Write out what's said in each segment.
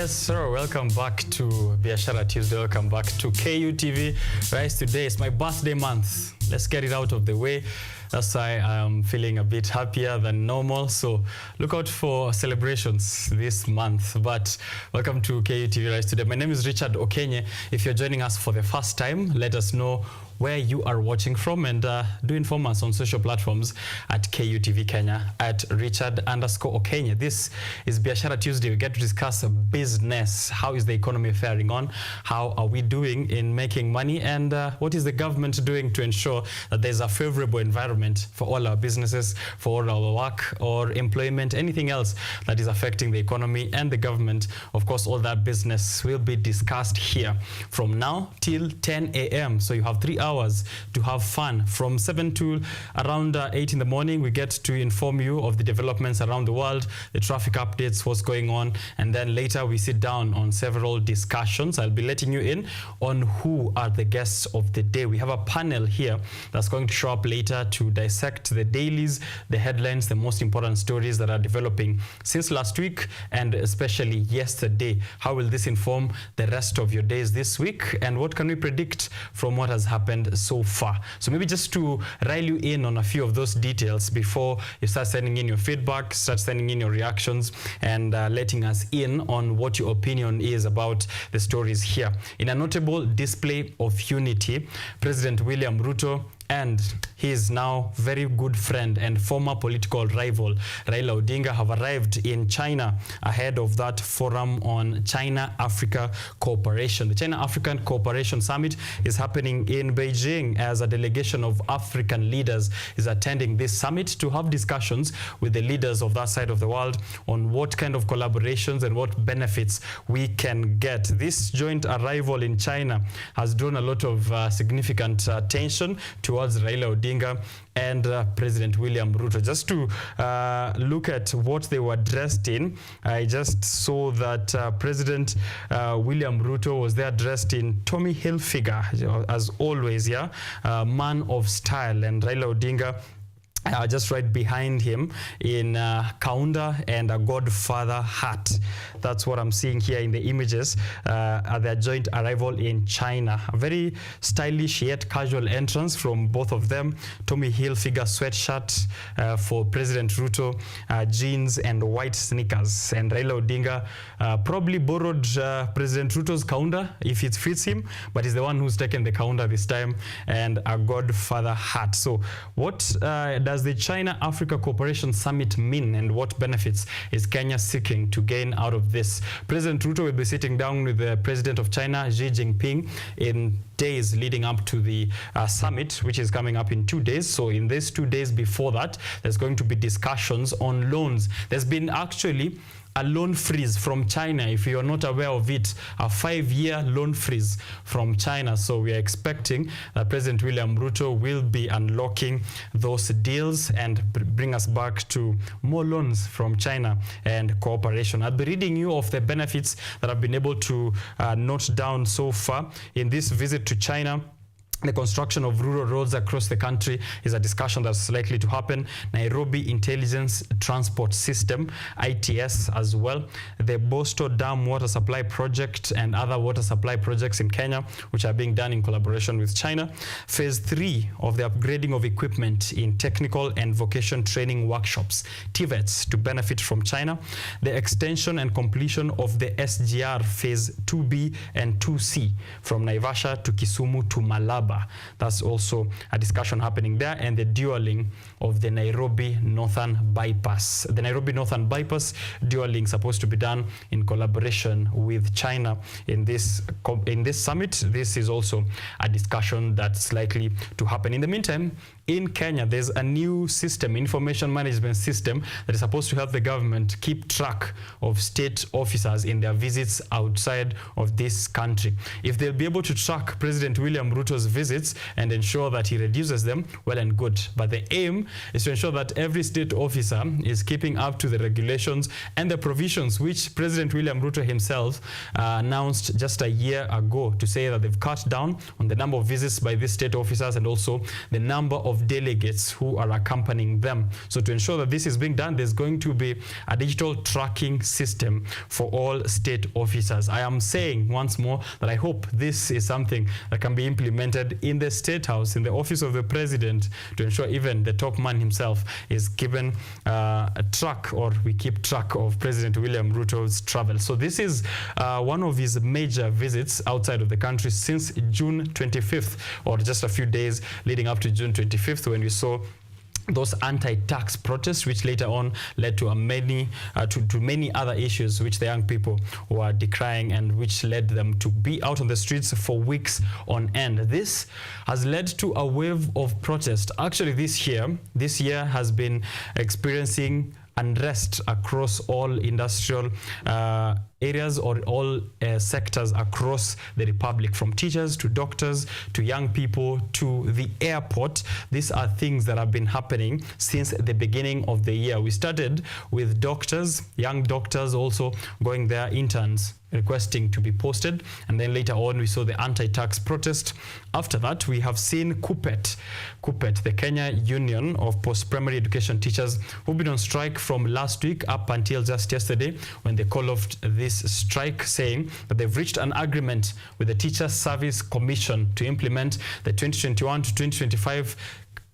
Yes, sir. Welcome back to Biashara Tuesday. Welcome back to KUTV. Guys, today is my birthday month. Let's get it out of the way. That's why I'm feeling a bit happier than normal. So look out for celebrations this month. But welcome to KUTV Rise Today. My name is Richard OKENYE. If you're joining us for the first time, let us know where you are watching from, and do inform us on social platforms at KUTV Kenya at Richard_OKENYE. This is Biashara Tuesday. We get to discuss business. How is the economy faring on? How are we doing in making money? And what is the government doing to ensure that there's a favorable environment for all our businesses, for all our work or employment, anything else that is affecting the economy and the government? Of course, all that business will be discussed here from now till 10 a.m. So you have 3 hours to have fun. From 7 to around 8 in the morning, we get to inform you of the developments around the world, the traffic updates, what's going on, and then later we sit down on several discussions. I'll be letting you in on who are the guests of the day. We have a panel here that's going to show up later to dissect the dailies, the headlines, the most important stories that are developing since last week and especially yesterday. How will this inform the rest of your days this week, and what can we predict from what has happened so far? So maybe just to rile you in on a few of those details before you start sending in your feedback, start sending in your reactions, and letting us in on what your opinion is about the stories here. In a notable display of unity, President William Ruto and his now very good friend and former political rival Raila Odinga have arrived in China ahead of that forum on China-Africa cooperation. The China-African Cooperation Summit is happening in Beijing as a delegation of African leaders is attending this summit to have discussions with the leaders of that side of the world on what kind of collaborations and what benefits we can get. This joint arrival in China has drawn a lot of significant attention towards Raila Odinga and President William Ruto. Just to look at what they were dressed in, I just saw that President William Ruto was there dressed in Tommy Hilfiger, as always, yeah, man of style, and Raila Odinga just right behind him in Kaunda and a Godfather hat. That's what I'm seeing here in the images at their joint arrival in China. A very stylish yet casual entrance from both of them. Tommy Hilfiger sweatshirt for President Ruto, jeans and white sneakers. And Raila Odinga probably borrowed President Ruto's Kaunda if it fits him, but he's the one who's taken the Kaunda this time, and a Godfather hat. So what does the China-Africa Cooperation Summit mean, and what benefits is Kenya seeking to gain out of this? President Ruto will be sitting down with the President of China, Xi Jinping, in days leading up to the summit, which is coming up in 2 days. So in these 2 days before that, there's going to be discussions on loans. There's been actually a loan freeze from China, if you're not aware of it, a 5-year loan freeze from China. So we are expecting that President William Ruto will be unlocking those deals and bring us back to more loans from China and cooperation. I'll be reading you of the benefits that I've been able to note down so far in this visit to China. The construction of rural roads across the country is a discussion that's likely to happen. Nairobi Intelligence Transport System, ITS as well. The Bosto Dam Water Supply Project and other water supply projects in Kenya, which are being done in collaboration with China. Phase 3 of the upgrading of equipment in technical and vocation training workshops, TVETs, to benefit from China. The extension and completion of the SGR Phase 2B and 2C from Naivasha to Kisumu to Malaba. That's also a discussion happening there, and the dualing of the Nairobi Northern Bypass. The Nairobi Northern Bypass dualing supposed to be done in collaboration with China in this summit. This is also a discussion that's likely to happen. In the meantime, in Kenya, there's a new system, information management system, that is supposed to help the government keep track of state officers in their visits outside of this country. If they'll be able to track President William Ruto's visit visits and ensure that he reduces them, well and good. But the aim is to ensure that every state officer is keeping up to the regulations and the provisions which President William Ruto himself announced just a year ago, to say that they've cut down on the number of visits by these state officers and also the number of delegates who are accompanying them. So to ensure that this is being done, there's going to be a digital tracking system for all state officers. I am saying once more that I hope this is something that can be implemented in the State House, in the office of the president, to ensure even the top man himself is given a track, or we keep track of President William Ruto's travel. So this is one of his major visits outside of the country since June 25th, or just a few days leading up to June 25th, when we saw those anti-tax protests, which later on led to many other issues which the young people were decrying, and which led them to be out on the streets for weeks on end. This has led to a wave of protest. Actually, this year has been experiencing unrest across all industrial areas, or all sectors across the republic, from teachers to doctors to young people to the airport. These are things that have been happening since the beginning of the year. We started with doctors, young doctors also going there, interns requesting to be posted, and then later on we saw the anti-tax protest. After that, we have seen KUPPET, the Kenya Union of Post-Primary Education Teachers, who've been on strike from last week up until just yesterday, when they called off this strike, saying that they've reached an agreement with the Teacher Service Commission to implement the 2021 to 2025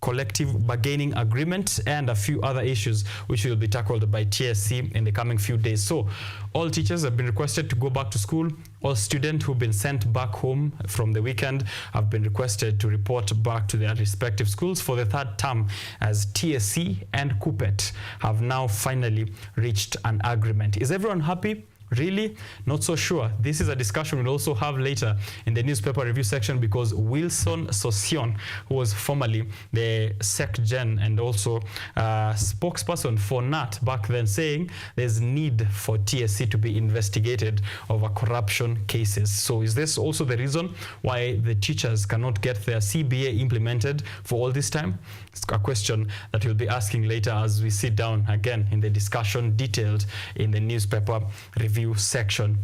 collective bargaining agreement and a few other issues which will be tackled by TSC in the coming few days. So all teachers have been requested to go back to school. All students who've been sent back home from the weekend have been requested to report back to their respective schools for the third term, as TSC and KUPPET have now finally reached an agreement. Is everyone happy? Really? Not so sure. This is a discussion we'll also have later in the newspaper review section, because Wilson Sosion, who was formerly the SecGen and also spokesperson for NAT back then, saying there's need for TSC to be investigated over corruption cases. So is this also the reason why the teachers cannot get their CBA implemented for all this time? It's a question that we'll be asking later as we sit down again in the discussion detailed in the newspaper review section.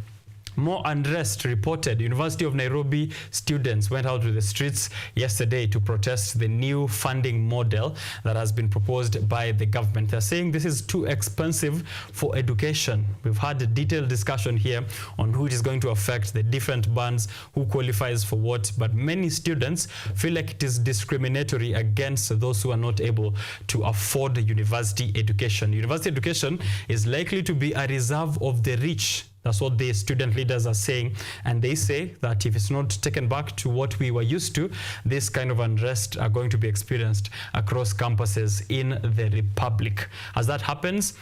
More unrest reported. University of Nairobi students went out to the streets yesterday to protest the new funding model that has been proposed by the government. They're saying this is too expensive for education. We've had a detailed discussion here on who it is going to affect, the different bands, who qualifies for what, but many students feel like it is discriminatory against those who are not able to afford university education. University education is likely to be a reserve of the rich. That's what the student leaders are saying. And they say that if it's not taken back to what we were used to, this kind of unrest are going to be experienced across campuses in the Republic. As that happens,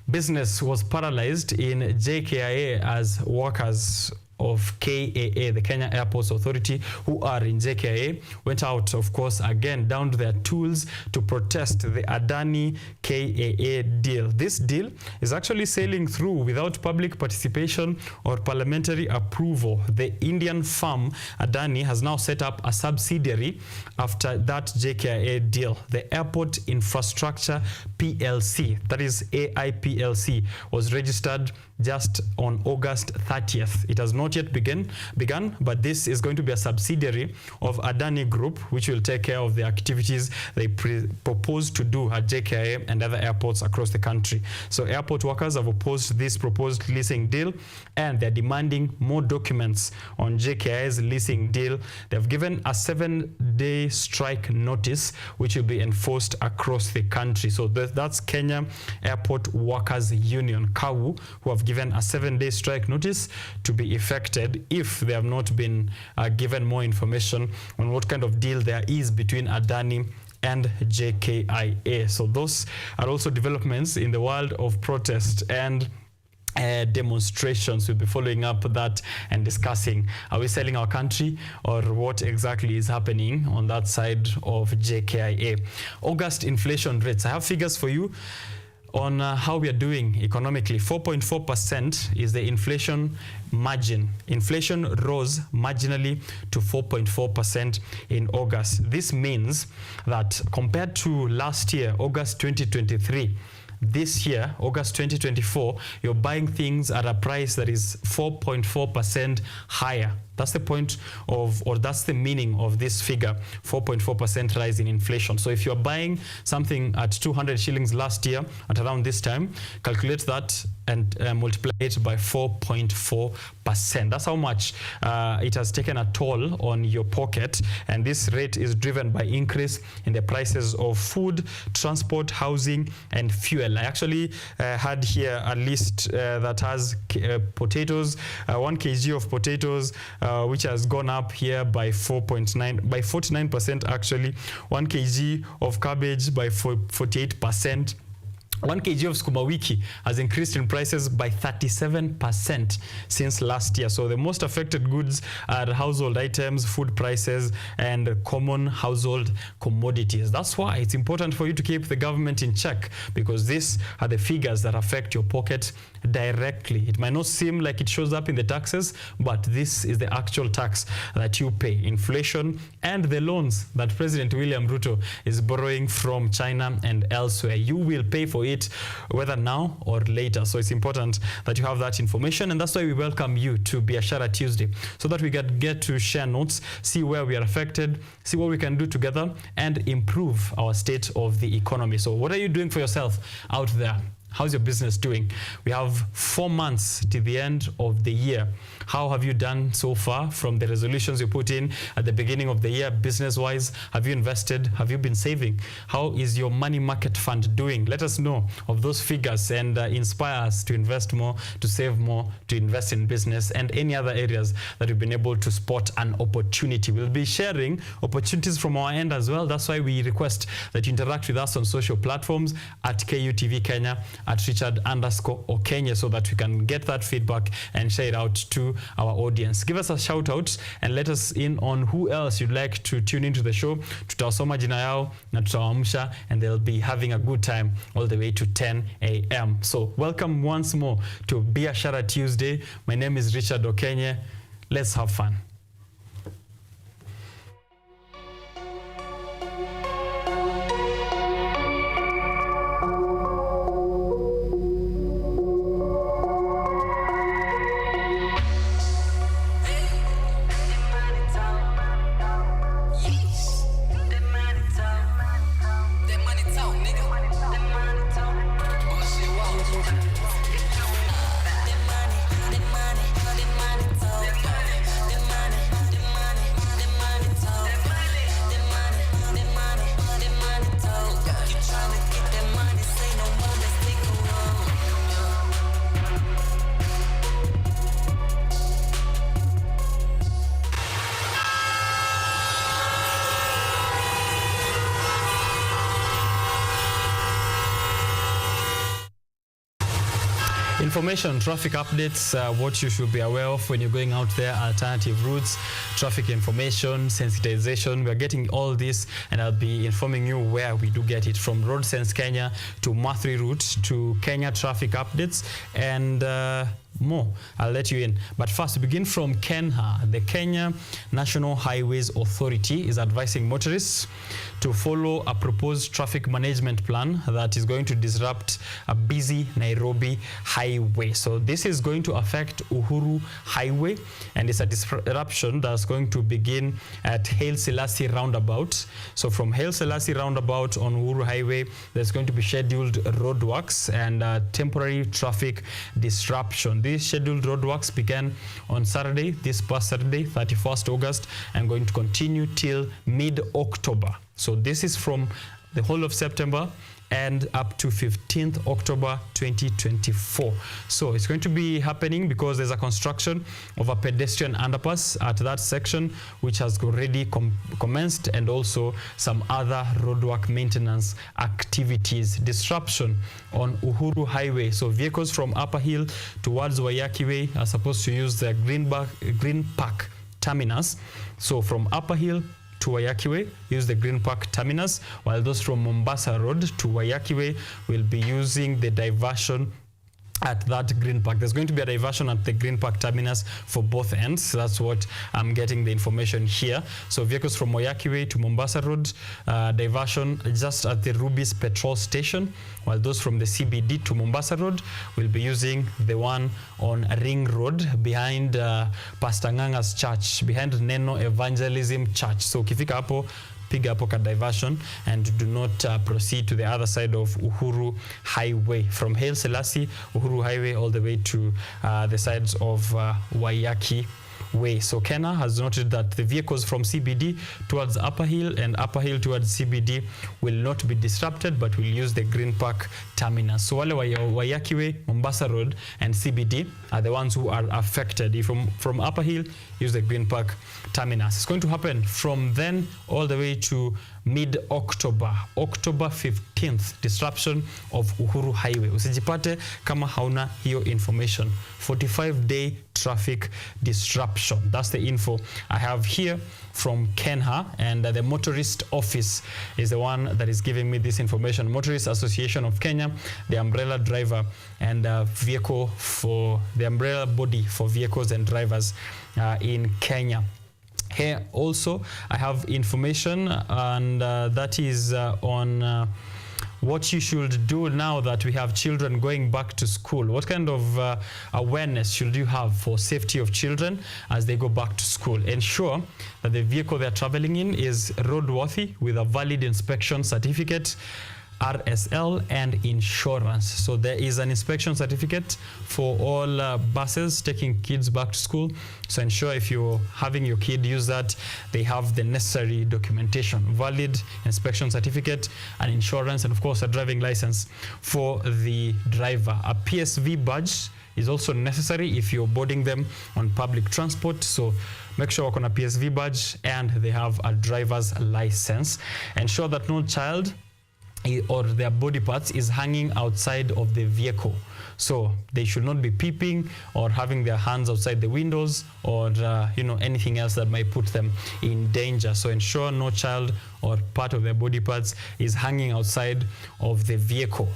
business was paralyzed in JKIA as workers of KAA, the Kenya Airports Authority, who are in JKIA, went out, of course, again, down to their tools to protest the Adani KAA deal. This deal is actually sailing through without public participation or parliamentary approval. The Indian firm Adani has now set up a subsidiary after that JKIA deal. The Airport Infrastructure PLC, that is AIPLC, was registered just on August 30th. It has not yet begun, but this is going to be a subsidiary of Adani Group, which will take care of the activities they propose to do at JKIA and other airports across the country. So airport workers have opposed this proposed leasing deal, and they're demanding more documents on JKIA's leasing deal. They've given a 7-day strike notice, which will be enforced across the country. So that's Kenya Airport Workers Union, KAWU, who have given a 7-day strike notice to be effected if they have not been given more information on what kind of deal there is between Adani and JKIA. So those are also developments in the world of protest and demonstrations. We'll be following up that and discussing, are we selling our country, or what exactly is happening on that side of JKIA. August inflation rates. I have figures for you. on how we are doing economically. 4.4% is the inflation margin. Inflation rose marginally to 4.4% in August. This means that compared to last year, August 2023, this year, August 2024, you're buying things at a price that is 4.4% higher. That's the point of, or that's the meaning of this figure, 4.4% rise in inflation. So if you're buying something at 200 shillings last year at around this time, calculate that and multiply it by 4.4%. That's how much it has taken a toll on your pocket. And this rate is driven by increase in the prices of food, transport, housing, and fuel. I actually had here a list that has potatoes, 1 kg of potatoes, which has gone up here by 49% actually. 1 kg of cabbage by 48%. 1 kg of sukuma wiki has increased in prices by 37% since last year. So the most affected goods are household items, food prices, and common household commodities. That's why it's important for you to keep the government in check, because these are the figures that affect your pocket directly. It might not seem like it shows up in the taxes, but this is the actual tax that you pay. Inflation and the loans that President William Ruto is borrowing from China and elsewhere. You will pay for it whether now or later. So it's important that you have that information, and that's why we welcome you to Biashara Tuesday, so that we can get to share notes, see where we are affected, see what we can do together, and improve our state of the economy. So what are you doing for yourself out there? How's your business doing? We have 4 months to the end of the year. How have you done so far from the resolutions you put in at the beginning of the year, business-wise? Have you invested? Have you been saving? How is your money market fund doing? Let us know of those figures and inspire us to invest more, to save more, to invest in business and any other areas that we've been able to spot an opportunity. We'll be sharing opportunities from our end as well. That's why we request that you interact with us on social platforms at KUTV Kenya, at Richard_OKENYE, so that we can get that feedback and share it out to our audience. Give us a shout out and let us in on who else you'd like to tune into the show. Tutawasoma jina yao na tutawaamsha, and they'll be having a good time all the way to 10 a.m. So welcome once more to Biashara Tuesday. My name is Richard OKENYE. Let's have fun. Information, traffic updates, what you should be aware of when you're going out there, alternative routes, traffic information, sensitization. We're getting all this, and I'll be informing you where we do get it, from Road Sense Kenya to Mathri route to Kenya traffic updates and more. I'll let you in. But first, we begin from KENHA. The Kenya National Highways Authority is advising motorists to follow a proposed traffic management plan that is going to disrupt a busy Nairobi highway. So this is going to affect Uhuru Highway, and it's a disruption that's going to begin at Haile Selassie roundabout. So from Haile Selassie roundabout on Uhuru Highway, there's going to be scheduled roadworks and temporary traffic disruption. These scheduled roadworks began on Saturday, this past Saturday, 31st August, and going to continue till mid-October. So this is from the whole of September and up to 15th October 2024. So it's going to be happening because there's a construction of a pedestrian underpass at that section, which has already commenced, and also some other roadwork maintenance activities. Disruption on Uhuru Highway. So vehicles from Upper Hill towards Waiyaki Way are supposed to use the Green Park terminus. So from Upper Hill to Waiyaki Way use the Green Park terminus, while those from Mombasa Road to Waiyaki Way will be using the diversion at that Green Park. There's going to be a diversion at the Green Park terminus for both ends. That's what I'm getting the information here. So vehicles from Waiyaki Way to Mombasa Road, diversion just at the Ruby's petrol station, while those from the CBD to Mombasa Road will be using the one on Ring Road behind Pastor Nganga's church, behind Neno Evangelism Church. So ukifika hapo, piga hapo ka diversion and do not proceed to the other side of Uhuru Highway. From Haile Selassie, Uhuru Highway all the way to the sides of Waiyaki Way. So Kenya has noted that the vehicles from CBD towards Upper Hill and Upper Hill towards CBD will not be disrupted, but will use the Green Park terminus. So wale Waiyaki Way, Mombasa Road and CBD are the ones who are affected. If from Upper Hill, use the Green Park terminus. It's going to happen from then all the way to mid-October, October 15th, disruption of Uhuru Highway. Usijipate kama hauna hiyo information. 45-day traffic disruption. That's the info I have here from Kenya, and the motorist office is the one that is giving me this information. Motorist Association of Kenya, the umbrella driver and vehicle for the umbrella body for vehicles and drivers in Kenya. Here also I have information, and that is on what you should do now that we have children going back to school. What kind of awareness should you have for safety of children as they go back to school? Ensure that the vehicle they're traveling in is roadworthy with a valid inspection certificate, RSL and insurance. So there is an inspection certificate for all buses taking kids back to school. So ensure if you're having your kid use that, they have the necessary documentation, valid inspection certificate, and insurance, and of course a driving license for the driver. A PSV badge is also necessary if you're boarding them on public transport. So make sure you're on a PSV badge and they have a driver's license. Ensure that no child or their body parts is hanging outside of the vehicle. So they should not be peeping or having their hands outside the windows or anything else that might put them in danger. So ensure no child or part of their body parts is hanging outside of the vehicle.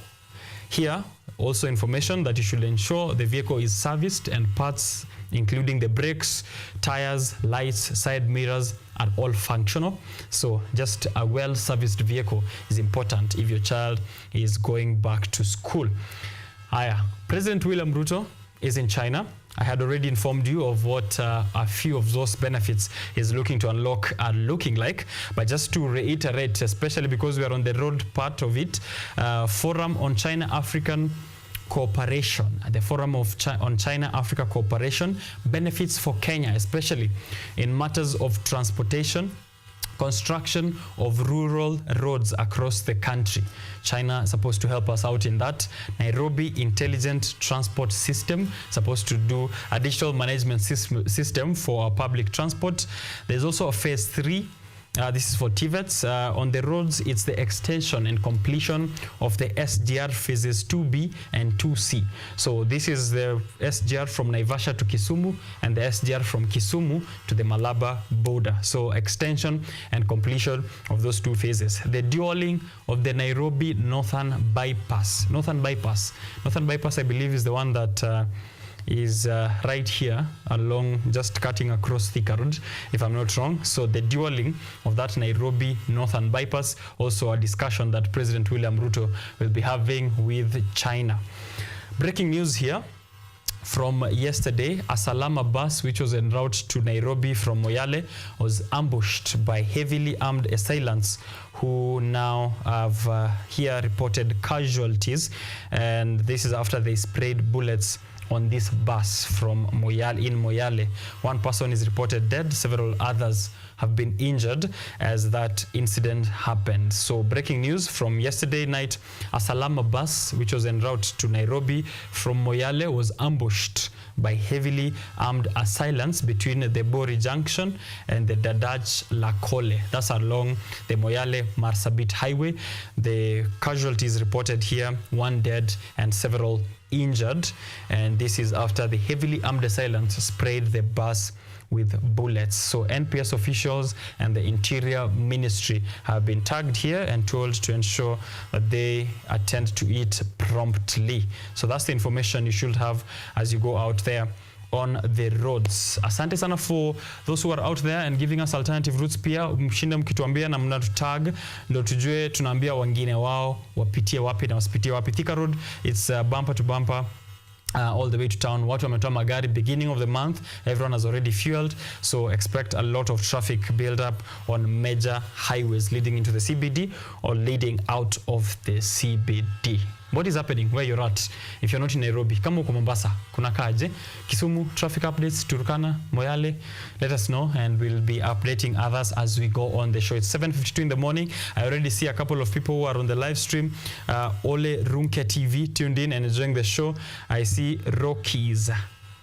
Here also information that you should ensure the vehicle is serviced and parts including the brakes, tires, lights, side mirrors are all functional. So just a well-serviced vehicle is important if your child is going back to school. President William Ruto is in China. I had already informed you of what a few of those benefits is looking to unlock are looking like. But just to reiterate, especially because we are on the road part of it, Forum on China-African Cooperation, the Forum on China-Africa Cooperation, benefits for Kenya, especially in matters of transportation, construction of rural roads across the country. China is supposed to help us out in that. Nairobi Intelligent Transport System supposed to do a digital management system for our public transport. There's also a phase 3. This is for TVETs. On the roads, it's the extension and completion of the SGR phases 2B and 2C. So this is the SGR from Naivasha to Kisumu and the SGR from Kisumu to the Malaba border. So extension and completion of those two phases. The dualing of the Nairobi Northern Bypass. Northern Bypass, I believe, is the one that is right here along, just cutting across Thika Road, if I'm not wrong. So the dualing of that Nairobi Northern Bypass, also a discussion that President William Ruto will be having with China. Breaking news here from yesterday, a Salama bus which was en route to Nairobi from Moyale was ambushed by heavily armed assailants who now have here reported casualties, and this is after they sprayed bullets on this bus from Moyale. One person is reported dead, several others have been injured as that incident happened. So breaking news from yesterday night, a Salama bus which was en route to Nairobi from Moyale was ambushed by heavily armed assailants between the Bori Junction and the Dadach Lakole. That's along the Moyale Marsabit Highway. The casualties reported here, 1 dead and several injured, and this is after the heavily armed assailants sprayed the bus with bullets. So NPS officials and the Interior Ministry have been tagged here and told to ensure that they attend to it promptly. So that's the information you should have as you go out there on the roads. Asante sana for those who are out there and giving us alternative routes pia. Mshinda mkituambia na mnatutag ndio tujue tunaambia wengine wao wapitie wapi na wasipitie wapi. Thika Road, it's bumper to bumper. All the way to town. Watu wametoa magari beginning of the month. Everyone has already fueled, so expect a lot of traffic build up on major highways leading into the CBD or leading out of the CBD. What is happening where you're at? If you're not in Nairobi, kama uko Mombasa, kuna kaje? Kisumu, traffic updates, Turkana, Moyale, let us know and we'll be updating others as we go on the show. It's 7:52 in the morning. I already see a couple of people who are on the live stream. Ole Runke TV tuned in and enjoying the show. I see Rockies,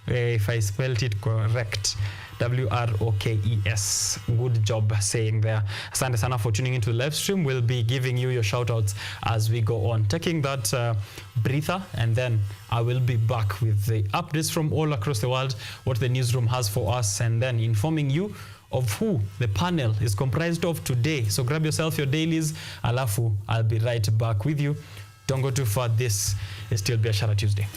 if I spelled it correct. WROKES. Good job saying there. Asante sana for tuning into the live stream. We'll be giving you your shout outs as we go on. Taking that breather, and then I will be back with the updates from all across the world, what the newsroom has for us, and then informing you of who the panel is comprised of today. So grab yourself your dailies, alafu I'll be right back with you. Don't go too far. This is still Biashara Tuesday.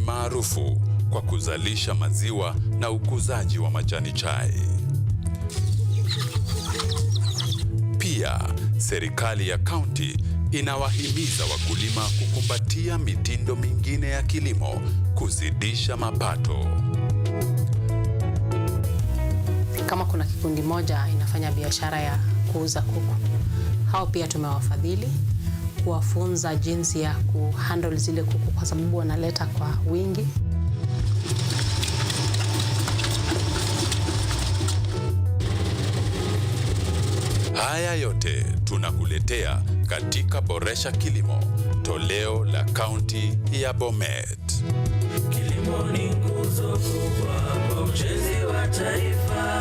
Maarufu kwa kuzalisha maziwa na ukuzaji wa majani chai. Pia serikali ya kaunti inawahimiza wakulima kukumbatia mitindo mingine ya kilimo kuzidisha mapato. Kama kuna kikundi moja inafanya biashara ya kuuza kuku, hao pia tumewafadhili kuwafunza jinsi ya kuhandle zile kuku kwa sababu wanaleta kwa wingi. Haya yote tunakuletea katika Boresha Kilimo, toleo la kaunti ya Bomet. Kilimo ni nguzo kubwa kwa ujenzi wa taifa.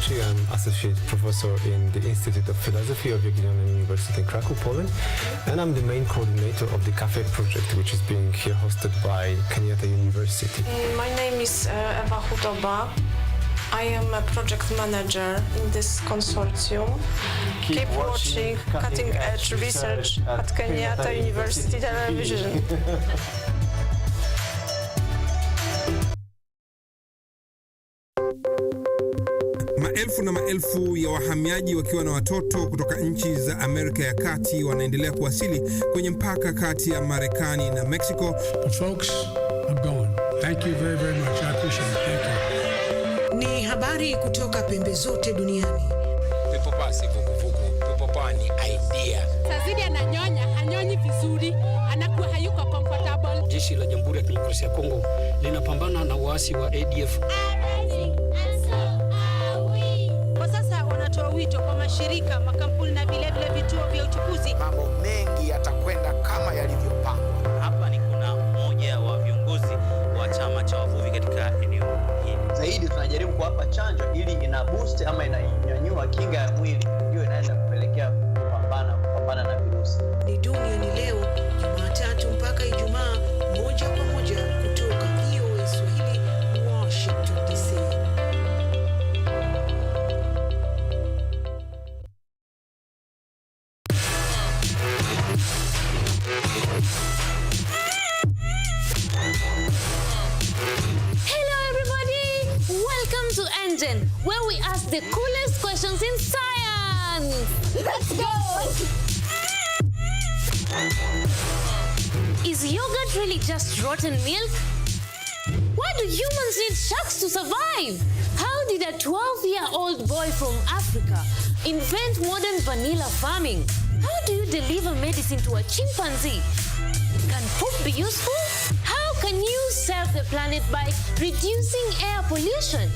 I'm Associate Professor in the Institute of Philosophy of Jagiellonian University in Krakow, Poland. And I'm the main coordinator of the Cafe project, which is being here hosted by Kenyatta University. My name is Eva Hudoba. I am a project manager in this consortium. Keep watching cutting-edge research at Kenyatta University Television. Maelfu na maelfu ya wahamiaji wakiwa na watoto kutoka nchi za Amerika ya Kati wanaendelea kuwasili kwenye mpaka kati ya Marekani na Mexico. But folks, I'm going. Thank you very, very much. I appreciate it. Thank you. Ni habari kutoka pembe zote duniani. Pepo pasi vuguvugu, pepo pani idea. Tazidi ananyonya, hanyonyi vizuri, anakuwa hayuko comfortable. Jeshi la Jamhuri ya Kidemokrasia ya Kongo linapambana na waasi wa ADF. Wito kwa mashirika, makampuni na vile vituo vya uchukuzi. Mambo mengi yatakwenda kama yalivyopangwa. Hapa ni kuna mmoja wa viongozi wa chama cha wavuvi katika eneo hili. Zaidi tunajaribu kuwapa chanjo ili ina boost ama inanyanyua kinga ya mwili, hiyo inaenda kupelekea kupambana na virusi. Ni duniani leo, Jumatatu mpaka Ijumaa, moja kwa moja kutoka VOA Swahili, Washington DC. Where we ask the coolest questions in science. Let's go! Is yogurt really just rotten milk? Why do humans need sharks to survive? How did a 12-year-old boy from Africa invent modern vanilla farming? How do you deliver medicine to a chimpanzee? Can poop be useful? How can you save the planet by reducing air pollution?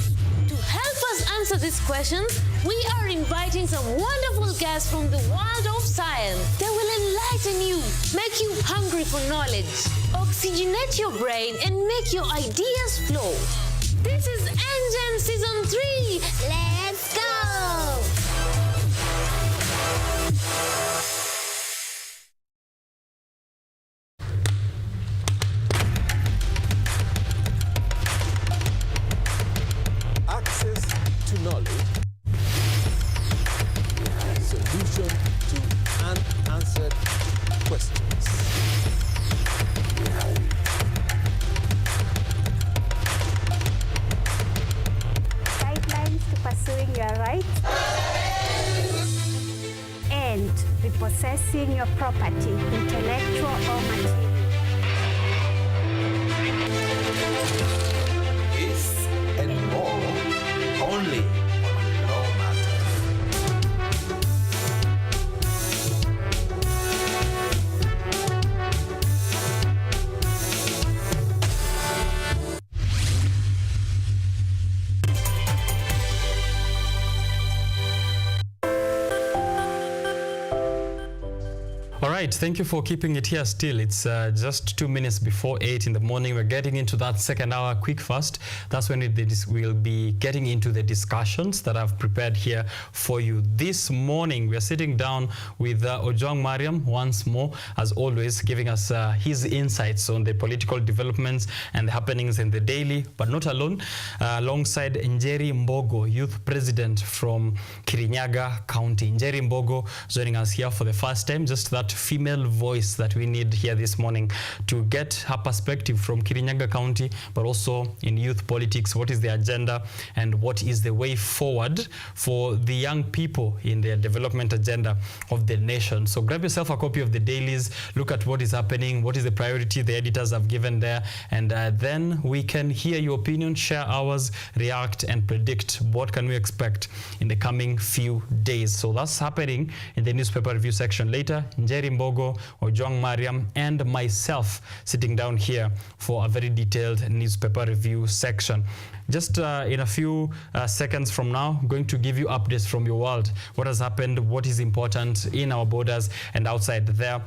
To help us answer these questions, we are inviting some wonderful guests from the world of science. They will enlighten you, make you hungry for knowledge, oxygenate your brain, and make your ideas flow. This is Engine Season 3. Let's go! Access to knowledge, solution to unanswered questions. Guidelines to pursuing your rights and repossessing your property, intellectual or material. This and more only on Law Matters. All right, thank you for keeping it here still. It's just 2 minutes before 8 in the morning. We're getting into that second hour quick fast. That's when we'll be getting into the discussions that I've prepared here for you. This morning, we're sitting down with Ojwang Mariam once more, as always, giving us his insights on the political developments and the happenings in the daily, but not alone, alongside Njeri Mbogo, youth president from Kirinyaga County. Njeri Mbogo joining us here for the first time, just that female voice that we need here this morning to get her perspective from Kirinyaga County, but also in youth politics. What is the agenda and what is the way forward for the young people in their development agenda of the nation? So grab yourself a copy of the dailies, look at what is happening, what is the priority the editors have given there, and then we can hear your opinion, share ours, react, and predict what can we expect in the coming few days. So that's happening in the newspaper review section later. Njeri Mbogo, Ojwang Mariam, and myself sitting down here for a very detailed newspaper review section. Just in a few seconds from now, I'm going to give you updates from your world. What has happened, what is important in our borders and outside there.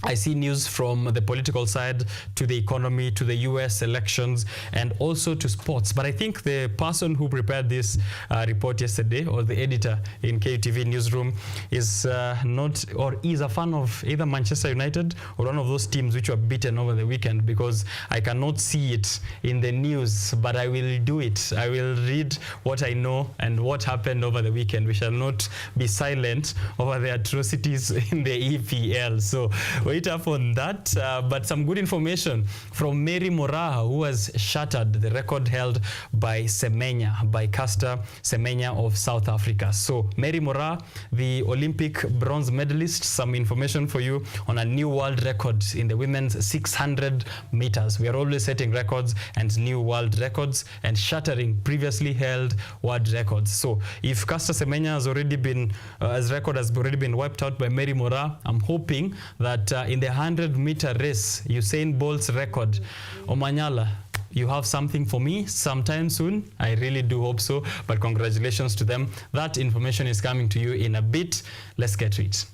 I see news from the political side to the economy, to the US elections, and also to sports. But I think the person who prepared this report yesterday, or the editor in KUTV newsroom, is not, or is a fan of either Manchester United or one of those teams which were beaten over the weekend, because I cannot see it in the news, but I will do it. I will read what I know and what happened over the weekend. We shall not be silent over the atrocities in the EPL. So wait up on that, but some good information from Mary Moraha, who has shattered the record held by Semenya, by Caster Semenya of South Africa. So Mary Moraha, the Olympic bronze medalist, some information for you on a new world record in the women's 600 meters. We are always setting records and new world records and shattering previously held world records. So if Caster Semenya has already been, his record has already been wiped out by Mary Moraha, I'm hoping that in the 100-meter race, Usain Bolt's record, Omanyala, you have something for me sometime soon. I really do hope so, but congratulations to them. That information is coming to you in a bit. Let's get to it.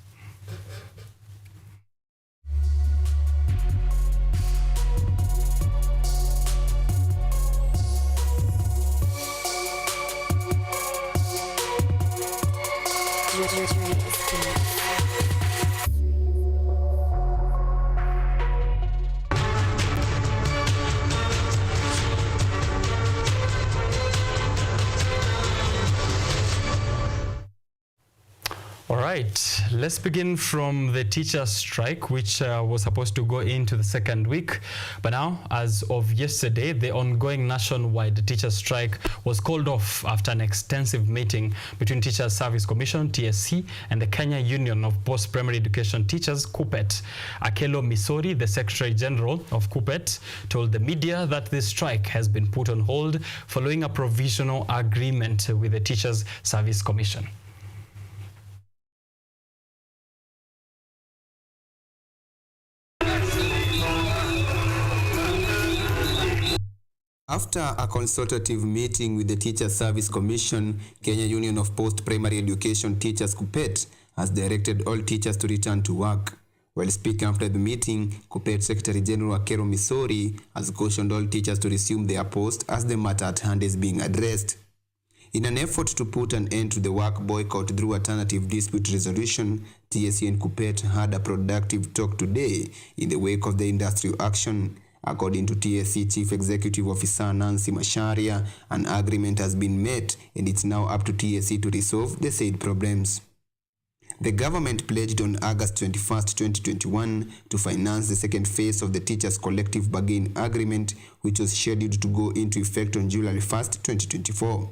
right, let's begin from the teachers' strike, which was supposed to go into the second week. But now, as of yesterday, the ongoing nationwide teachers' strike was called off after an extensive meeting between Teachers Service Commission, TSC, and the Kenya Union of Post-Primary Education Teachers, KUPPET. Akelo Misori, the Secretary General of KUPPET, told the media that the strike has been put on hold following a provisional agreement with the Teachers Service Commission. After a consultative meeting with the Teachers Service Commission, Kenya Union of Post-Primary Education Teachers KUPPET has directed all teachers to return to work. While speaking after the meeting, KUPPET Secretary General Akelo Misori has cautioned all teachers to resume their post as the matter at hand is being addressed. In an effort to put an end to the work boycott through alternative dispute resolution, TSC and KUPPET had a productive talk today in the wake of the industrial action. According to TSC Chief Executive Officer Nancy Macharia, an agreement has been met and it's now up to TSC to resolve the said problems. The government pledged on August 21, 2021 to finance the second phase of the Teachers Collective Bargain Agreement, which was scheduled to go into effect on July 1, 2024.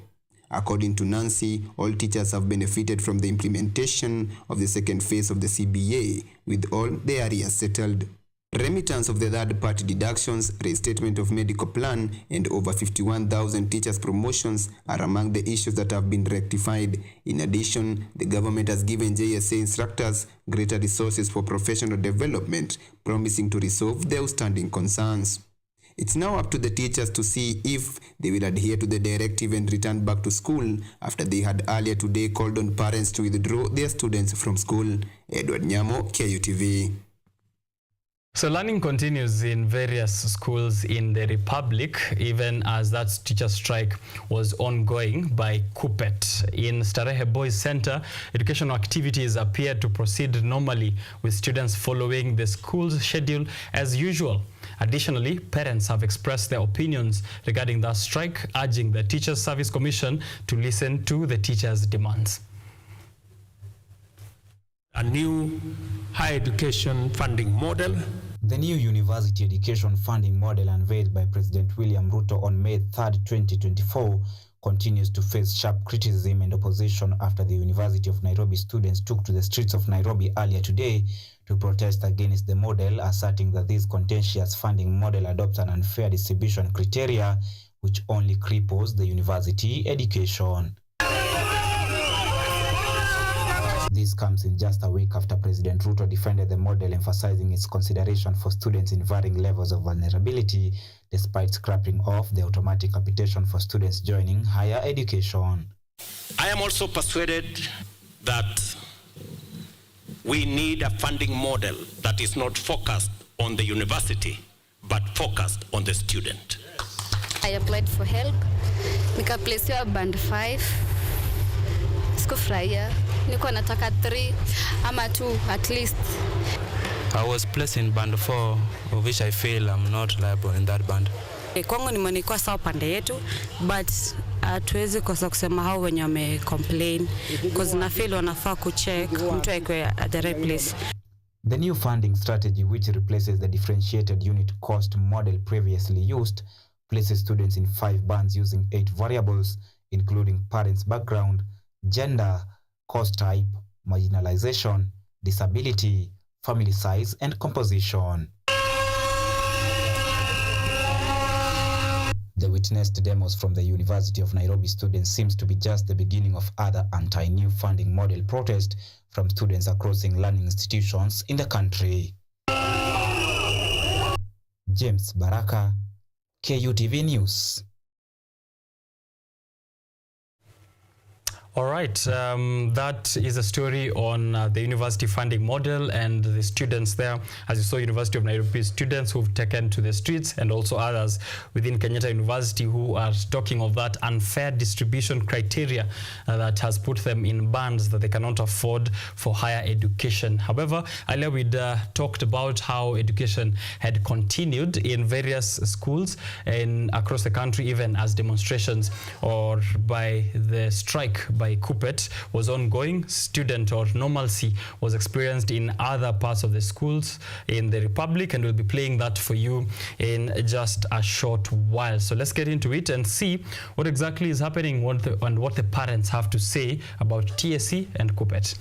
According to Nancy, all teachers have benefited from the implementation of the second phase of the CBA, with all the areas settled. Remittance of the third-party deductions, restatement of medical plan, and over 51,000 teachers' promotions are among the issues that have been rectified. In addition, the government has given JSA instructors greater resources for professional development, promising to resolve the outstanding concerns. It's now up to the teachers to see if they will adhere to the directive and return back to school after they had earlier today called on parents to withdraw their students from school. Edward Nyamo, KUTV. So learning continues in various schools in the Republic, even as that teacher strike was ongoing by KUPPET. In Starehe Boys Center, educational activities appear to proceed normally, with students following the school's schedule as usual. Additionally, parents have expressed their opinions regarding the strike, urging the Teachers Service Commission to listen to the teachers' demands. A new higher education funding model. The new university education funding model unveiled by President William Ruto on May 3, 2024 continues to face sharp criticism and opposition after the University of Nairobi students took to the streets of Nairobi earlier today to protest against the model, asserting that this contentious funding model adopts an unfair distribution criteria which only cripples the university education. This comes in just a week after President Ruto defended the model, emphasizing its consideration for students in varying levels of vulnerability, despite scrapping off the automatic capitation for students joining higher education. I am also persuaded that we need a funding model that is not focused on the university, but focused on the student. I applied for help, nikaplaced band 5. Sikufurahia, niko nataka 3 ama 2 at least. I was placed in band 4, of which I feel I'm not liable in that band. Kwangu nimeonekwa sawa pande yetu, but hatuwezi kosa kusema hao wenye wame complain because na feel wanafaa kucheck mtu aikwe at the right place. The new funding strategy, which replaces the differentiated unit cost model previously used, places students in 5 bands using 8 variables, including parents' background, gender, cost type, marginalization, disability, family size, and composition. The witnessed demos from the University of Nairobi students seems to be just the beginning of other anti-new funding model protest from students across learning institutions in the country. James Baraka, KUTV News. All right, that is a story on the university funding model and the students there. As you saw, University of Nairobi students who've taken to the streets, and also others within Kenyatta University who are talking of that unfair distribution criteria that has put them in bands that they cannot afford for higher education. However, earlier we'd talked about how education had continued in various schools across the country, even as demonstrations or by the strike by by KUPPET was ongoing. Student or normalcy was experienced in other parts of the schools in the Republic, and we'll be playing that for you in just a short while. So let's get into it and see what exactly is happening and what the parents have to say about TSC and KUPPET.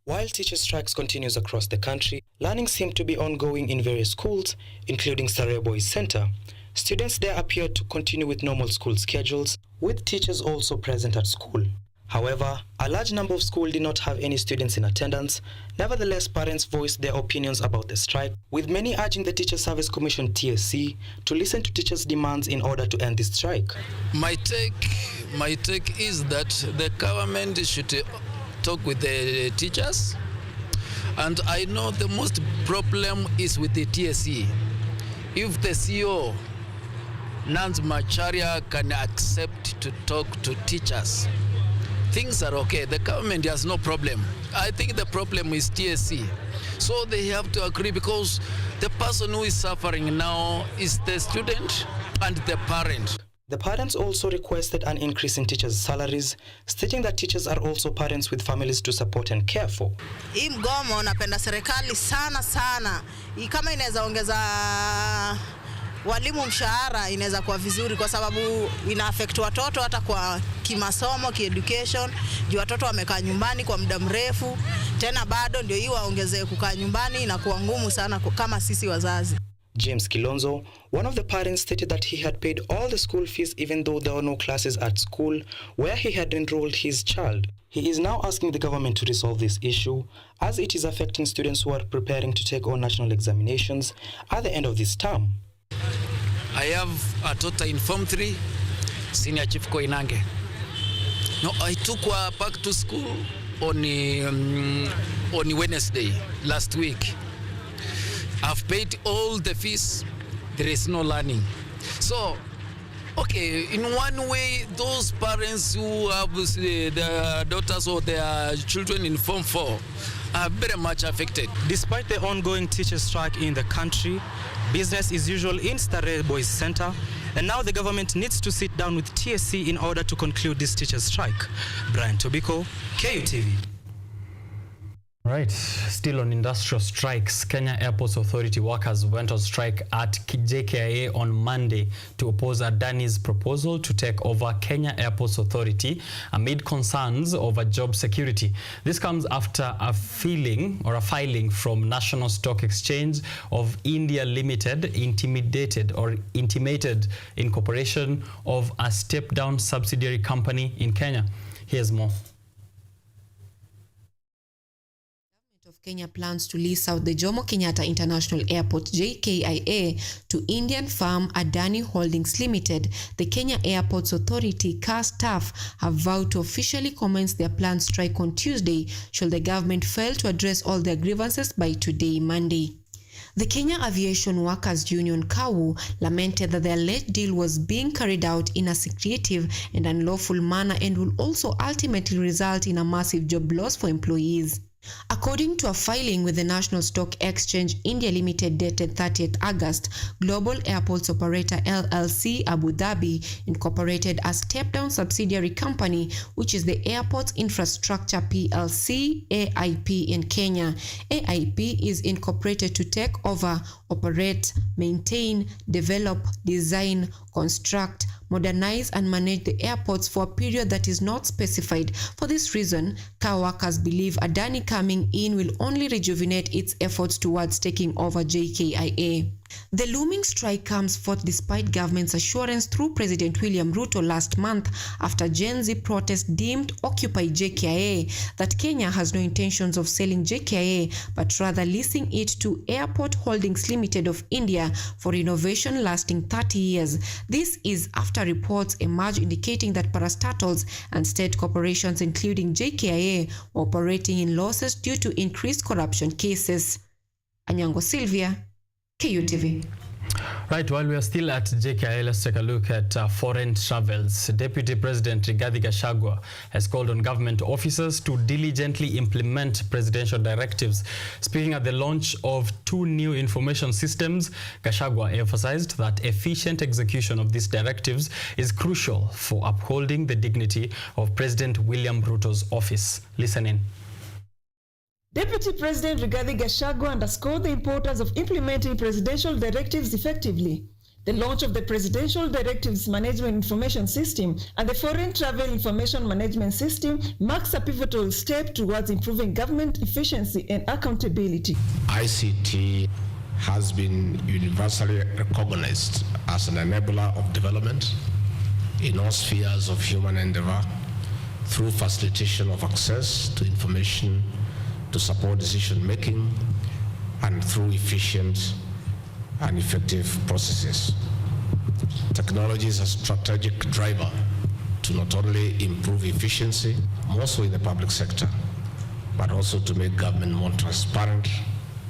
While teacher strikes continues across the country, learning seemed to be ongoing in various schools, including Starehe Boys Center. Students there appeared to continue with normal school schedules, with teachers also present at school. However, a large number of schools did not have any students in attendance. Nevertheless, parents voiced their opinions about the strike, with many urging the Teacher Service Commission TSC to listen to teachers' demands in order to end this strike. My take is that the government should talk with the teachers, and I know the most problem is with the TSC. If the CEO Nance Macharia can accept to talk to teachers, things are okay. The government has no problem. I think the problem is TSC. So they have to agree, because the person who is suffering now is the student and the parent. The parents also requested an increase in teachers' salaries, stating that teachers are also parents with families to support and care for. Hii mgomo napenda serikali sana. Kama inaweza ongeza walimu mshahara inaweza kuwa vizuri, kwa sababu ina affect watoto hata kwa kimasomo, education. Juu watoto wamekaa nyumbani kwa muda mrefu, tena bado ndio hii waongezee kukaa nyumbani, inakuwa ngumu sana kama sisi wazazi. James Kilonzo, one of the parents, stated that he had paid all the school fees even though there were no classes at school where he had enrolled his child. He is now asking the government to resolve this issue, as it is affecting students who are preparing to take on national examinations at the end of this term. I have a daughter in Form 3, Senior Chief Koinange. No, I took her back to school on Wednesday last week. I've paid all the fees. There is no learning. So, okay, in one way, those parents who have their daughters or their children in Form 4 are very much affected. Despite the ongoing teacher strike in the country, business is usual in Starehe Boys Center, and now the government needs to sit down with TSC in order to conclude this teacher strike. Brian Tobiko, KUTV. Right, still on industrial strikes, Kenya Airports Authority workers went on strike at JKIA on Monday to oppose Adani's proposal to take over Kenya Airports Authority amid concerns over job security. This comes after a filing from National Stock Exchange of India Limited intimated incorporation of a step-down subsidiary company in Kenya. Here's more. Of Kenya plans to lease out the Jomo Kenyatta International Airport JKIA to Indian firm Adani Holdings Limited. The Kenya Airports Authority (KAA) staff have vowed to officially commence their planned strike on Tuesday should the government fail to address all their grievances by today, Monday. The Kenya Aviation Workers Union (KAWU) lamented that their late deal was being carried out in a secretive and unlawful manner and will also ultimately result in a massive job loss for employees. According to a filing with the National Stock Exchange India Limited dated 30th August, Global Airports Operator LLC Abu Dhabi incorporated a step-down subsidiary company, which is the Airports Infrastructure PLC AIP in Kenya. AIP is incorporated to take over, operate, maintain, develop, design, construct, modernize and manage the airports for a period that is not specified. For this reason, car workers believe Adani coming in will only rejuvenate its efforts towards taking over JKIA. The looming strike comes forth despite government's assurance through President William Ruto last month after Gen Z protests deemed Occupy JKIA that Kenya has no intentions of selling JKIA but rather leasing it to Airport Holdings Limited of India for renovation lasting 30 years. This is after reports emerged indicating that parastatals and state corporations including JKIA were operating in losses due to increased corruption cases. Anyango Sylvia, KUTV. Right, while we are still at JKI, let's take a look at foreign travels. Deputy President Rigathi Gachagua has called on government officers to diligently implement presidential directives. Speaking at the launch of 2 new information systems, Gachagua emphasized that efficient execution of these directives is crucial for upholding the dignity of President William Ruto's office. Listen in. Deputy President Rigathi Gachagua underscored the importance of implementing presidential directives effectively. The launch of the Presidential Directives Management Information System and the Foreign Travel Information Management System marks a pivotal step towards improving government efficiency and accountability. ICT has been universally recognized as an enabler of development in all spheres of human endeavor through facilitation of access to information to support decision-making and through efficient and effective processes. Technology is a strategic driver to not only improve efficiency, more so in the public sector, but also to make government more transparent,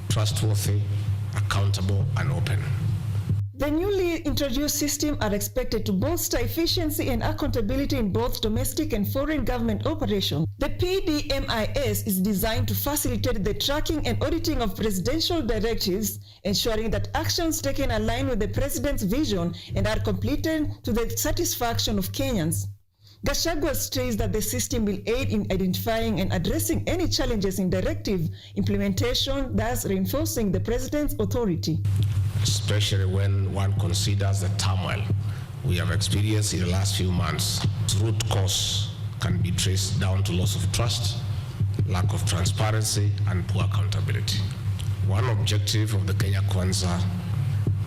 trustworthy, accountable, and open. The newly introduced systems are expected to bolster efficiency and accountability in both domestic and foreign government operations. The PDMIS is designed to facilitate the tracking and auditing of presidential directives, ensuring that actions taken align with the president's vision and are completed to the satisfaction of Kenyans. Gachagua stressed that the system will aid in identifying and addressing any challenges in directive implementation, thus reinforcing the president's authority. Especially when one considers the turmoil we have experienced in the last few months. Its root cause can be traced down to loss of trust, lack of transparency, and poor accountability. One objective of the Kenya Kwanza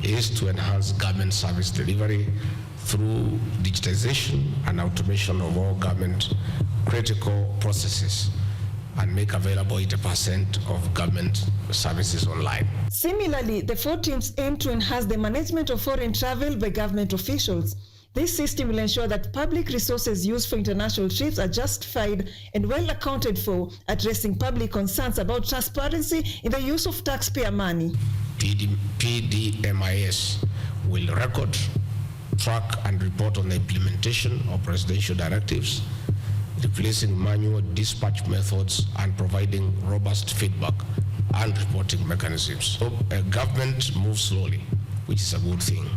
is to enhance government service delivery through digitization and automation of all government critical processes and make available 80% of government services online. Similarly, the 4 teams aim to enhance the management of foreign travel by government officials. This system will ensure that public resources used for international trips are justified and well accounted for, addressing public concerns about transparency in the use of taxpayer money. PDMIS will record, track, and report on the implementation of presidential directives, replacing manual dispatch methods and providing robust feedback and reporting mechanisms. So government moves slowly, which is a good thing,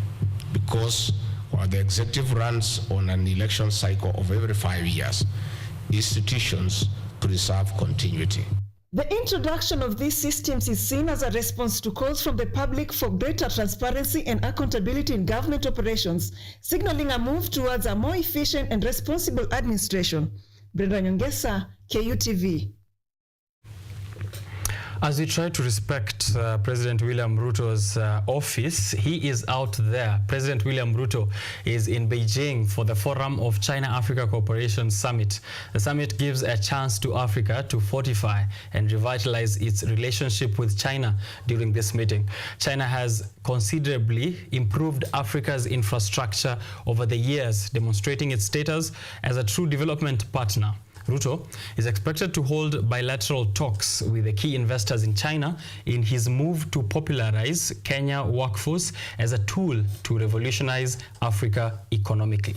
because while the executive runs on an election cycle of every 5 years, institutions preserve continuity. The introduction of these systems is seen as a response to calls from the public for greater transparency and accountability in government operations, signaling a move towards a more efficient and responsible administration. Brenda Nyongesa, KUTV. As we try to respect President William Ruto's office, he is out there. President William Ruto is in Beijing for the Forum of China-Africa Cooperation Summit. The summit gives a chance to Africa to fortify and revitalize its relationship with China during this meeting. China has considerably improved Africa's infrastructure over the years, demonstrating its status as a true development partner. Ruto is expected to hold bilateral talks with the key investors in China in his move to popularize Kenya workforce as a tool to revolutionize Africa economically.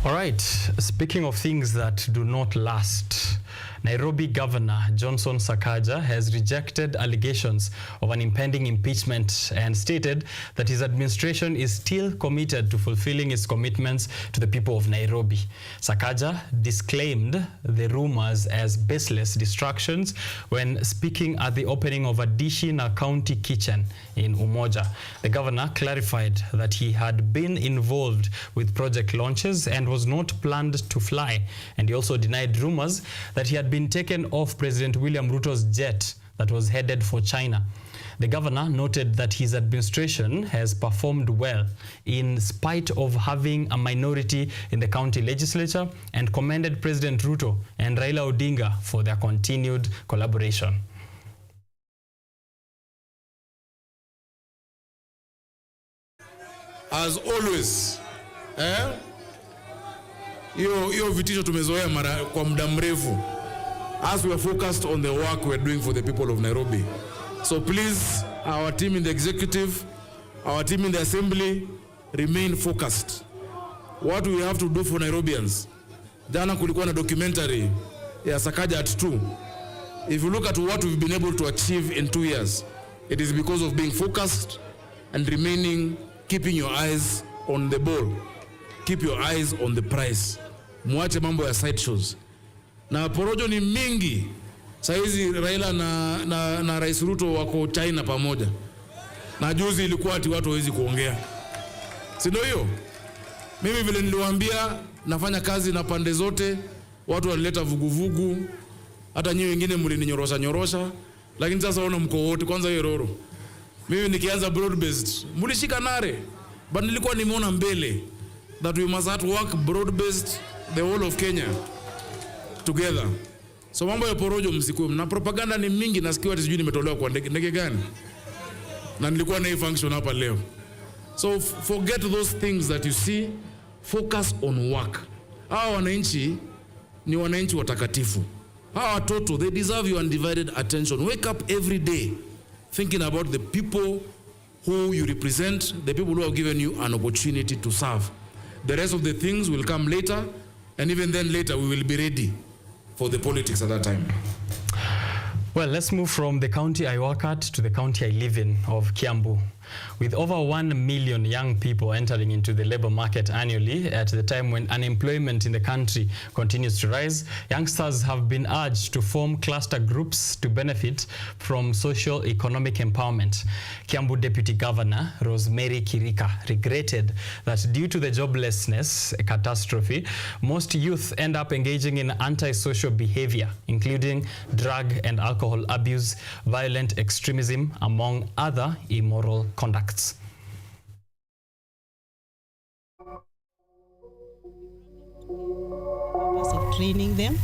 All right, speaking of things that do not last, Nairobi Governor Johnson Sakaja has rejected allegations of an impending impeachment and stated that his administration is still committed to fulfilling its commitments to the people of Nairobi. Sakaja disclaimed the rumors as baseless distractions when speaking at the opening of a dish in a county kitchen in Umoja. The governor clarified that he had been involved with project launches and was not planned to fly, and he also denied rumors that he had been taken off President William Ruto's jet that was headed for China. The governor noted that his administration has performed well in spite of having a minority in the county legislature and commended President Ruto and Raila Odinga for their continued collaboration. As always, hiyo vitisho tumezoea kwa muda mrefu. As we are focused on the work we are doing for the people of Nairobi. So please, our team in the executive, our team in the assembly, remain focused. What we have to do for Nairobians. Jana kulikuwa na documentary ya Sakaja at 2. If you look at what we've been able to achieve in 2 years, it is because of being focused and keeping your eyes on the ball. Keep your eyes on the prize. Muache mambo ya side shows. Na porojo ni mingi. Saizi Raila na Rais Ruto wako China pamoja. Na juzi ilikuwa ati watu hawezi kuongea. Si ndio hiyo? Mimi vile niliwaambia nafanya kazi na pande zote, watu walileta vuguvugu, hata nyinyi wengine mlininyorosha, lakini sasa ona mko wote kwanza hiyo roro. Mimi nikianza broad based, mlishika nare, but nilikuwa nimeona mbele that we must have to work broad based the whole of Kenya together. So mambo ya porojo msikuwe, na propaganda ni mingi, nasikia ati sijui nimetolewa kwa ndege gani. Na nilikuwa na hii function hapa leo. So forget those things that you see, focus on work. Hawa wananchi ni wananchi watakatifu. Hawa watoto, they deserve your undivided attention. Wake up every day thinking about the people who you represent, the people who have given you an opportunity to serve. The rest of the things will come later, and even then later we will be ready for the politics at that time. Well, let's move from the county I work at to the county I live in of Kiambu. With over 1 million young people entering into the labor market annually at the time when unemployment in the country continues to rise, youngsters have been urged to form cluster groups to benefit from social economic empowerment. Kiambu Deputy Governor Rosemary Kirika regretted that due to the joblessness catastrophe, most youth end up engaging in antisocial behavior, including drug and alcohol abuse, violent extremism, among other immoral conducts. Of training them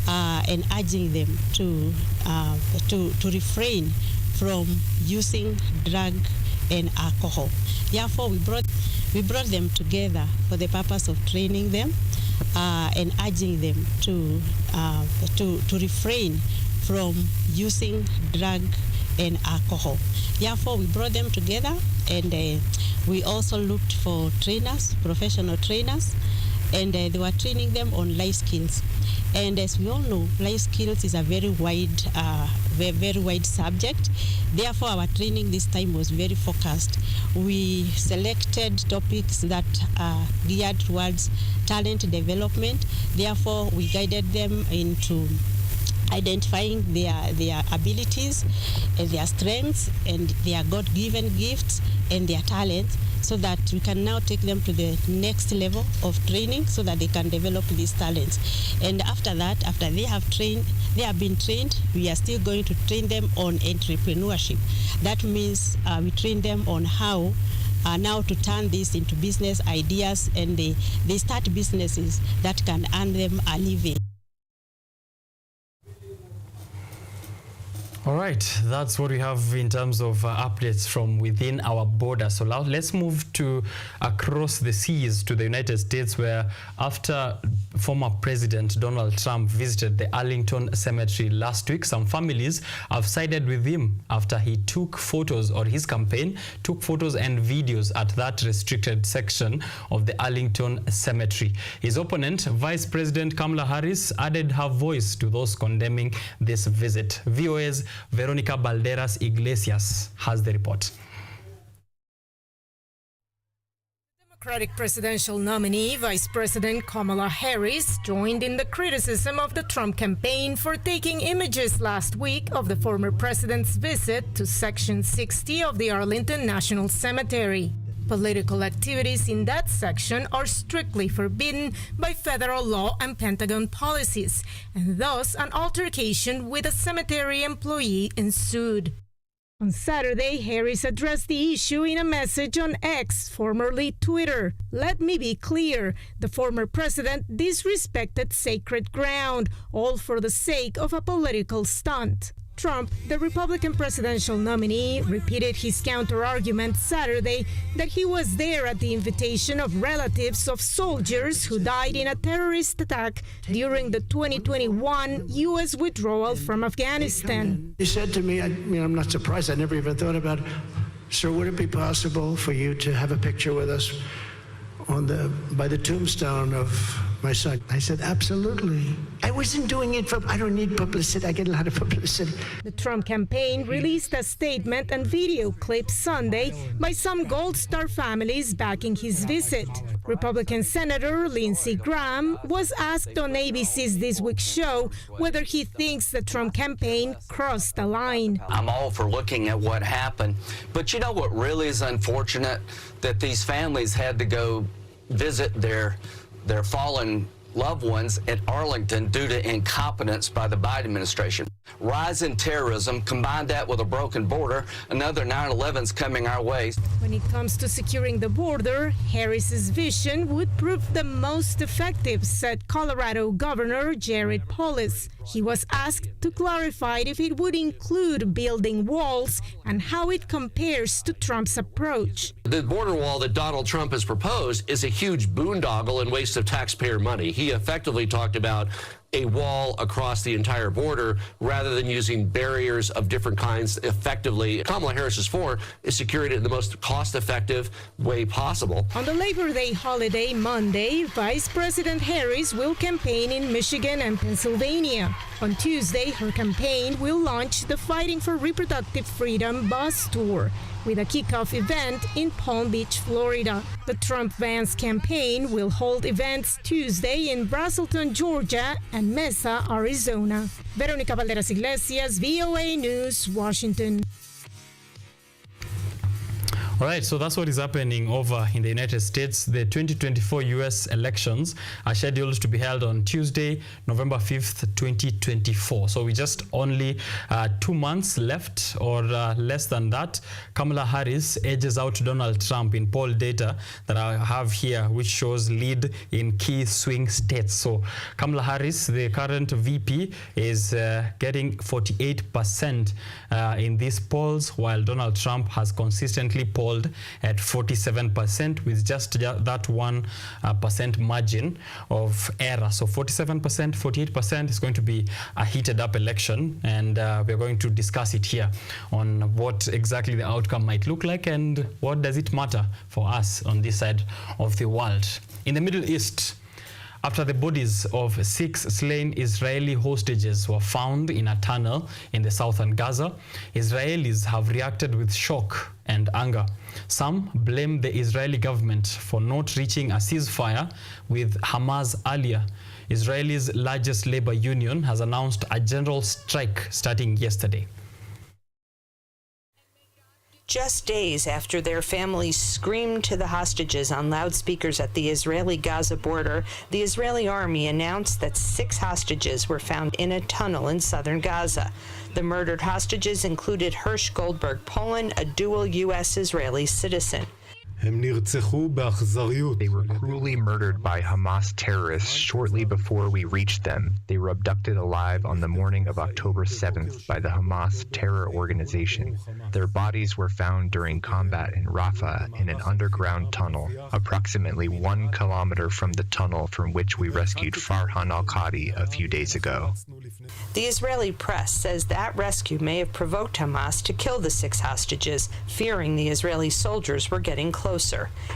and urging them to refrain from using drug and alcohol. Therefore, we brought them together for the purpose of training them and urging them to refrain from using drug and alcohol. Therefore, we brought them together, and we also looked for trainers, professional trainers, and they were training them on life skills. And as we all know, life skills is a very wide subject. Therefore, our training this time was very focused. We selected topics that are geared towards talent development. Therefore, we guided them into identifying their abilities and their strengths and their God-given gifts and their talents, so that we can now take them to the next level of training so that they can develop these talents. And after that, after they have been trained, we are still going to train them on entrepreneurship. That means we train them on how now to turn this into business ideas, and they start businesses that can earn them a living. All right, that's what we have in terms of updates from within our border. So now let's move to across the seas to the United States, where after former President Donald Trump visited the Arlington Cemetery last week, some families have sided with him after he took photos, or his campaign took photos and videos at that restricted section of the Arlington Cemetery. His opponent, Vice President Kamala Harris, added her voice to those condemning this visit. VOA's Veronica Balderas Iglesias has the report. Democratic presidential nominee Vice President Kamala Harris joined in the criticism of the Trump campaign for taking images last week of the former president's visit to Section 60 of the Arlington National Cemetery. Political activities in that section are strictly forbidden by federal law and Pentagon policies, and thus an altercation with a cemetery employee ensued. On Saturday, Harris addressed the issue in a message on X, formerly Twitter. "Let me be clear, the former president disrespected sacred ground, all for the sake of a political stunt." Trump, the Republican presidential nominee, repeated his counter-argument Saturday that he was there at the invitation of relatives of soldiers who died in a terrorist attack during the 2021 U.S. withdrawal from Afghanistan. He said to me, I'm not surprised, I never even thought about it. Sir, would it be possible for you to have a picture with us by the tombstone of my son? I said, absolutely. I wasn't doing it I don't need publicity. I get a lot of publicity. The Trump campaign released a statement and video clip Sunday by some Gold Star families backing his visit. Republican Senator Lindsey Graham was asked on ABC's This Week show whether he thinks the Trump campaign crossed the line. I'm all for looking at what happened, but you know what really is unfortunate? That these families had to go visit their fallen loved ones at Arlington due to incompetence by the Biden administration. Rise in terrorism, combine that with a broken border, another 9/11's coming our way. When it comes to securing the border, Harris's vision would prove the most effective, said Colorado Governor Jared Polis. He was asked to clarify if it would include building walls and how it compares to Trump's approach. The border wall that Donald Trump has proposed is a huge boondoggle and waste of taxpayer money. He effectively talked about a wall across the entire border rather than using barriers of different kinds effectively. Kamala Harris is for is securing it in the most cost-effective way possible. On the Labor Day holiday Monday, Vice President Harris will campaign in Michigan and Pennsylvania. On Tuesday, her campaign will launch the Fighting for Reproductive Freedom bus tour, with a kickoff event in Palm Beach, Florida. The Trump-Vance campaign will hold events Tuesday in Braselton, Georgia, and Mesa, Arizona. Veronica Valderas Iglesias, VOA News, Washington. All right, so that's what is happening over in the United States. The 2024 U.S. elections are scheduled to be held on Tuesday, November 5th, 2024. So we just only 2 months left, or less than that. Kamala Harris edges out Donald Trump in poll data that I have here, which shows lead in key swing states. So Kamala Harris, the current VP, is getting 48% in these polls, while Donald Trump has consistently polled at 47%, with just that 1% margin of error. So 47%, 48% is going to be a heated up election, and we're going to discuss it here on what exactly the outcome might look like and what does it matter for us on this side of the world. In the Middle East, after the bodies of 6 slain Israeli hostages were found in a tunnel in the southern Gaza, Israelis have reacted with shock and anger. Some blame the Israeli government for not reaching a ceasefire with Hamas earlier. Israel's largest labor union has announced a general strike starting yesterday. Just days after their families screamed to the hostages on loudspeakers at the Israeli-Gaza border, the Israeli army announced that 6 hostages were found in a tunnel in southern Gaza. The murdered hostages included Hirsch Goldberg Poland, a dual U.S.-Israeli citizen. They were cruelly murdered by Hamas terrorists shortly before we reached them. They were abducted alive on the morning of October 7th by the Hamas terror organization. Their bodies were found during combat in Rafah in an underground tunnel, approximately 1 kilometer from the tunnel from which we rescued Farhan al-Qadi a few days ago. The Israeli press says that rescue may have provoked Hamas to kill the 6 hostages, fearing the Israeli soldiers were getting closer.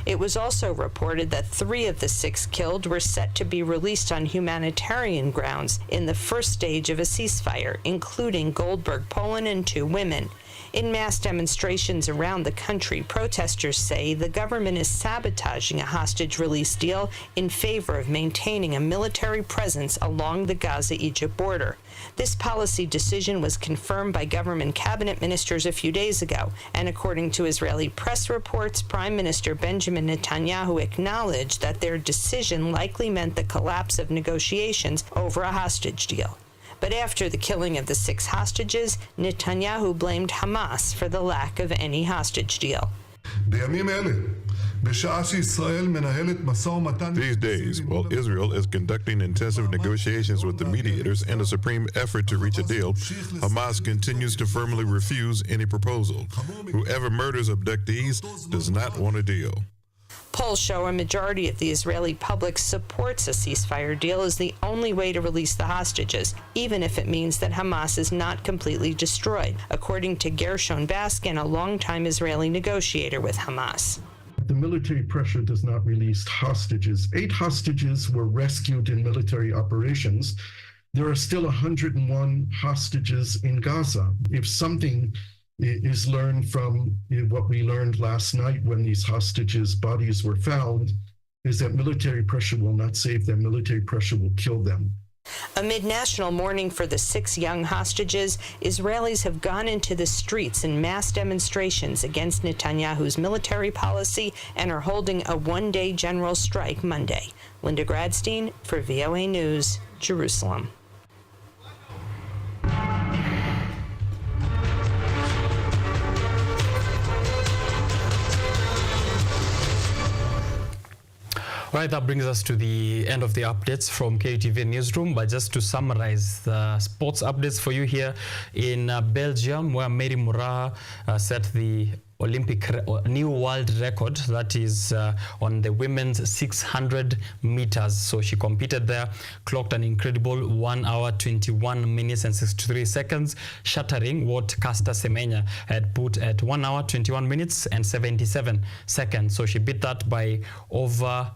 It was also reported that 3 of the 6 killed were set to be released on humanitarian grounds in the first stage of a ceasefire, including Goldberg Poland and 2 women. In mass demonstrations around the country, protesters say the government is sabotaging a hostage release deal in favor of maintaining a military presence along the Gaza-Egypt border. This policy decision was confirmed by government cabinet ministers a few days ago, and according to Israeli press reports, Prime Minister Benjamin Netanyahu acknowledged that their decision likely meant the collapse of negotiations over a hostage deal. But after the killing of the 6 hostages, Netanyahu blamed Hamas for the lack of any hostage deal. These days, while Israel is conducting intensive negotiations with the mediators and a supreme effort to reach a deal, Hamas continues to firmly refuse any proposal. Whoever murders abductees does not want a deal. Polls show a majority of the Israeli public supports a ceasefire deal as the only way to release the hostages, even if it means that Hamas is not completely destroyed, according to Gershon Baskin, a longtime Israeli negotiator with Hamas. The military pressure does not release hostages. 8 hostages were rescued in military operations. There are still 101 hostages in Gaza. If something is learned from what we learned last night when these hostages' bodies were found, is that military pressure will not save them. Military pressure will kill them. Amid national mourning for the 6 young hostages, Israelis have gone into the streets in mass demonstrations against Netanyahu's military policy and are holding a one-day general strike Monday. Linda Gradstein for VOA News, Jerusalem. Right, that brings us to the end of the updates from KUTV Newsroom. But just to summarize the sports updates for you here in Belgium, where Mary Moraa set the Olympic new world record, that is on the women's 600 meters. So she competed there, clocked an incredible 1 hour 21 minutes and 63 seconds, shattering what Caster Semenya had put at 1 hour 21 minutes and 77 seconds. So she beat that by over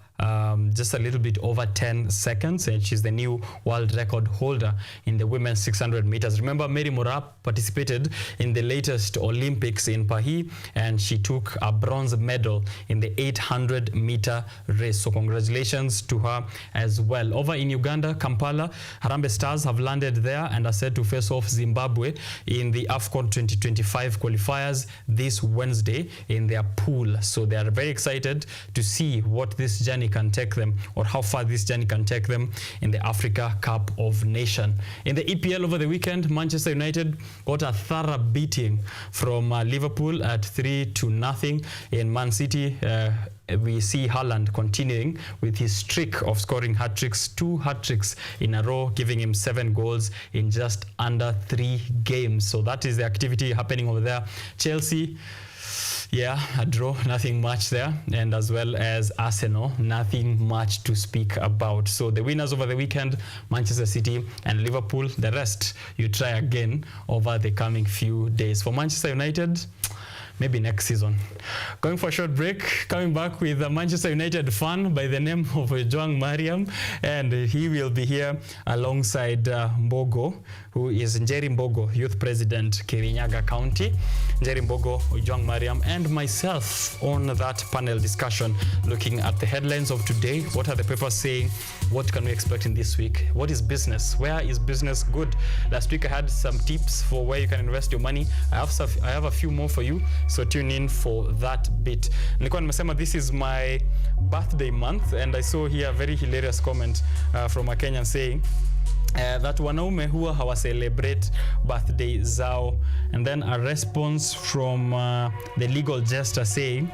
just a little bit over 10 seconds, and she's the new world record holder in the women's 600 meters. Remember, Mary Moraa participated in the latest Olympics in Paris, and she took a bronze medal in the 800 meter race. So congratulations to her as well. Over in Uganda, Kampala, Harambee Stars have landed there and are set to face off Zimbabwe in the AFCON 2025 qualifiers this Wednesday in their pool. So they are very excited to see what this journey can take them, or how far this journey can take them in the Africa Cup of Nations. In the EPL over the weekend, Manchester United got a thorough beating from Liverpool at 3-0. In Man City, we see Haaland continuing with his streak of scoring hat-tricks, 2 hat-tricks in a row, giving him 7 goals in just under 3 games. So that is the activity happening over there. Chelsea, yeah, a draw, nothing much there. And as well as Arsenal, nothing much to speak about. So the winners over the weekend, Manchester City and Liverpool. The rest, you try again over the coming few days. For Manchester United, maybe next season. Going for a short break, coming back with a Manchester United fan by the name of Ojwang Mariam, and he will be here alongside Mbogo, who is Njeri Mbogo, Youth President, Kirinyaga County. Njeri Mbogo, Ojwang Mariam, and myself on that panel discussion, looking at the headlines of today. What are the papers saying? What can we expect in this week? What is business? Where is business good? Last week I had some tips for where you can invest your money. I have a few more for you. So tune in for that bit. Nilikuwa nimesema this is my birthday month, and I saw here a very hilarious comment from a Kenyan saying that wanaume huwa hawa celebrate birthday zao, and then a response from the legal jester saying,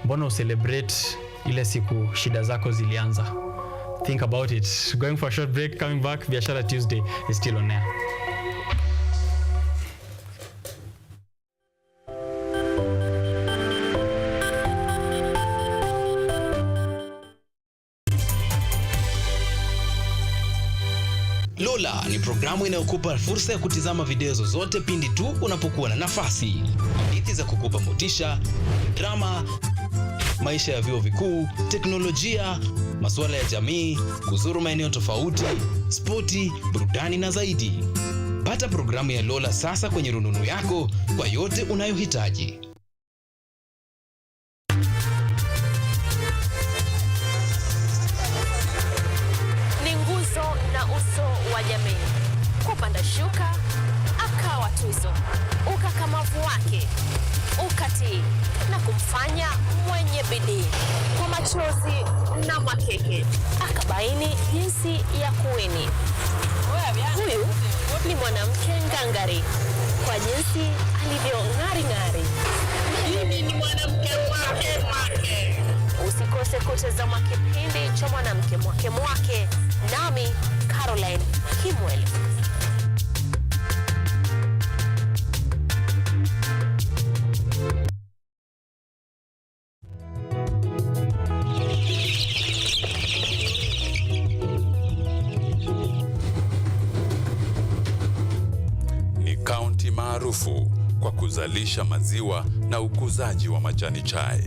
mbona celebrate ile siku shida zako zilianza? Think about it. Going for a short break, coming back. Biashara Tuesday is still on air. Lola ni programu inayokupa fursa ya kutizama video zozote pindi tu unapokuwa na nafasi. Hadithi za kukupa motisha, drama, maisha ya vyuo vikuu, teknolojia, masuala ya jamii, kuzuru maeneo tofauti, spoti, burudani na zaidi. Pata programu ya Lola sasa kwenye rununu yako kwa yote unayohitaji. Ni nguzo na uso wa jamii. Kupanda shuka, akawa tuzo. Ukakamavu wake, ukatii, na kumfanya mwenye bidii. Kwa machozi na makeke, akabaini jinsi ya kuwini. Huyu ni mwanamke ngangari, kwa jinsi alivyo ng'ari-ng'ari. Mimi ni mwanamke mwake. Usikose kutazama kipindi cha mwanamke mwake, nami Caroline Kimweli. Ni kaunti maarufu kwa kuzalisha maziwa na ukuzaji wa majani chai.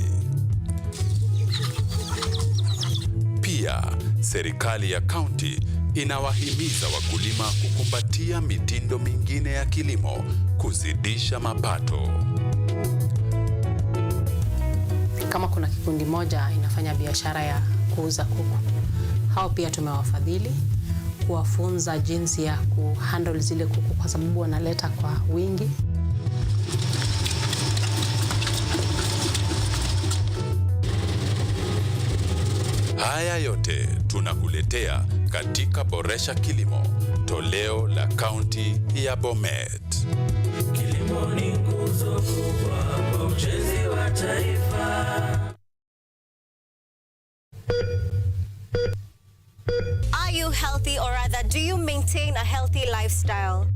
Pia, serikali ya kaunti inawahimiza wakulima kukumbatia mitindo mingine ya kilimo kuzidisha mapato. Kama kuna kikundi moja inafanya biashara ya kuuza kuku, hao pia tumewafadhili kuwafunza jinsi ya kuhandle zile kuku kwa sababu wanaleta kwa wingi. Haya yote tunakuletea katika Boresha Kilimo, toleo la kaunti ya Bomet. Kilimo ni nguzo kubwa kwa ujenzi wa taifa. Are you healthy, or rather, do you maintain a healthy lifestyle?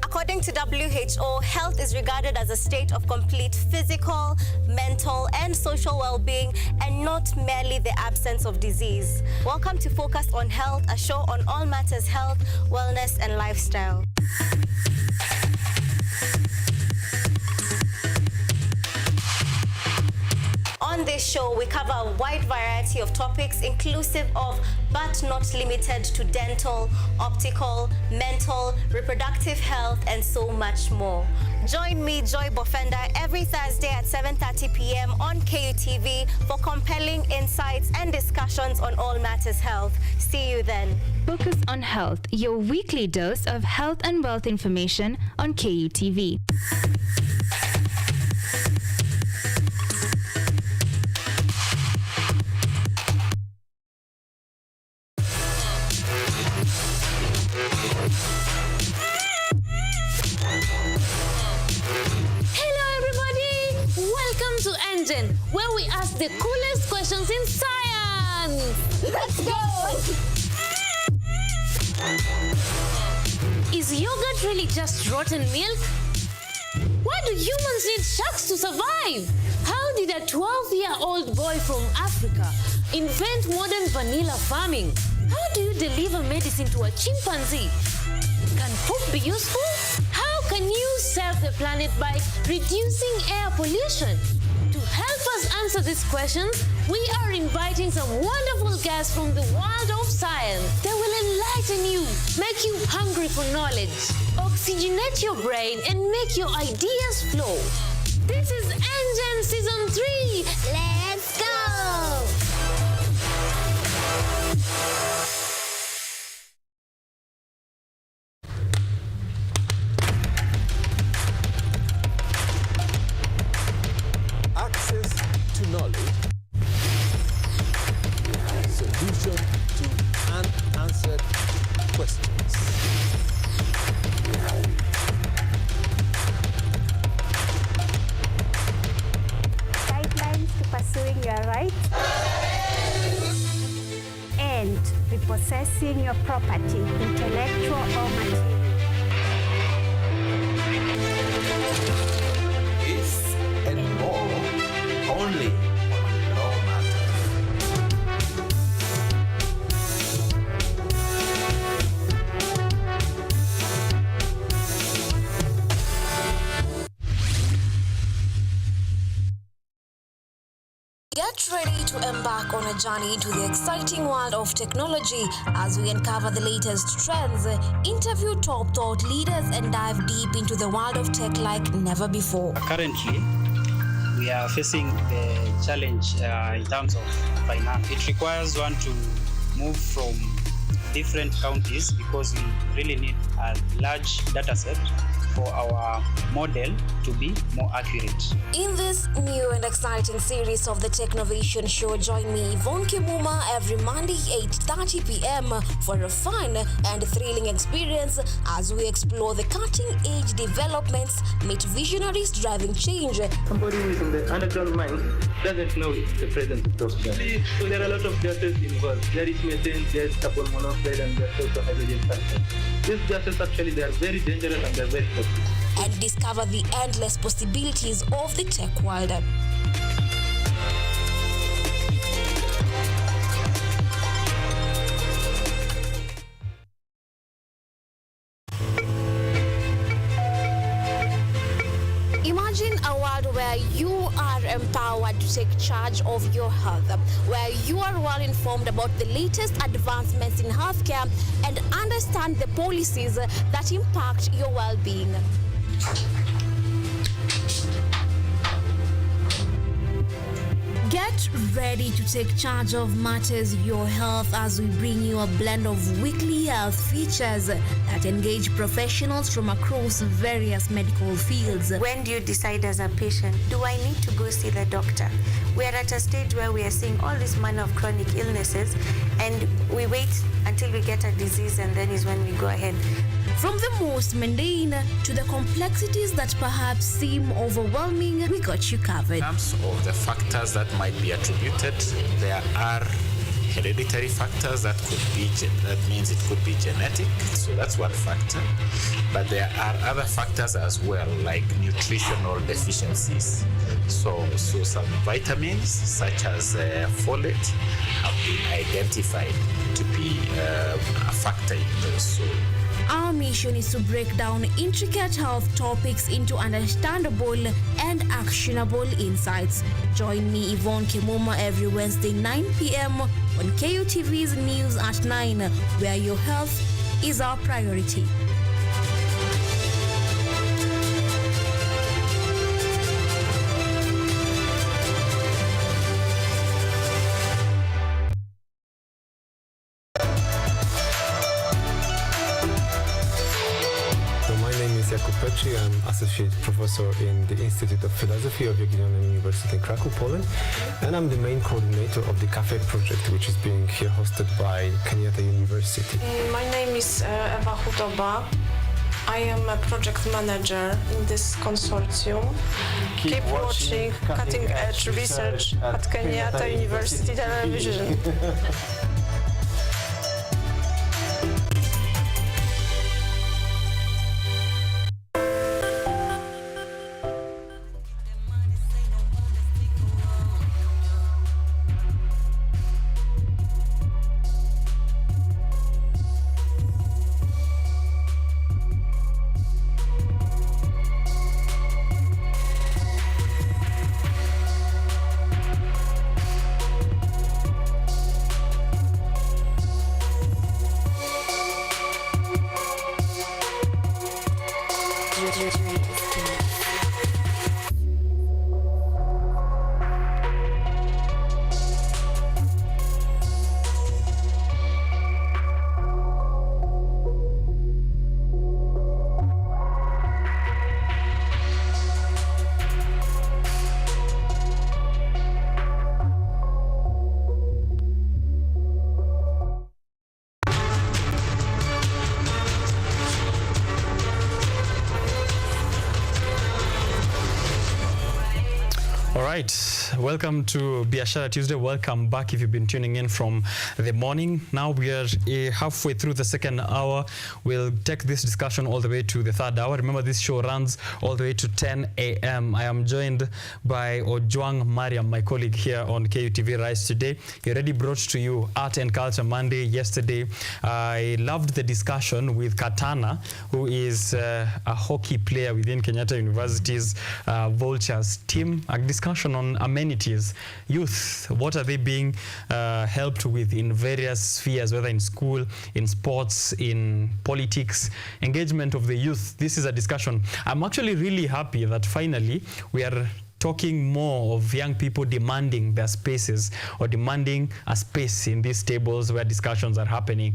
According to WHO, health is regarded as a state of complete physical, mental, and social well-being, and not merely the absence of disease. Welcome to Focus on Health, a show on all matters health, wellness, and lifestyle. On this show, we cover a wide variety of topics, inclusive of, but not limited to, dental, optical, mental, reproductive health, and so much more. Join me, Joy Bofenda, every Thursday at 7:30 p.m. on KUTV for compelling insights and discussions on all matters health. See you then. Focus on Health, your weekly dose of health and wealth information on KUTV. Where we ask the coolest questions in science. Let's go! Is yogurt really just rotten milk? Why do humans need sharks to survive? How did a 12-year-old boy from Africa invent modern vanilla farming? How do you deliver medicine to a chimpanzee? Can poop be useful? How can you save the planet by reducing air pollution? To help us answer these questions, we are inviting some wonderful guests from the world of science. They will enlighten you, make you hungry for knowledge, oxygenate your brain, and make your ideas flow. This is Engine Season 3. Let's go! Access to knowledge, solution to unanswered questions. Guidelines to pursuing your rights and repossessing your property, intellectual or material. This and more only on Law Matters. Get ready to embark on a journey into the exciting world of technology as we uncover the latest trends, interview top thought leaders, and dive deep into the world of tech like never before. Currently, we are facing the challenge in terms of finance. It requires one to move from different counties because we really need a large data set for our model to be more accurate. In this new and exciting series of the Technovation Show, join me, Yvonne Kimuma, every Monday, 8:30 p.m. for a fun and thrilling experience as we explore the cutting-edge developments, meet visionaries driving change. Somebody who is in the underground mine doesn't know the presence of those gases. So there are a lot of gases involved. There is methane, there is carbon monoxide, and there is also hydrogen sulfide. These gases actually, they are very dangerous and they are very toxic. And discover the endless possibilities of the tech world. Imagine a world where you are empowered to take charge of your health, where you are well informed about the latest advancements in healthcare and understand the policies that impact your well-being. Get ready to take charge of matters your health as we bring you a blend of weekly health features that engage professionals from across various medical fields. When do you decide as a patient, do I need to go see the doctor? We are at a stage where we are seeing all this manner of chronic illnesses and we wait until we get a disease and then is when we go ahead. From the most mundane to the complexities that perhaps seem overwhelming, we got you covered. In terms of the factors that might be attributed, there are hereditary factors that could be, that means it could be genetic, so that's one factor. But there are other factors as well, like nutritional deficiencies. So some vitamins, such as folate, have been identified to be a factor in those. So our mission is to break down intricate health topics into understandable and actionable insights. Join me, Yvonne Kimuma, every Wednesday, 9 p.m. on KUTV's News at 9, where your health is our priority. I'm Associate Professor in the Institute of Philosophy of Jagiellonian University in Krakow, Poland, and I'm the main coordinator of the CAFE project, which is being here hosted by Kenyatta University. My name is Eva Hudoba. I am a project manager in this consortium. Keep watching cutting-edge research at Kenyatta University Television. right, welcome to Biashara Tuesday. Welcome back if you've been tuning in from the morning. Now we are halfway through the second hour. We'll take this discussion all the way to the third hour. Remember, this show runs all the way to 10 a.m. I am joined by Ojwang Mariam, my colleague here on KUTV Rise today. He already brought to you Art and Culture Monday yesterday. I loved the discussion with Katana, who is a hockey player within Kenyatta University's Vultures team. A discussion discussion on amenities. Youth, what are they being helped with in various spheres, whether in school, in sports, in politics, engagement of the youth. This is a discussion. I'm actually really happy that finally we are talking more of young people demanding their spaces or demanding a space in these tables where discussions are happening.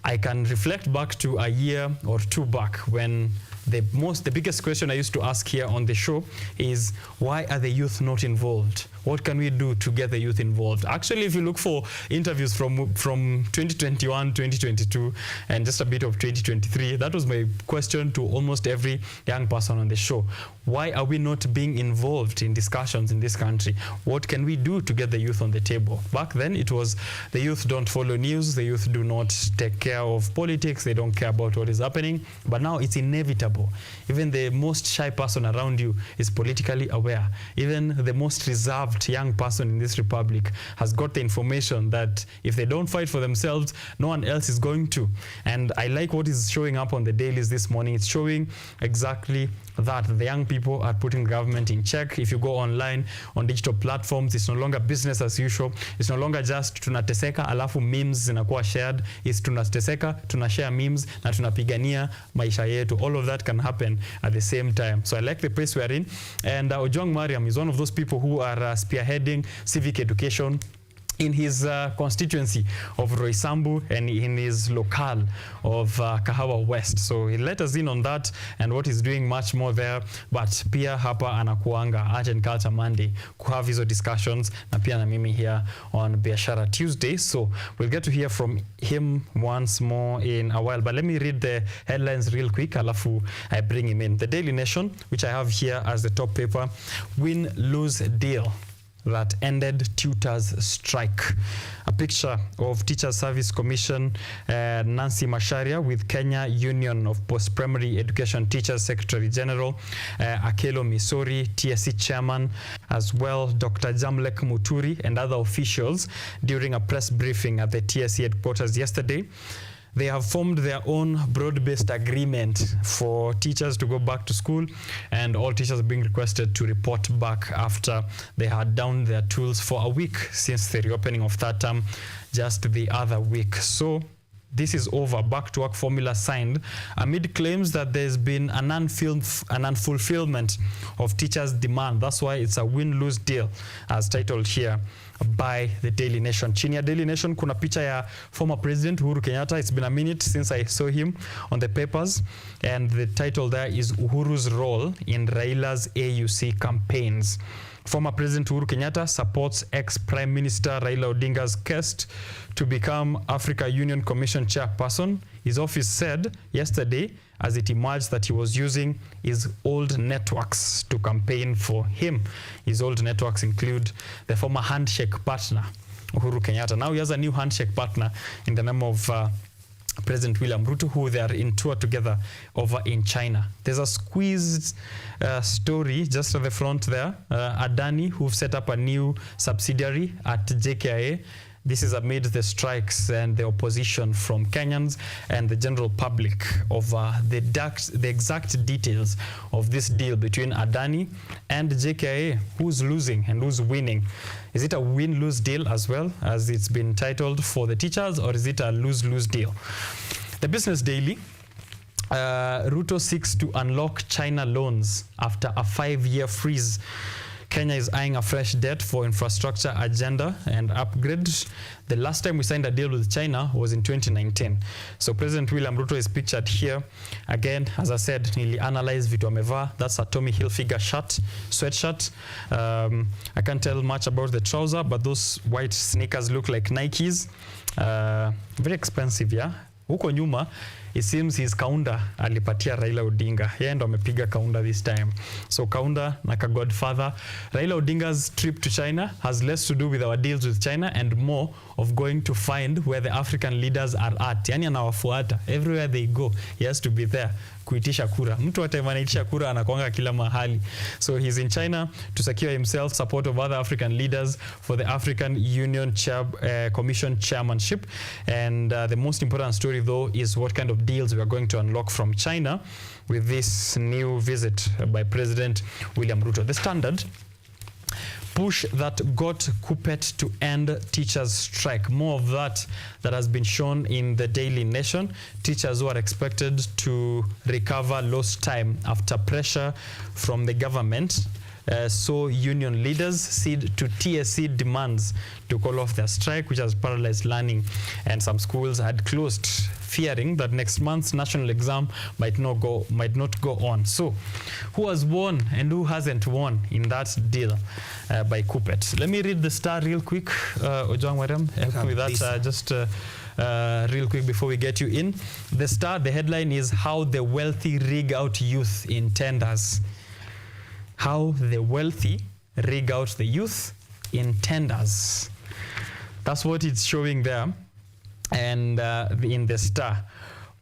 I can reflect back to a year or two back when the biggest question I used to ask here on the show is, why are the youth not involved? What can we do to get the youth involved? Actually, if you look for interviews from 2021, 2022, and just a bit of 2023, that was my question to almost every young person on the show. Why are we not being involved in discussions in this country? What can we do to get the youth on the table? Back then, it was the youth don't follow news, the youth do not take care of politics, they don't care about what is happening. But now it's inevitable. Even the most shy person around you is politically aware. Even the most reserved young person in this republic has got the information that if they don't fight for themselves, no one else is going to. And I like what is showing up on the dailies this morning. It's showing exactly that the young people are putting government in check. If you go online on digital platforms, it's no longer business as usual. It's no longer just tunateseka alafu memes zinakuwa shared. It's tunateseka, tunashare memes na tunapigania maisha yetu. All of that can happen at the same time. So I like the place we're in. And Ojwang Mariam is one of those people who are spearheading civic education in his constituency of Roysambu and in his locale of Kahawa West. So he let us in on that and what he's doing much more there. But pia hapa anakuanga Art and Culture Monday kuhave hizo discussions na pia na mimi here on Biashara Tuesday. So we'll get to hear from him once more in a while. But let me read the headlines real quick, alafu I bring him in. The Daily Nation, which I have here as the top paper, win-lose deal that ended tutors' strike. A picture of Teachers Service Commission Nancy Macharia with Kenya Union of Post-Primary Education Teachers Secretary General Akelo Misori, TSC Chairman, as well Dr. Jamlek Muturi and other officials during a press briefing at the TSC headquarters yesterday. They have formed their own broad-based agreement for teachers to go back to school, and all teachers are being requested to report back after they had downed their tools for a week since the reopening of third term just the other week. So this is over. Back to work formula signed amid claims that there's been an unfulfillment of teachers' demand. That's why it's a win-lose deal, as titled here by the Daily Nation. Chini ya Daily Nation kuna picha ya former President Uhuru Kenyatta. It's been a minute since I saw him on the papers, and the title there is Uhuru's role in Raila's AUC campaigns. Former President Uhuru Kenyatta supports ex-Prime Minister Raila Odinga's quest to become Africa Union Commission chairperson. His office said yesterday, as it emerged, that he was using his old networks to campaign for him. His old networks include the former handshake partner, Uhuru Kenyatta. Now he has a new handshake partner in the name of President William Ruto, who they are in tour together over in China. There's a squeezed story just at the front there. Adani, who've set up a new subsidiary at JKIA. This is amid the strikes and the opposition from Kenyans and the general public over the exact details of this deal between Adani and JKIA. Who's losing and who's winning? Is it a win-lose deal as well, as it's been titled for the teachers, or is it a lose-lose deal? The Business Daily, Ruto seeks to unlock China loans after a 5-year freeze. Kenya is eyeing a fresh debt for infrastructure agenda and upgrade. The last time we signed a deal with China was in 2019. So President William Ruto is pictured here. Again, as I said, nili analyze vitu amevaa. That's a Tommy Hilfiger sweatshirt. I can't tell much about the trouser, but those white sneakers look like Nikes. Very expensive, yeah? Huko nyuma, it seems his Kaunda alipatia Raila Odinga. Yeye ndo amepiga Kaunda this time. So Kaunda na ka godfather. Raila Odinga's trip to China has less to do with our deals with China and more of going to find where the African leaders are at. Yani anawafuata. Everywhere they go, he has to be there. Kuitisha kura. Mtu atemanitisha kura anakuanga kila mahali. So he's in China to secure himself support of other African leaders for the African Union Commission chairmanship. And the most important story though is what kind of deals we are going to unlock from China with this new visit by President William Ruto. The Standard, push that got KUPPET to end teachers' strike. More of that has been shown in the Daily Nation. Teachers who are expected to recover lost time after pressure from the government. So union leaders cede to TSC demands to call off their strike, which has paralyzed learning, and some schools had closed, fearing that next month's national exam might not go on. So, who has won and who hasn't won in that deal by KUPPET? Let me read the Star real quick. Ojwang Madam, help me with that. Just real quick before we get you in. The Star, the headline is "How the Wealthy Rig Out Youth in Tenders." How the wealthy rig out the youth in tenders. That's what it's showing there, and in the Star.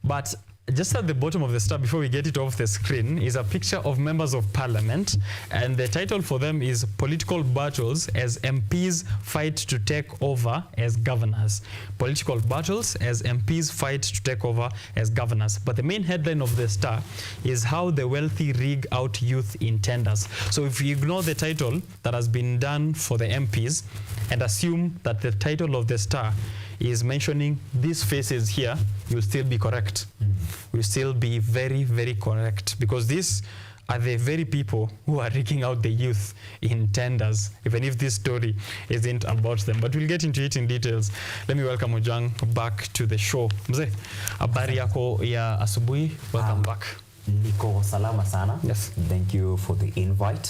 But just at the bottom of the Star, before we get it off the screen, is a picture of members of parliament, and the title for them is "Political Battles as MPs Fight to Take Over as Governors." Political battles as MPs fight to take over as governors. But the main headline of the Star is "How the Wealthy Rig Out Youth in Tenders." So if you ignore the title that has been done for the MPs and assume that the title of the Star is mentioning these faces here, you'll still be correct. Will still be very, very correct, because these are the very people who are rigging out the youth in tenders, even if this story isn't about them. But we'll get into it in details. Let me welcome Ojwang back to the show. Mzee, habari yako ya asubuhi? Welcome back. Niko salama sana. Yes. Thank you for the invite.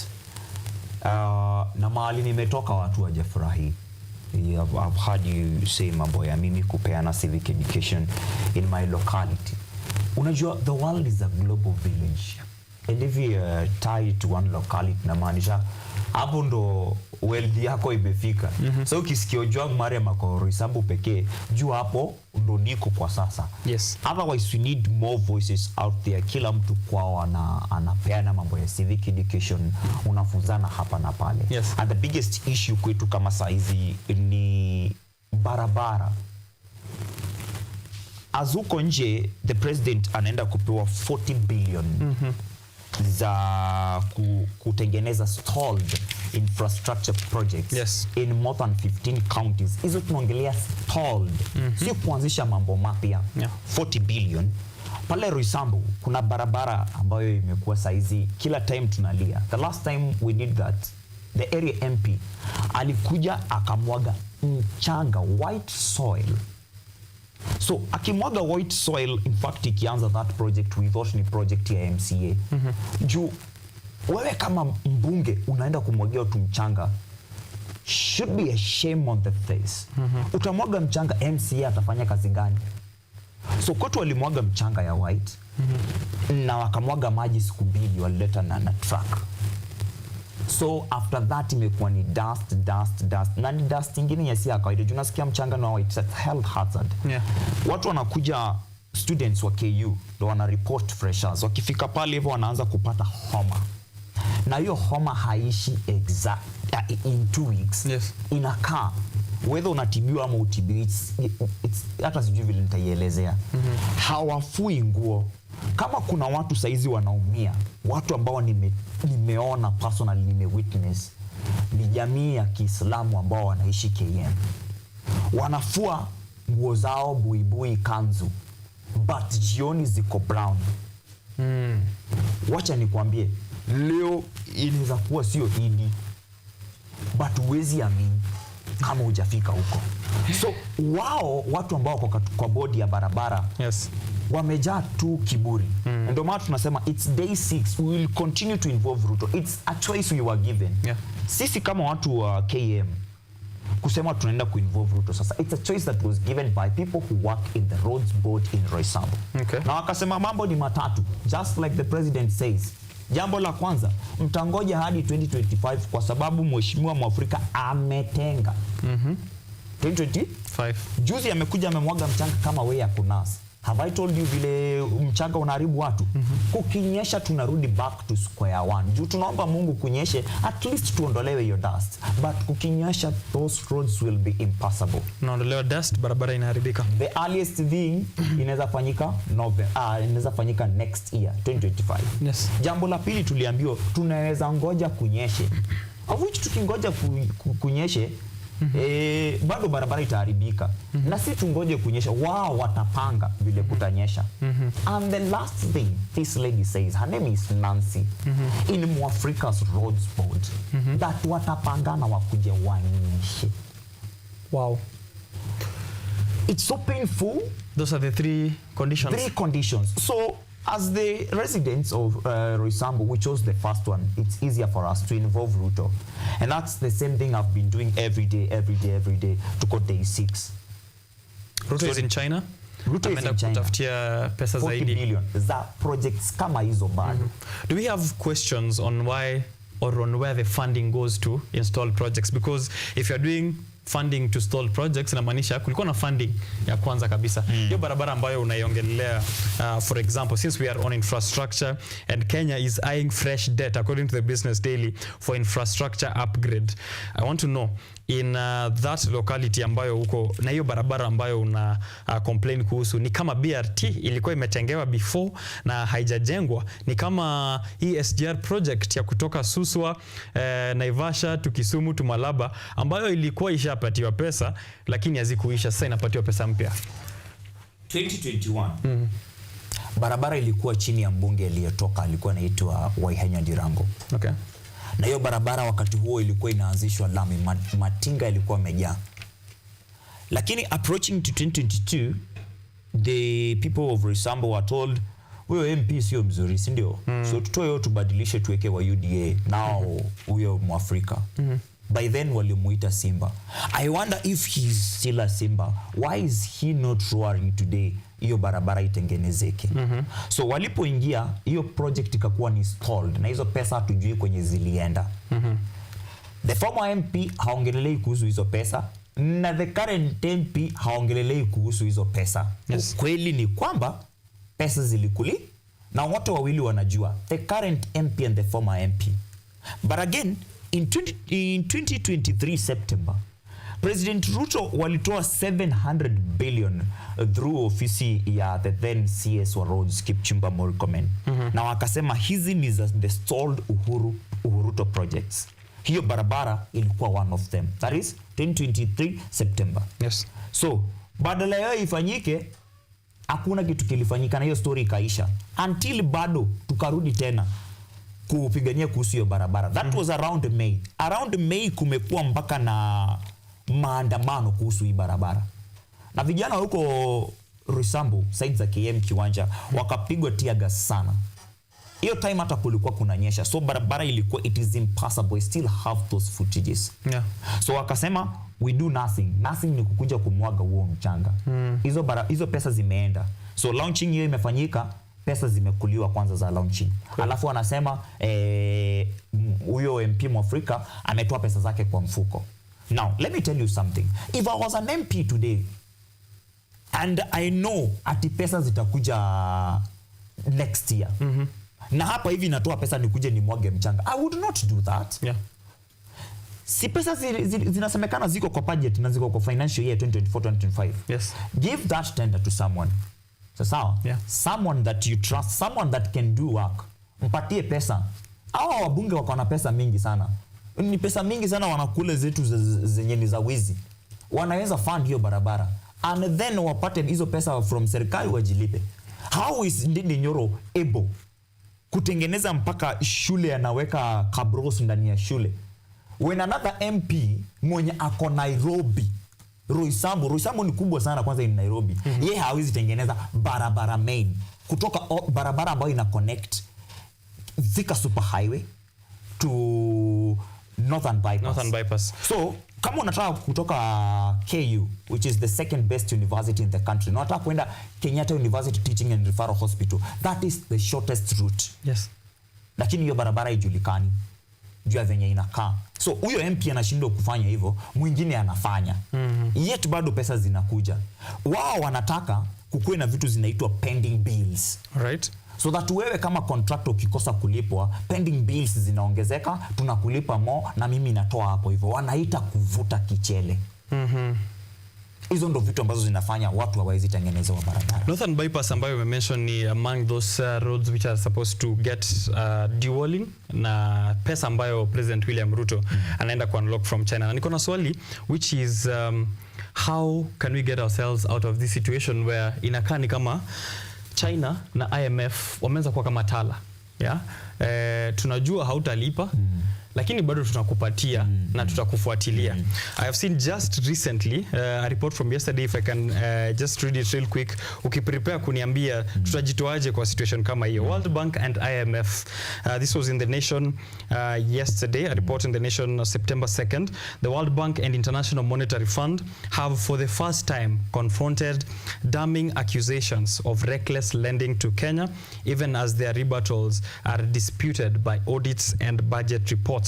Na mahali nimetoka watu wajafurahi. I've heard you say mambo ya mimi kupeana civic education in my locality. Unajua, the world is a global village, and if you tie to one locality, na maanisha hapo ndo wealth yako imefika. So ukisikia Ojwang Mariam ako Roysambu pekee, jua hapo ndo niko kwa sasa. Yes. Otherwise we need more voices out there. Kila mtu kwao anapeana mambo ya civic education, unafunzana hapa na pale. Yes. And the biggest issue kwetu kama saizi ni barabara. Azuko nje, the president anaenda kupewa 40 billion za kutengeneza stalled infrastructure projects. Yes. In more than 15 counties. Hizo tunaongelea stalled. Sio kuanzisha mambo mapya. 40 billion. Pale Roysambu kuna barabara ambayo imekuwa saizi kila time tunalia. The last time we did that, the area MP alikuja akamwaga mchanga, white soil. So akimwaga white soil, in fact ikianza that project, we thought ni project ya MCA. Juu wewe kama mbunge unaenda kumwagia tu mchanga, should be a shame on the face. Utamwaga mchanga, MCA atafanya kazi gani? So kwetu walimwaga mchanga ya white, na wakamwaga maji siku mbili, walileta na truck. So after that imekuwa ni dust. Na ni dust ingine ya siya kawaida. Unasikia mchanga na white, it's a health hazard. Yeah. Watu wanakuja, students wa KU ndo wana report freshers. Wakifika pale hivyo wanaanza kupata homa. Na hiyo homa haishi in 2 weeks. Yes. Inakaa whether unatibiwa ama utibiwa, hata sijui vile nitaielezea. Hawafui nguo. Kama kuna watu saizi wanaumia, watu ambao nimeona personally, nimewitness, ni jamii ya Kiislamu ambao wanaishi KM. Wanafua nguo zao buibui, kanzu, but jioni ziko brown. Wacha nikwambie, leo inaweza kuwa sio Idi, but huwezi amini kama hujafika huko. So watu ambao wako kwa bodi ya barabara, yes, wamejaa tu kiburi. Ndio maana tunasema it's day 6, we will continue to involve Ruto. It's a choice we were given. Yeah. Sisi kama watu wa KM kusema tunaenda kuinvolve Ruto sasa, it's a choice that was given by people who work in the roads board in Roysambu. Okay. Na wakasema mambo ni matatu, just like the president says. Jambo la kwanza, mtangoja hadi 2025 kwa sababu mheshimiwa Mwafrika ametenga. 2025. Juzi amekuja amemwaga mchanga kama wewe ya kunasa. Have I told you vile mchanga unaharibu watu? Kukinyesha tunarudi back to square one. Juu tunaomba Mungu kunyeshe, at least tuondolewe your dust. But kukinyesha, those roads will be impassable. Naondolewa dust, barabara inaharibika. The earliest thing inaweza fanyika next year, 2025. Yes. Jambo la pili tuliambiwa tunaweza ngoja kunyeshe. of which tukingoja kunyeshe bado barabara itaharibika. Na si tungoje kunyesha, wao watapanga vile kutanyesha. And the last thing this lady says, her name is Nancy, in Mwafrika's Roads Board, that watapangana wakuje wanyeshe. Wow. It's so painful. Those are the 3 conditions. 3 conditions. So as the residents of Roysambu, we chose the first one. It's easier for us to involve Ruto. And that's the same thing I've been doing every day to go day 6. Ruto is in China? Ruto is in China. Kutafutia pesa 40 zaidi. billion za projects kama hizo bado. Do we have questions on why or on where the funding goes to install projects? Because if you're doing funding to stall projects, inamaanisha kulikuwa na funding ya kwanza kabisa. Hiyo barabara ambayo unaiongelea, for example, since we are on infrastructure and Kenya is eyeing fresh debt according to the Business Daily for infrastructure upgrade, I want to know in that locality ambayo uko na hiyo barabara ambayo una complain kuhusu, ni kama BRT ilikuwa imetengewa before na haijajengwa, ni kama SGR project ya kutoka Suswa, Naivasha to Kisumu to Malaba ambayo ilikuwa ishapatiwa pesa lakini hazikuisha, sasa inapatiwa pesa mpya. 2021 barabara ilikuwa chini ya mbunge aliyotoka, alikuwa anaitwa OKENYE Dirango. Okay. Na hiyo barabara wakati huo ilikuwa inaanzishwa lami, matinga ilikuwa imejaa. Lakini approaching to 2022, the people of Roysambu were told, huyo MP sio mzuri, si ndio? So tutoe hiyo tubadilishe tuweke wa UDA. Now huyo Mwafrika. By then walimuita Simba. I wonder if he's still a Simba. Why is he not roaring today? Hiyo barabara itengenezeke. So walipoingia hiyo project ikakuwa ni stalled na hizo pesa hatujui kwenye zilienda. The former MP haongelelei kuhusu hizo pesa na the current MP haongelelei kuhusu hizo pesa. Yes. Kweli ni kwamba pesa zilikuli na wote wawili wanajua, the current MP and the former MP. But again, in 2023 September, President Ruto walitoa 700 billion through ofisi ya the then CS wa Roads Kipchumba Murkomen. Na wakasema hizi ni the stalled Uhuruto projects. Hiyo barabara ilikuwa one of them. That is 2023 September. Yes. So badala yao ifanyike, hakuna kitu kilifanyika na hiyo story ikaisha. Until bado tukarudi tena kupigania kuhusu hiyo barabara. That was around May. Around May kumekuwa mpaka na maandamano kuhusu hii barabara. Na vijana huko Roysambu, side za KM Kiwanja, wakapigwa tear gas sana. Hiyo time hata kulikuwa kunanyesha. So barabara ilikuwa, it is impossible. We still have those footages. Yeah. So wakasema we do nothing. Nothing ni kukuja kumwaga huo mchanga. Hizo pesa zimeenda. So launching hiyo imefanyika, pesa zimekuliwa kwanza za launching. Cool. Alafu wanasema huyo MP Mwafrika ametoa pesa zake kwa mfuko. Now, let me tell you something. If I was an MP today and I know ati pesa zitakuja next year, na hapa hivi natoa pesa nikuje ni mwage mchanga, I would not do that. Yeah. Si pesa zinasemekana ziko kwa budget na ziko kwa financial year 2024-2025. Yes. Give that tender to someone. Sawa? Yeah. Someone that you trust, someone that can do work. Mpatie pesa. Hawa wabunge wako na pesa mingi sana. Ni pesa mingi sana wanakule zetu zenye ni za wizi. Wanaweza fund hiyo barabara. And then wapate hizo pesa from serikali wajilipe. How is Ndindi Nyoro able kutengeneza mpaka shule anaweka kabros ndani ya shule? When another MP mwenye ako Nairobi, Roysambu ni kubwa sana kwanza in Nairobi. Yeye hawezi tengeneza barabara main kutoka barabara ambayo ina connect Thika Super Highway to Northern Bypass. So kama unataka kutoka KU, which is the second best university in the country, na unataka kwenda Kenyatta University Teaching and Referral Hospital, that is the shortest route. Yes. Lakini hiyo barabara haijulikani jua venye inakaa. So huyo MP anashindwa kufanya hivyo, mwingine anafanya. Yet bado pesa zinakuja. Wao wanataka kukuwe na vitu zinaitwa pending bills. Right. So that wewe kama contractor ukikosa kulipwa, pending bills zinaongezeka, tunakulipa more na mimi natoa hapo hivyo. Wanaita kuvuta kichele. Hizo ndo vitu ambazo zinafanya watu hawawezi tengenezewa barabara. Northern bypass ambayo umemention ni among those roads which are supposed to get dewalling na pesa ambayo President William Ruto anaenda ku unlock from China. Na niko na swali which is how can we get ourselves out of this situation where inakaa ni kama China na IMF wameanza kuwa kama tala. Yeah? Tunajua hautalipa lakini bado tutakupatia na tutakufuatilia. I have seen just recently a report from yesterday, if I can just read it real quick. Ukiprepare kuniambia tutajitoaje kwa situation kama hiyo. World Bank and IMF, this was in The Nation yesterday, a report in The Nation September 2nd. The World Bank and International Monetary Fund have for the first time confronted damning accusations of reckless lending to Kenya, even as their rebuttals are disputed by audits and budget reports.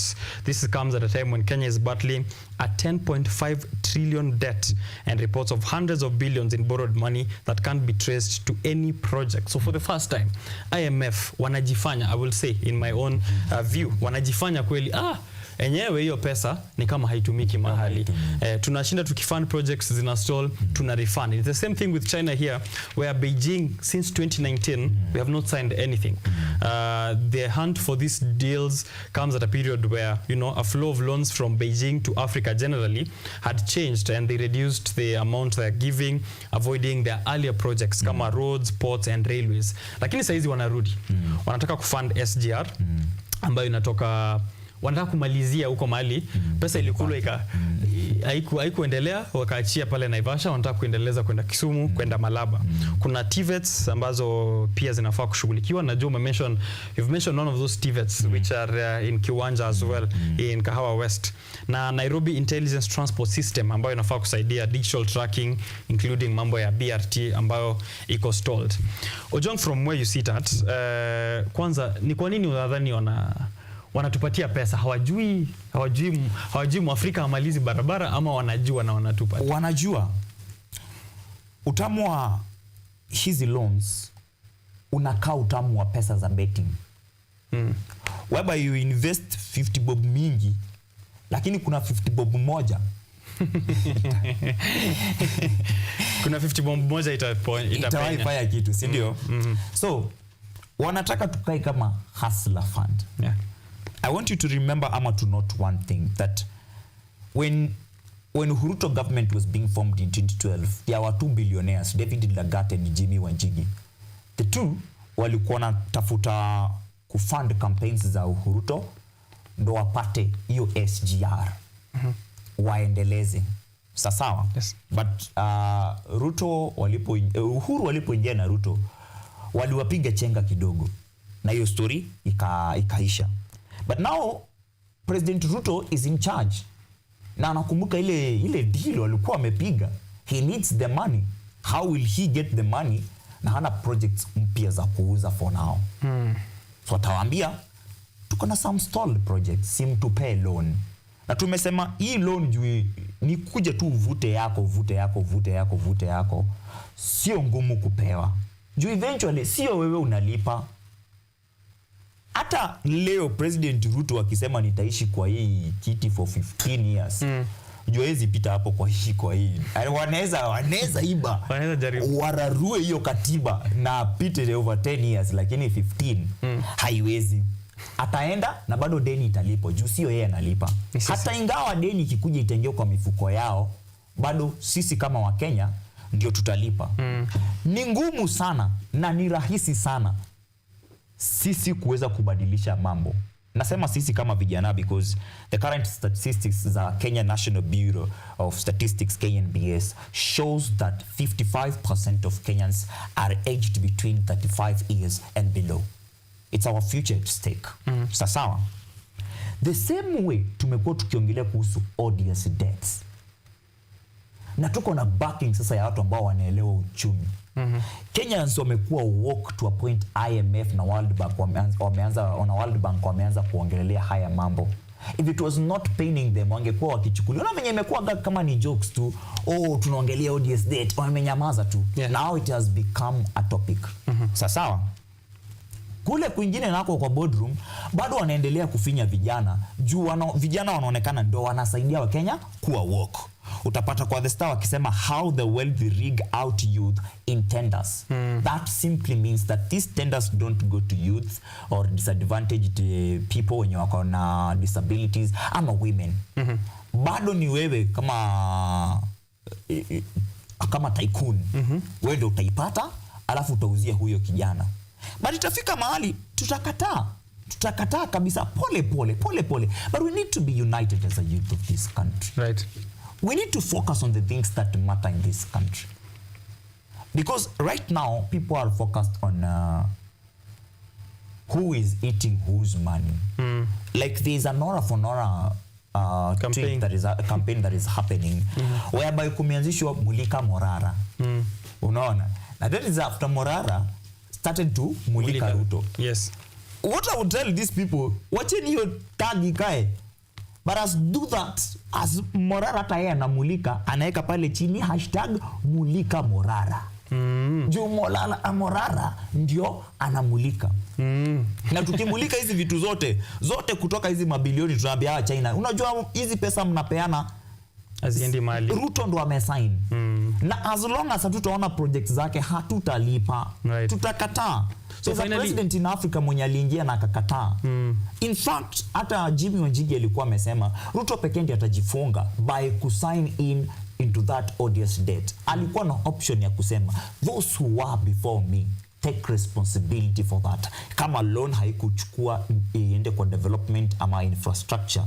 This comes at a time when Kenya is battling a 10.5 trillion debt and reports of hundreds of billions in borrowed money that can't be traced to any project. So for the first time, IMF wanajifanya, I will say in my own view, wanajifanya kweli, enyewe hiyo pesa ni kama haitumiki mahali. Tunashinda tukifund projects zina stall, tuna refund. It's the same thing with China here, where Beijing, since 2019, we have not signed anything. The hunt for these deals comes at a period where, you know, a flow of loans from Beijing to Africa generally had changed and they reduced the amount they're giving, avoiding their earlier projects kama roads, ports and railways. Lakini saizi wanarudi. Wanataka kufund SGR, ambayo inatoka wanataka kumalizia huko mahali pesa ilikulwa haikuendelea, wakaachia pale Naivasha, wanataka kuendeleza kwenda Kisumu, kwenda Malaba. Kuna TVETs ambazo pia zinafaa kushughulikiwa. Najua you've mentioned one of those TVETs which are in Kiwanja as well, in Kahawa West. Na Nairobi Intelligence Transport System ambayo inafaa kusaidia digital tracking including mambo ya BRT ambayo iko stalled. Ojong, from where you sit at, kwanza ni kwa nini unadhani wanatupatia pesa? Hawajui Mwafrika amalizi barabara ama wanajua na wanatupa? Wanajua. Utamu wa hizi loans unakaa utamu wa pesa za betting. Whereby you invest 50 bob mingi lakini kuna 50 bob moja. Kuna 50 bob moja itafanya kitu, si ndio? So wanataka tukae kama hustler fund. I want you to remember ama to note one thing, that when Huruto government was being formed in 2012, there were 2 billionaires, David Lagat and Jimmy Wanjigi. The two walikuwa natafuta kufund campaigns za Huruto ndo wapate hiyo SGR. Waendeleze. Sawa? Yes. But Uhuru walipoingia na Ruto waliwapiga chenga kidogo na hiyo story ikaisha. But now President Ruto is in charge. Na anakumbuka ile deal walikuwa wamepiga. He needs the money. How will he get the money? Na hana projects mpya za kuuza for now. So atawaambia tuko na some stalled projects, sim to pay loan. Na tumesema hii loan juu ni kuja tu vute yako. Sio ngumu kupewa. Juu eventually sio wewe unalipa. Hata leo President Ruto akisema nitaishi kwa hii kiti for 15 years. Juu hezi pita hapo kwa hii. Wanaweza iba. Wararue hiyo katiba na pite over 10 years lakini 15 haiwezi. Ataenda na bado deni italipo. Juu sio yeye analipa. Hata ingawa deni kikuja itengewa kwa mifuko yao, bado sisi kama Wakenya ndio tutalipa. Ni ngumu sana na ni rahisi sana sisi kuweza kubadilisha mambo. Nasema sisi kama vijana because the current statistics za Kenya National Bureau of Statistics, KNBS, shows that 55% of Kenyans are aged between 35 years and below. It's our future at stake. Sawa. The same way tumekuwa tukiongelea kuhusu odious debts. Na tuko na backing sasa ya watu ambao wanaelewa uchumi. Kenyans wamekuwa woke to a point. IMF na World Bank wameanza kuongelelea haya mambo. If it was not paining them, wangekuwa wakichukulia na venye imekuwa kama ni jokes tu. Tunaongelea odious debt, wamenyamaza tu. Now it has become a topic. Sawa. Kule kwingine nako kwa boardroom bado wanaendelea kufinya vijana. Juu vijana wanaonekana ndio wanasaidia Wakenya kuwa woke. utapata kwa the Star wakisema how the wealthy rig out youth in tenders. That simply means that these tenders don't go to youth or disadvantaged people wenye wako na disabilities ama women. Bado ni wewe kama tycoon. Wewe ndio utaipata alafu utauzia huyo kijana. But itafika mahali tutakataa kabisa pole pole. But we need to be united as a youth of this country. Right. We need to focus on the things that matter in this country. Because right now, people are focused on who is eating whose money. Like there's a Nora for Nora campaign that is a campaign that is happening whereby kumeanzishwa Mulika Morara. Unaona? And that is after Morara started to Mulika Ruto. Yes. What I would tell these people, watching your tag ikae. But as do that, as Morara taye na Mulika, anaeka pale chini hashtag Mulika Morara. Juu Morara ndio anamulika. Na tukimulika hizi vitu zote kutoka hizi mabilioni tunaambia China. Unajua hizi pesa mnapeana aziendi mali. Ruto ndo amesign. Na as long as hatutaona projects zake hatutalipa. Right. Tutakataa. So finally, president in Africa mwenye aliingia na akakataa. In fact, hata Jimmy Wanjigi alikuwa amesema Ruto pekee ndiye atajifunga by kusign into that odious debt. Alikuwa na option ya kusema those who were before me take responsibility for that. Kama loan haikuchukua iende kwa development ama infrastructure,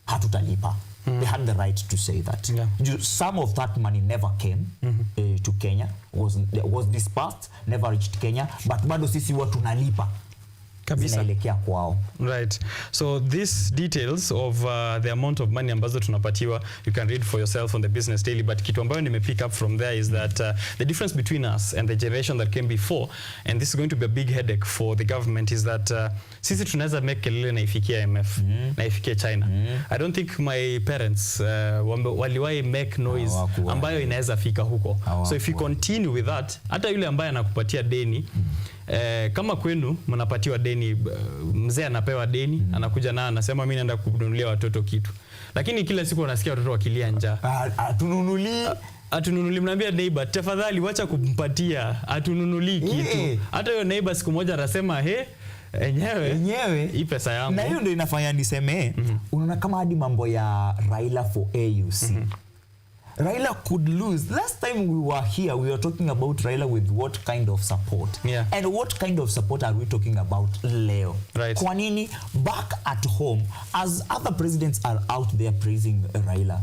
hatutalipa. They had the right to say that. Yeah. Some of that money never came to Kenya, was dispersed, never reached Kenya, but bado sisi watu nalipa. Zinaelekea kwao. Right. So these details of the amount of money ambazo tunapatiwa, you can read for yourself on the Business Daily, but kitu ambayo pick up from there is that the difference between us and the generation that came before, and this is going to be a big headache for the government, is that sisi tunaweza make kelele na ifikie IMF, na ifikie China. I don't think my parents waliwahi make noise ambayo inaweza fika huko. So if you continue with that, hata yule ambaye anakupatia deni, kama kwenu mnapatiwa deni, mzee anapewa deni, anakuja na anasema mimi naenda kununulia watoto kitu. Lakini kila siku unasikia watoto wakilia njaa. Atununuli, mnaambia neighbor, tafadhali wacha kumpatia, atununuli kitu. Hata hiyo neighbor siku moja anasema enyewe hii pesa yangu. Na hiyo ndio inafanya niseme, unaona kama hadi mambo ya Raila for AUC. Raila could lose. Last time we were here, we were talking about Raila with what kind of support. Yeah. And what kind of support are we talking about leo? Right. Kwa nini back at home, as other presidents are out there praising Raila,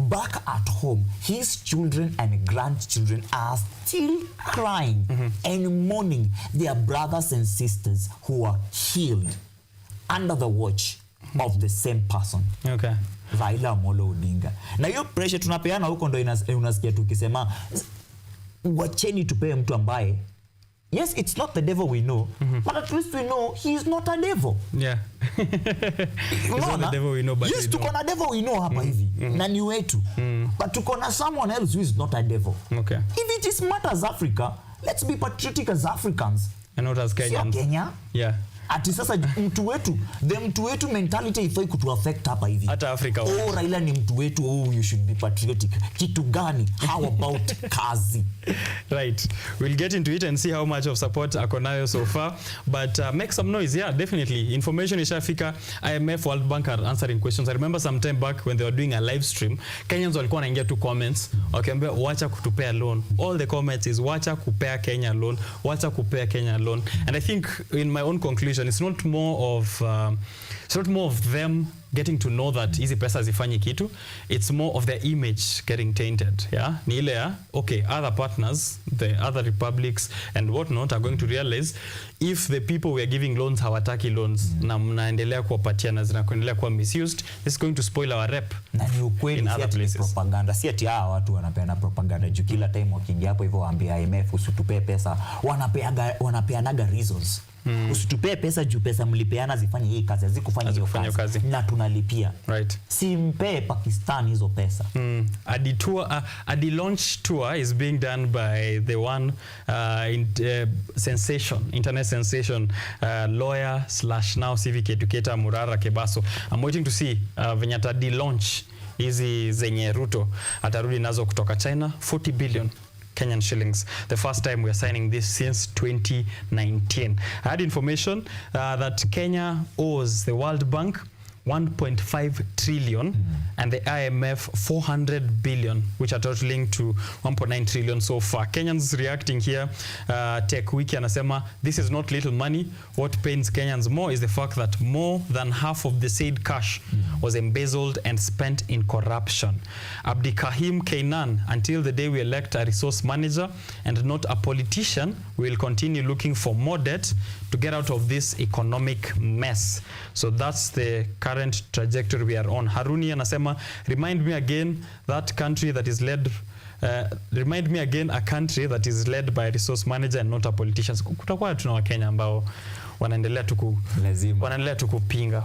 back at home, his children and grandchildren are still crying and mourning their brothers and sisters who are killed under the watch of the same person. Okay. Raila Amolo Odinga. Na hiyo pressure tunapeana huko ndo unasikia tukisema wacheni tupee mtu ambaye, yes, it's not the devil we know, but at least we know he is not a devil. Yeah. It's not the devil we know, but yes, tuko na devil we know hapa hivi. Na ni wetu. But tuko na someone else who is not a devil. Okay. If it is matters Africa, let's be patriotic as Africans. And not as Kenyans. Sio Kenya. Yeah. Ati sasa mtu wetu mentality ifai kutu affect hapa hivi. Hata Africa. Oh, Raila ni mtu wetu, you should be patriotic. Kitu gani? How about kazi? Right. We'll get into it and see how much of support akonayo so far. But make some noise. Yeah, definitely. Information ishafika. IMF, World Bank are answering questions. I remember some time back when they were doing a live stream, Kenyans walikuwa wanaingia tu comments, wakiambia wacha kutupea loan. All the comments is wacha kupea Kenya loan, wacha kupea Kenya loan. And I think in my own conclusion, it's not more of them getting to know that hizi pesa zifanyi kitu. It's more of their image getting tainted. Yeah, ni ile ya okay, other partners, the other republics and whatnot are going to realize if the people we are giving loans hawataki loans na mnaendelea kuwapatia na zinaendelea kuwa misused, this is going to spoil our rep. Na ni ukweli, si propaganda. Si ati watu wanapeana propaganda juu kila time wakiingia hapo hivyo waambia IMF usitupee pesa, wanapeanaga reasons. Usitupee pesa juu pesa mlipeana zifanye hii kazi, hazikufanya hiyo kazi. Na tunalipia. Right. Simpe Pakistan hizo pesa. The launch tour is being done by the one internet sensation, lawyer / now civic educator Murara Kebaso. I'm waiting to see Vinyata the launch hizi zenye Ruto atarudi nazo kutoka China, 40 billion Kenyan shillings. The first time we are signing this since 2019. I had information that Kenya owes the World Bank 1.5 trillion and the IMF 400 billion, which are totaling to 1.9 trillion so far. Kenyans reacting here. Tech Wiki anasema, this is not little money. What pains Kenyans more is the fact that more than half of the said cash was embezzled and spent in corruption. Abdikahim Keinan, until the day we elect a resource manager and not a politician, we will continue looking for more debt to get out of this economic mess. So that's the current trajectory we are on. Haruni anasema, remind me again that country that is led remind me again a country that is led by a resource manager and not a politician. Kutakuwa tuna Wakenya ambao wanaendelea tu kupinga.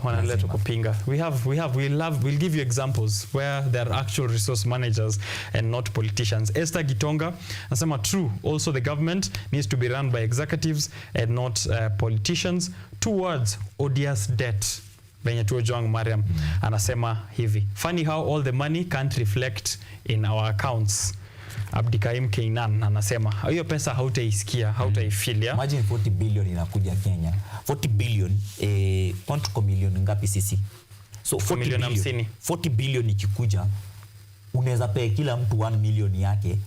We'll give you examples where there are actual resource managers and not politicians. Esther Gitonga anasema, true, also the government needs to be run by executives and not politicians. 2 words, odious debt. Benyetuo Joang Mariam anasema hivi, funny how all the money can't reflect in our accounts. Abdikaim Keinan anasema, hiyo pesa hautaisikia, hautaifilia. Imagine 40 billion inakuja Kenya. 40 billion, tuko milioni ngapi sisi? So 40 billion ikikuja, unaweza pay kila mtu 1 million yake.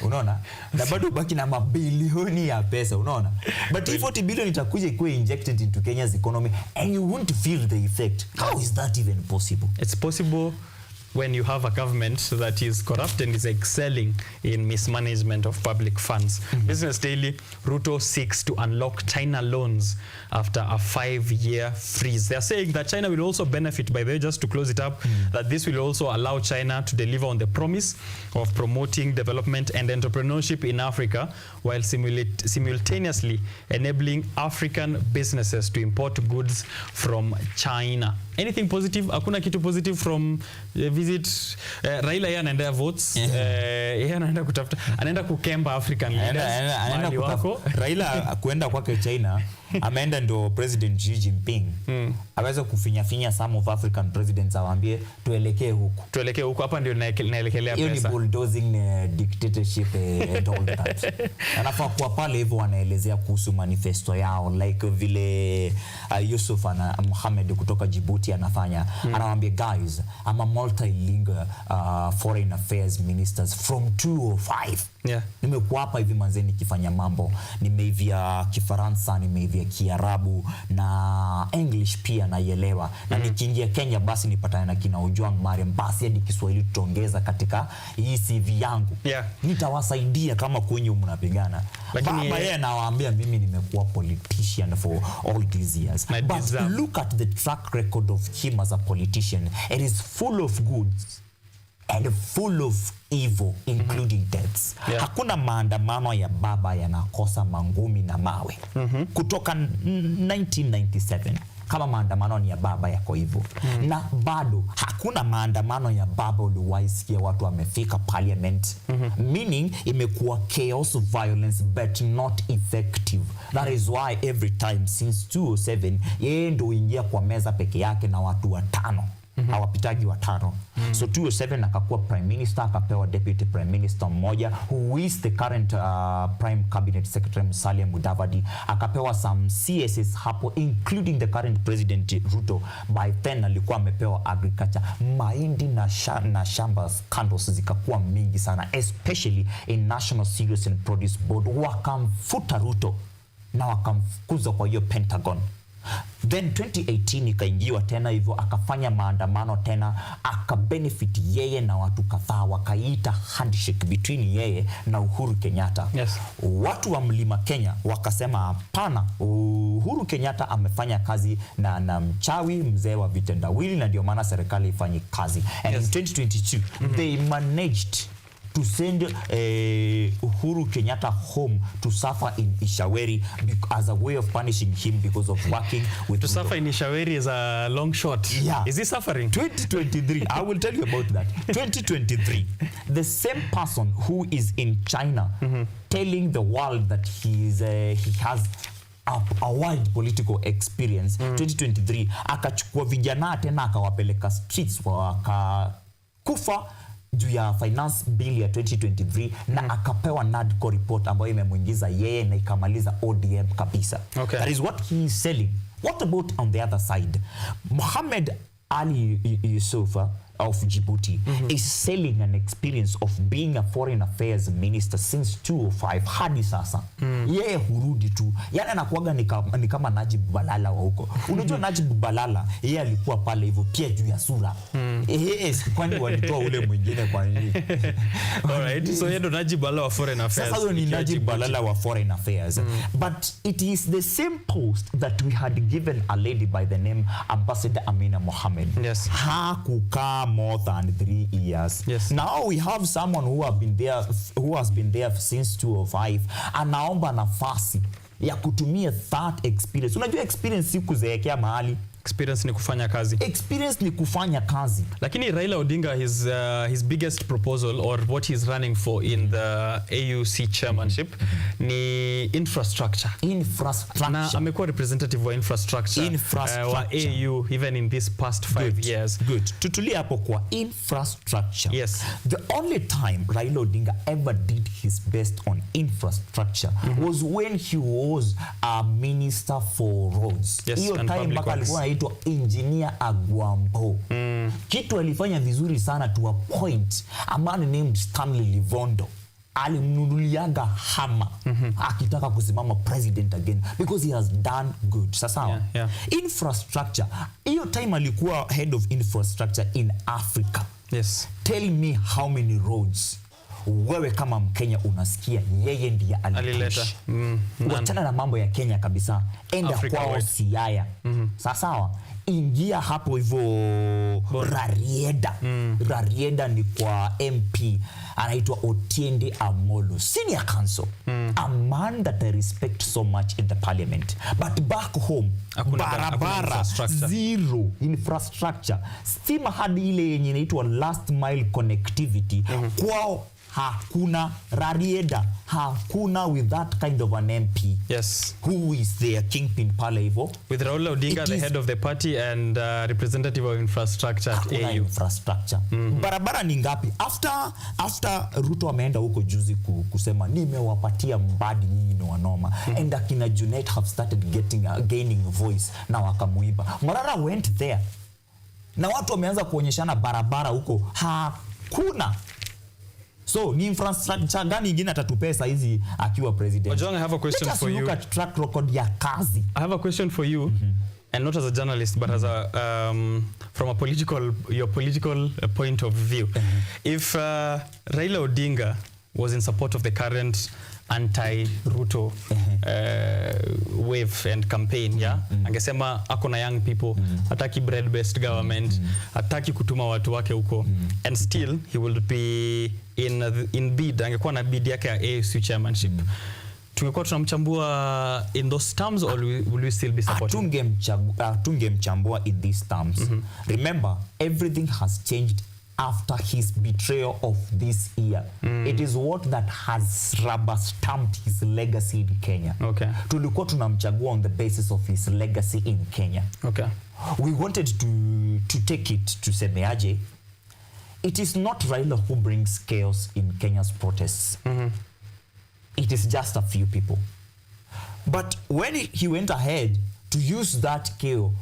Unaona? Na bado baki na mabilioni ya pesa, unaona? But if 40 billion itakuja ikuwe injected into Kenya's economy and you won't feel the effect. How is that even possible? It's possible when you have a government that is corrupt and is excelling in mismanagement of public funds. Business Daily, Ruto seeks to unlock China loans after a 5-year freeze. They're saying that China will also benefit, by the way, just to close it up, that this will also allow China to deliver on the promise of promoting development and entrepreneurship in Africa while simultaneously enabling African businesses to import goods from China. Anything positive? Hakuna kitu positive from visit. Raila yeye anaenda votes. Yeye anaenda kutafuta, anaenda kukemba African leaders. Anaenda wako. Raila kuenda kwake China, ameenda ndo President Xi Jinping. Aweza kufinya some of African presidents awaambie tuelekee huku. Tuelekee huku, hapa ndio naelekelea pesa. Hiyo ni bulldozing dictatorship and all that. Anafaa kuwa pale hivyo wanaelezea kuhusu manifesto yao, like vile Yusuf na Mohamed kutoka Djibouti anafanya. Anawaambia, guys, I'm a multilingual foreign affairs ministers from 205. Yeah. Nimekuwa hapa hivi manze nikifanya mambo. Nimeivia Kifaransa, nimeivia Kiarabu na English pia naielewa. Na nikiingia Kenya basi nipatane na kina Ojwang Mariam, basi hadi Kiswahili tutaongeza katika hii CV yangu. Yeah. Nitawasaidia kama kwenye mnapigana. Baba yeye anawaambia mimi nimekuwa politician for all these years. But look at the track record of him as a politician. It is full of goods and full of evil, including deaths. Yeah. Hakuna maandamano ya baba yanakosa mangumi na mawe. Kutoka 1997 kama maandamano ni ya baba yako hivyo. Na bado hakuna maandamano ya baba uliwaisikia watu wamefika parliament. Meaning imekuwa chaos, violence, but not effective. That is why every time since 2007 yeye ndo ingia kwa meza peke yake na watu 5. Hawapitagi 5. So 2007 akakuwa prime minister, akapewa deputy prime minister mmoja who is the current prime cabinet secretary Musalia Mudavadi, akapewa some CSS hapo including the current president Ruto. By then alikuwa amepewa agriculture, mahindi na shamba scandals zikakuwa mingi sana, especially in National Cereals and Produce Board. Wakamfuta Ruto na wakamfukuza kwa hiyo Pentagon. Then 2018 ikaingiwa tena hivyo, akafanya maandamano tena, akabenefit yeye na watu kadhaa, wakaita handshake between yeye na Uhuru Kenyatta. Yes. Watu wa Mlima Kenya wakasema hapana, Uhuru Kenyatta amefanya kazi na mchawi mzee wa vitendawili, na ndio maana serikali ifanye kazi. And in 2022 they managed to send Uhuru Kenyatta home to suffer in Ishaweri as a way of punishing him because of working with... To suffer in Ishaweri is a long shot. Yeah. Is he suffering? 2023, I will tell you about that. 2023, the same person who is in China telling the world that he has a wide political experience, 2023, akachukua vijana tena akawapeleka streets kufa juu ya finance bill ya 2023 na akapewa NADCO report ambayo imemuingiza yeye na ikamaliza ODM kabisa. That is what he is selling. What about on the other side? Mohamed Ali Yusufa of Djibouti is selling an experience of being a foreign affairs minister since 2005 hadi sasa. Yeye hurudi tu. Yani anakuaga ni kama Najib Balala wa huko. Unajua Najib Balala yeye alikuwa pale hivyo pia juu ya sura. Kwani walitoa ule mwingine kwa nini? Alright, so yeye ndo Najib Balala wa foreign affairs. Sasa huyo ni Najib Balala wa foreign affairs. But it is the same post that we had given a lady by the name Ambassador Amina Mohammed. Yes. Hakukaa more than 3 years. Yes. Now we have someone who has been there since 2005. Anaomba nafasi ya kutumia that experience. Unajua experience si kuzeekea mahali. Experience ni kufanya kazi. Experience ni kufanya kazi. Lakini Raila Odinga, his biggest proposal or what he's running for in the AUC chairmanship ni infrastructure. Na amekuwa representative wa infrastructure. Wa AU even in this past 5 years. Good. Tutulia hapo kwa infrastructure. Yes. The only time Raila Odinga ever did his best on infrastructure was when he was a minister for roads. Yes, hiyo and time public mpaka works. alikuwa anaitwa engineer Agwambo. Kitu alifanya vizuri sana to a point, a man named Stanley Livondo alimnunuliaga hama akitaka kusimama president again because he has done good. Sasa infrastructure, hiyo time alikuwa head of infrastructure in Africa. Yes. Tell me how many roads wewe kama Mkenya unasikia yeye ndiye alileta. Wachana na mambo ya Kenya kabisa. Enda kwao Siaya. Sawa. Ingia hapo hivyo Rarieda. Rarieda ni kwa MP anaitwa Otiende Amolo, senior counsel. A man that I respect so much in the parliament. But back home, barabara zero infrastructure. Stima hadi ile yenye inaitwa last mile connectivity. Kwao hakuna. Rarieda hakuna with that kind of an MP. Yes. Who is their kingpin pale hivyo? With Raila Odinga, the head of the party and representative of infrastructure at AU. Infrastructure. Barabara ni ngapi? After Ruto ameenda huko juzi kusema nimewapatia mbadi nyinyi ni wanoma. And akina Junet have started gaining voice na wakamuiba. Marara went there. Na watu wameanza kuonyeshana barabara huko hakuna. So ni infrastructure gani nyingine atatupesa hizi akiwa president? Ojong, I have a question for you. Look at track record ya kazi. I have a question for you, and not as a journalist, but as a from your political point of view. If Raila Odinga was in support of the current anti-Ruto wave and campaign, angesema ako na young people, hataki bread-based government, hataki kutuma watu wake huko, and still he will be in bid, angekuwa na bid yake ya ASU chairmanship. Tungekuwa tunamchambua in those terms, or will we still be supporting? Tungemchambua in these terms. Remember, everything has changed after his betrayal of this year. It is what that has rubber stamped his legacy in Kenya. Tulikuwa tunamchagua on the basis of his legacy in Kenya. We wanted to take it to Semeaje. It is not Raila who brings chaos in Kenya's protests. It is just a few people. But when he went ahead to use that chaos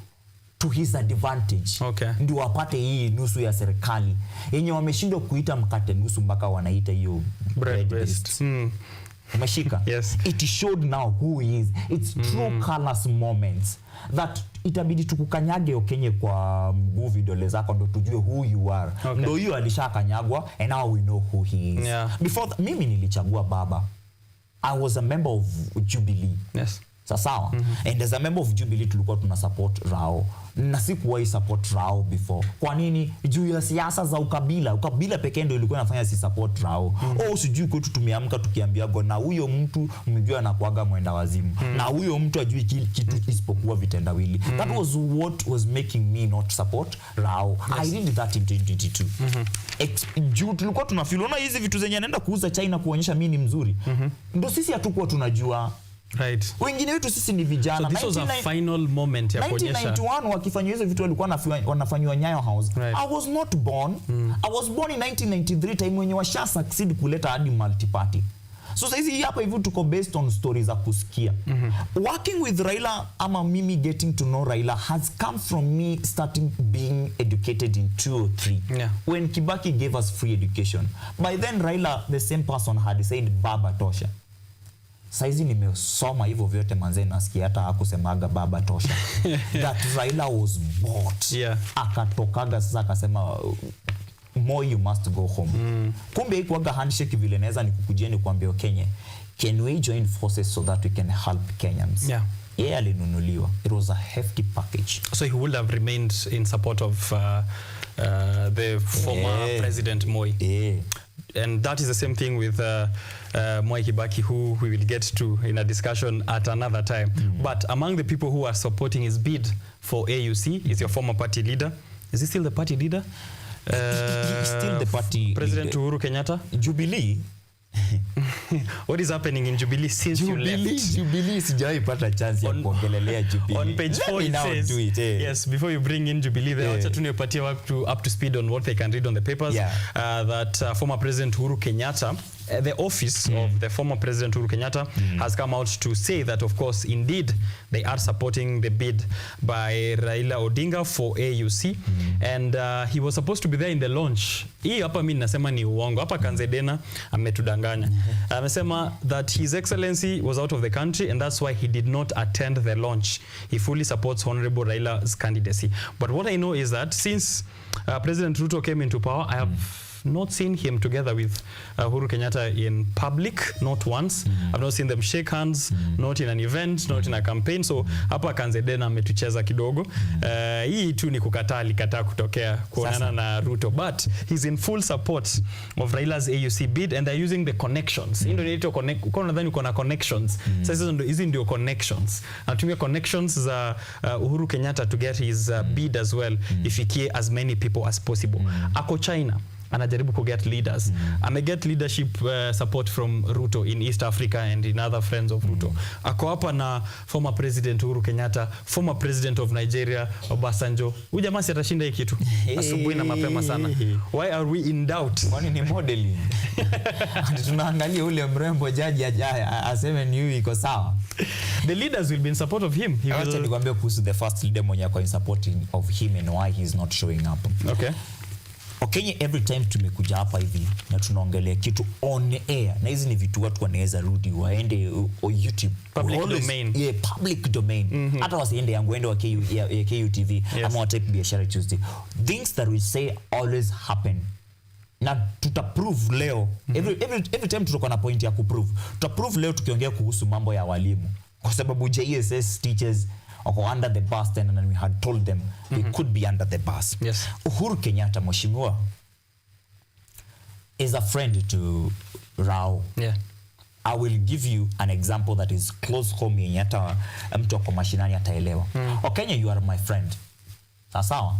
to his advantage, ndio wapate hii nusu ya serikali yenye wameshindwa kuita mkate nusu mpaka wanaita hiyo bread-based. Umeshika? Yes. It showed now who he is. It's true colors moments that itabidi tukukanyage Okenye kwa mguu vidole zako ndo tujue who you are. Ndo hiyo alishakanyagwa and now we know who he is. Before mimi nilichagua baba. I was a member of Jubilee. Yes. Sawa. And as a member of Jubilee tulikuwa tuna support Rao. Na sikuwahi support Rao before. Kwa nini? Juu ya siasa za ukabila. Ukabila pekee ndio ilikuwa inafanya si support Rao. Sijui kwetu tumeamka tukiambiago na huyo mtu mjua anakuaga mwenda wazimu. Na huyo mtu ajui kitu isipokuwa vitendawili. That was what was making me not support Rao. I did that in 2022. Juu tulikuwa tunafilona hizi vitu zenye anaenda kuuza China kuonyesha mimi ni mzuri. Ndio sisi hatukuwa tunajua. Right. Wengine wetu sisi ni vijana. So this was a final moment ya kuonyesha. 1991 wakifanya hizo vitu walikuwa wanafanywa Nyayo House. Right. I was not born. I was born in 1993 time when washa succeed kuleta hadi multi party. So saizi hapa hivi tuko based on stories za kusikia. Working with Raila ama mimi getting to know Raila has come from me starting being educated in 203. Yeah. When Kibaki gave us free education. By then Raila, the same person, had said baba tosha. Saizi nimesoma hivyo vyote manze nasikia hata hakusemaga baba tosha. That Raila was bought. Yeah. Akatokaga sasa akasema more you must go home. Kumbe ikuaga handshake vile naweza nikukujia ni kuambia Kenya, can we join forces so that we can help Kenyans? Yeah. Yeye alinunuliwa. It was a hefty package. So he would have remained in support of the former President Moi. Yeah. And that is the same thing with Mwai Kibaki, who we will get to in a discussion at another time. But among the people who are supporting his bid for AUC is your former party leader. Is he still the party leader? He's still the party President Uhuru Kenyatta? Jubilee. What is happening in Jubilee since you left? Jubilee sijai pata chance ya kuongelelea Jubilee. On page 4 it says, yes, before you bring in Jubilee, they wacha tunipatie up to speed on what they can read on the papers. That former President Uhuru Kenyatta, the office of the former President Uhuru Kenyatta has come out to say that, of course, indeed, they are supporting the bid by Raila Odinga for AUC. And he was supposed to be there in the launch. Hii hapa mimi nasema ni uongo. Hapa Kanzedena ametudanganya. Amesema that His Excellency was out of the country and that's why he did not attend the launch. He fully supports Honorable Raila's candidacy. But what I know is that since President Ruto came into power, I have not seen him together with Uhuru Kenyatta in public, not once. I've not seen them shake hands, not in an event, not in a campaign. So hapa Kanzedena ametucheza kidogo. Hii tu ni kukataa kutokea kuonana na Ruto. But he's in full support of Raila's AUC bid and they're using the connections. Ndio inaitwa uko nadhani uko na connections. Sasa hizi ndio connections. Anatumia connections za Uhuru Kenyatta to get his bid as well, ifikie as many people as possible. Ako China. Anajaribu ku get leaders. Get leadership support from Ruto in East Africa and in other friends of Ruto. Ako hapa na former President Uhuru Kenyatta, former President of Nigeria Obasanjo. Huyu jamaa si atashinda hii kitu. Asubuhi na mapema sana. Why are we in doubt? Kwani ni modeling? Tunaangalia ule mrembo jaji aseme ni huyu iko sawa. The leaders will be in support of him. Acha nikwambie kuhusu the first leader mwenye ako in support of him and why he's not showing up. Okay. Okenye, every time tumekuja hapa hivi na tunaongelea kitu on air, na hizi ni vitu watu wanaweza rudi waende YouTube public domain. Yeah, public domain. Hata wasiende yangu waende wa KUTV ama watake Biashara Tuesday. Things that we say always happen. Na tutaprove leo. Every time tutakuwa na point ya kuprove. Tutaprove leo tukiongea kuhusu mambo ya walimu. Kwa sababu JSS teachers under the bus then, and we had told them they could be under the bus. Yes. Uhuru Kenyatta mheshimiwa is a friend to Rao. Yeah. I will give you an example that is close home yenye hata mtu wako mashinani ataelewa. Okenya, you are my friend. Sawa?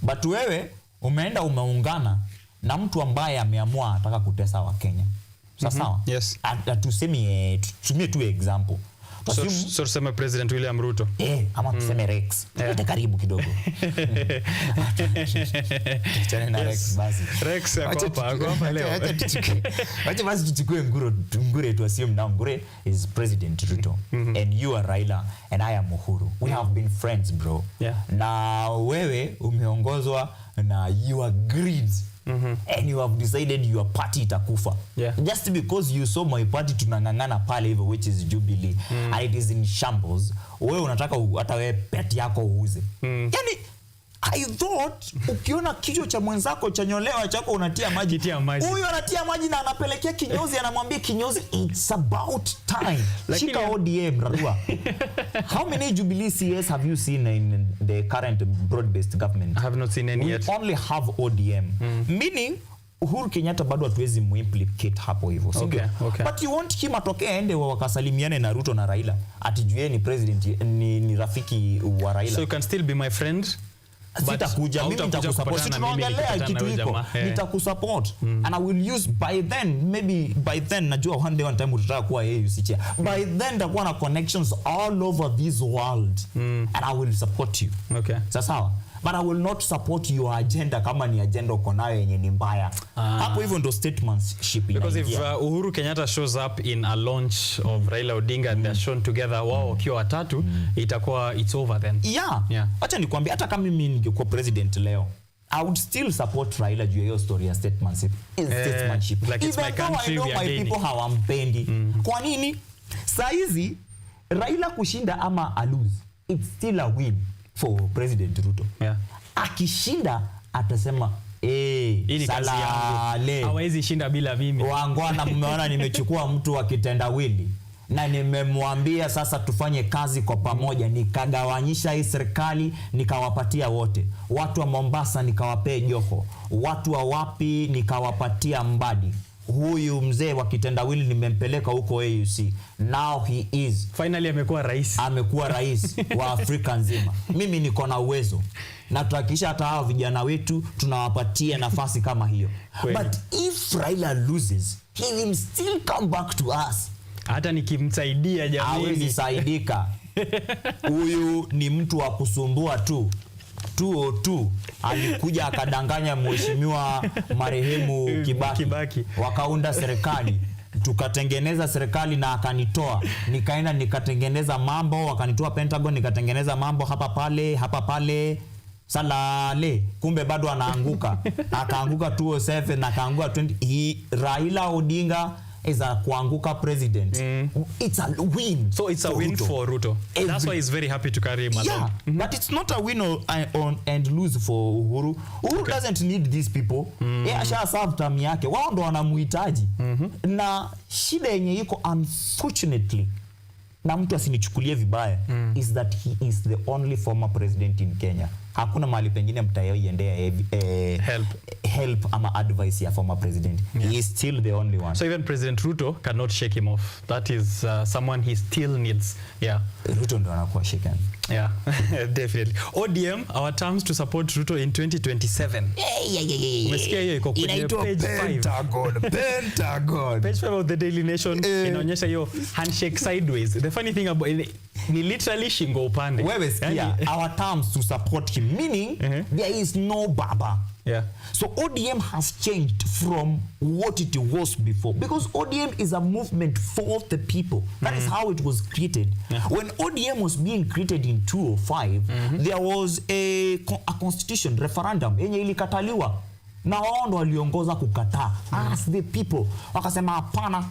But wewe umeenda umeungana na mtu ambaye ameamua ataka kutesa wa Kenya. Sawa? Yes. Tuseme tu example. So tuseme President William Ruto. Ama tuseme Rex. Tuite karibu kidogo. Tuchane na Rex basi. Rex ako hapa leo. Wacha basi tuchukue Ngure tu assume now Ngure is President Ruto and you are Raila and I am Uhuru. We have been friends, bro. Yeah. Na wewe umeongozwa na your greed. And you have decided your party itakufa. Just because you saw my party tunangangana pale hivyo, which is Jubilee, and it is in shambles, wewe unataka hata wewe pet yako uuze. Yani I thought ukiona kichwa cha mwenzako chanyolewa chako unatia maji. Huyu anatia maji na anapelekea kinyozi, anamwambia kinyozi it's about time. Shika ODM Rarua. How many Jubilee CS have you seen in the current broad-based government? I have not seen any yet. We only have ODM. Meaning Uhuru Kenyatta bado hatuwezi muimplicate hapo hivyo. Okay. But you want him atoke aende wakasalimiane na Ruto na Raila. Atijue ni president ni rafiki wa Raila. So you can still be my friend sitakuja mimi nitakusupport. Si tunaongelea kitu hiko, nitakusupport and I will use by then, maybe by then najua one time utataka kuwa AUC chair. By then takuwa na connections all over this world and I will support you. Okay. Sawa. But I will not support your agenda kama ni agenda uko nayo yenye ni mbaya. Hapo hivyo ndo statementship inaingia. Because if Uhuru Kenyatta shows up in a launch of Raila Odinga and they're shown together wao wakiwa watatu, itakuwa it's over then. Yeah. Acha nikwambie, hata kama mimi ningekuwa president leo, I would still support Raila juu hiyo story ya statesmanship. Like it's my country, we are people hawampendi. Kwa nini? Saizi Raila kushinda ama alose, it's still a win for President Ruto. Akishinda atasema salale, hawezi shinda bila mimi. Wangwana, mmeona nimechukua mtu wa kitendawili na nimemwambia sasa tufanye kazi kwa pamoja. Nikagawanyisha hii serikali nikawapatia wote. Watu wa Mombasa nikawapea Joho, watu wa wapi nikawapatia Mbadi. Huyu mzee wa kitendawili nimempeleka huko AUC. Now he is finally amekuwa rais wa Afrika nzima. Mimi niko na uwezo na tutahakikisha hata hao vijana wetu tunawapatia nafasi kama hiyo. But if Raila loses, he will still come back to us. Hata nikimsaidia jamii hawezi saidika. Huyu ni mtu wa kusumbua tu. 202 alikuja akadanganya mheshimiwa marehemu Kibaki. Wakaunda serikali, tukatengeneza serikali na akanitoa. Nikaenda nikatengeneza mambo, wakanitoa Pentagon, nikatengeneza mambo hapa pale salale, kumbe bado anaanguka. Akaanguka 207 na akaanguka 20. Raila Odinga is a kuanguka president. It's a win. So it's a win for Ruto. That's why he's very happy to carry him along. But it's not a win and lose for Uhuru. Uhuru doesn't need these people. Asha serve term yake. Wao ndo wanamuhitaji. Na shida yenye iko, unfortunately, na mtu asinichukulie vibaya, is that he is the only former president in Kenya. Hakuna mahali pengine mtayoiendea help ama advice ya former president. He is still the only one. So even President Ruto cannot shake him off. That is someone he still needs. Ruto ndo anakuwa shaken. Definitely. ODM, our terms to support Ruto in 2027. Umesikia hiyo iko kwenye page 5. Pentagon. Page 5 of the Daily Nation inaonyesha hiyo handshake sideways. The funny thing about ni literally shingo upande. Wewe sikia, our terms to support him, meaning there is no baba. So ODM has changed from what it was before, because ODM is a movement for the people. That is how it was created. When ODM was being created in 2005, there was a constitution referendum yenye ilikataliwa na wao ndo waliongoza kukataa as the people. Wakasema hapana,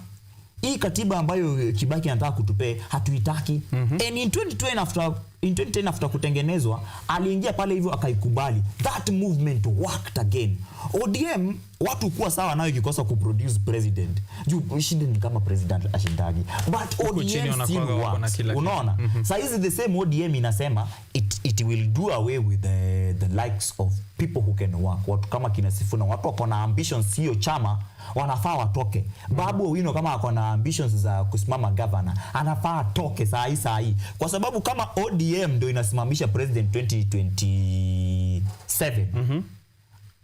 hii katiba ambayo Kibaki anataka kutupe hatuitaki. And in 2010 after kutengenezwa, aliingia pale hivyo akaikubali. That movement worked again. ODM watu kuwa sawa nayo ikikosa kuproduce president. Juu shida ni kama president ashindagi. But ODM still works. Unaona? So is the same ODM inasema it will do away with the likes of people who can work. Watu kama kina Sifuna, watu wako na ambitions, sio chama, wanafaa watoke. Babu Owino kama ako na ambitions za kusimama governor, anafaa atoke saa hii. Kwa sababu kama ODM ndio inasimamisha president 2027,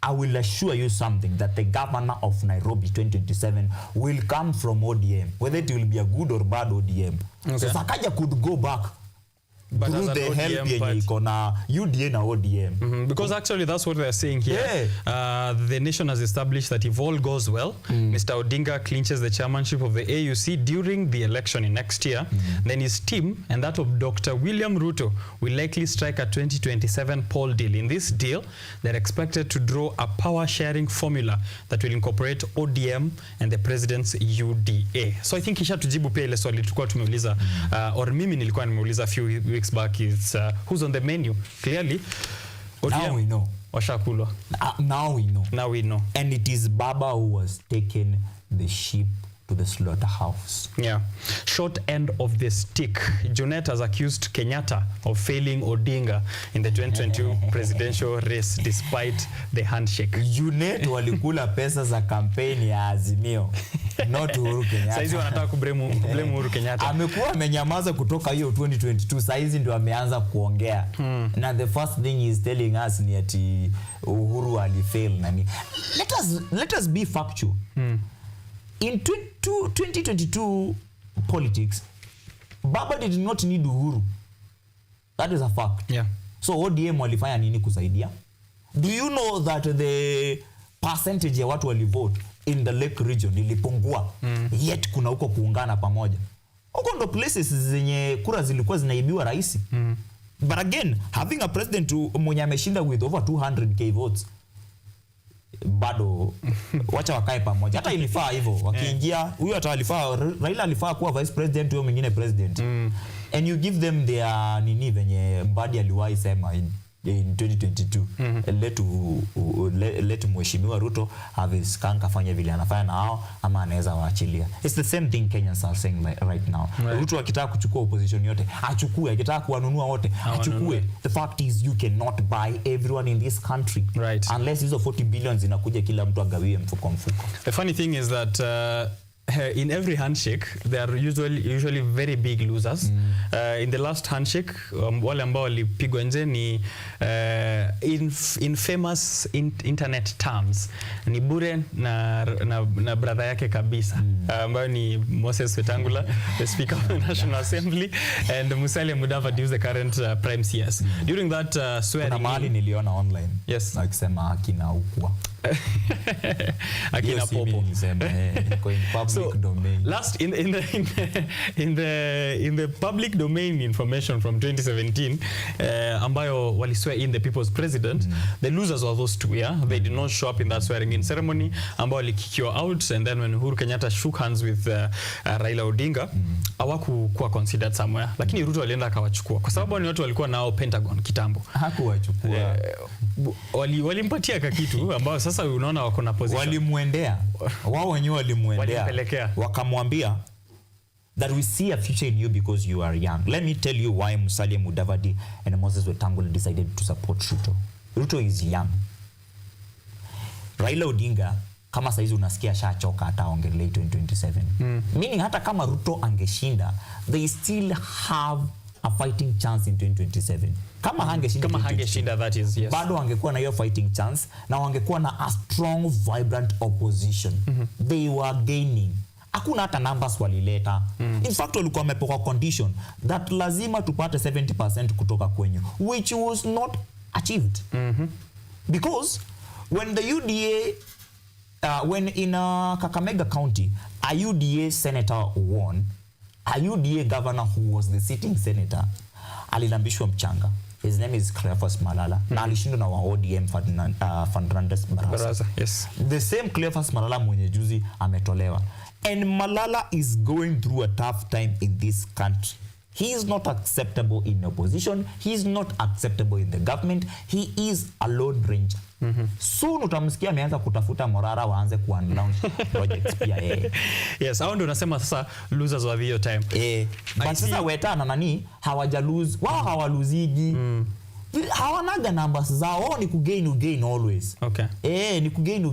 I will assure you something, that the governor of Nairobi 2027 will come from ODM, whether it will be a good or bad ODM. So Sakaja could go back through the help yenye iko na UDA na ODM. Because actually that's what they're saying here. The nation has established that if all goes well, Mr. Odinga clinches the chairmanship of the AUC during the election in next year, then his team and that of Dr. William Ruto will likely strike a 2027 poll deal. In this deal, they're expected to draw a power-sharing formula that will incorporate ODM and the president's UDA. So I think kisha tujibu pia ile swali tulikuwa tumeuliza, or mimi nilikuwa nimeuliza a few weeks back, is who's on the menu. Clearly ODM, now we know. Washakulwa. Now we know. And it is Baba who was taking the sheep to the slaughterhouse. Short end of the stick. Junet has accused Kenyatta of failing Odinga in the 2022 presidential race despite the handshake. Junet walikula pesa za kampeni ya Azimio. not Uhuru Kenyatta. Saizi wanataka kublame Uhuru Kenyatta. Amekuwa amenyamaza kutoka hiyo 2022, saizi ndio ameanza kuongea. Na the first thing is telling us ni ati Uhuru alifail nani. Let us be factual. In 2022 politics, Baba did not need Uhuru. That is a fact. Yeah. So ODM walifanya nini kusaidia? Do you know that the percentage ya watu walivote in the Lake region ilipungua? Yet kuna huko kuungana pamoja. Huko ndo places zenye kura zilikuwa zinaibiwa rahisi. But again, having a president mwenye ameshinda with over 200k votes, bado wacha wakae pamoja. Hata ilifaa hivyo wakiingia, huyu hata alifaa, Raila alifaa kuwa vice president, huyo mwingine president. And you give them their nini venye Mbadi aliwahi sema in 2022, let mheshimiwa Ruto have his kanka fanya vile anafanya na hao ama anaweza waachilia. It's the same thing Kenyans are saying right now. Ruto akitaka kuchukua opposition yote achukue, akitaka kuwanunua wote achukue. The fact is you cannot buy everyone in this country, unless hizo 40 billion zinakuja kila mtu agawie mfuko. The funny thing is that in every handshake there are usually very big losers. In the last handshake wale ambao walipigwa nje ni in famous internet terms ni Bure na brother yake kabisa ambayo ni Moses Wetangula, the Speaker of the National Assembly, and Musalia Mudavadi, the current Prime CS. During that swearing, kuna mahali niliona online, yes, akisema akina ukua akina popo public domain. Last in the public domain information from 2017 ambayo wali swear in the people's president, the losers were those two, yeah. They did not show up in that swearing in ceremony ambao walikikiwa out, and then when Uhuru Kenyatta shook hands with Raila Odinga hawakuwa considered somewhere, lakini Ruto alienda akawachukua kwa sababu ni watu walikuwa nao Pentagon kitambo. Hakuwachukua, walimpatia kakitu ambao sasa unaona wako na position. Walimuendea wao wenyewe, walimuendea wakamwambia that we see a future in you because you are young. Let me tell you why Musalia Mudavadi and Moses Wetangula decided to support Ruto. Ruto is young. Raila Odinga kama saizi unasikia shachoka ataongelea 2027. Meaning hata kama Ruto angeshinda, they still have a fighting chance in 2027. Kama hangeshinda that is, yes, bado wangekuwa na hiyo fighting chance na wangekuwa na a strong vibrant opposition. They were gaining. Hakuna hata numbers walileta. In fact walikuwa wamepewa condition that lazima tupate 70% kutoka kwenyu, which was not achieved. Because when the UDA when in Kakamega County a UDA senator won, a UDA governor who was the sitting senator alilambishwa mchanga. His name is Cleophas Malala. Na alishindwa na wa ODM Fernandez Barasa. Yes. The same Cleophas Malala mwenye juzi ametolewa. And Malala is going through a tough time in this country. He is not acceptable in opposition. He is not acceptable in the government. He is a lone ranger. Soon utamsikia ameanza kutafuta morara waanze ku-unlaunch projects pia yeye. Yes, hao ndio nasema sasa losers wa hiyo time. But sasa Weta na nani hawaja lose. Wao hawaluzigi. Hawanaga numbers zao. Wao ni kugain always. Okay. Ni kugain.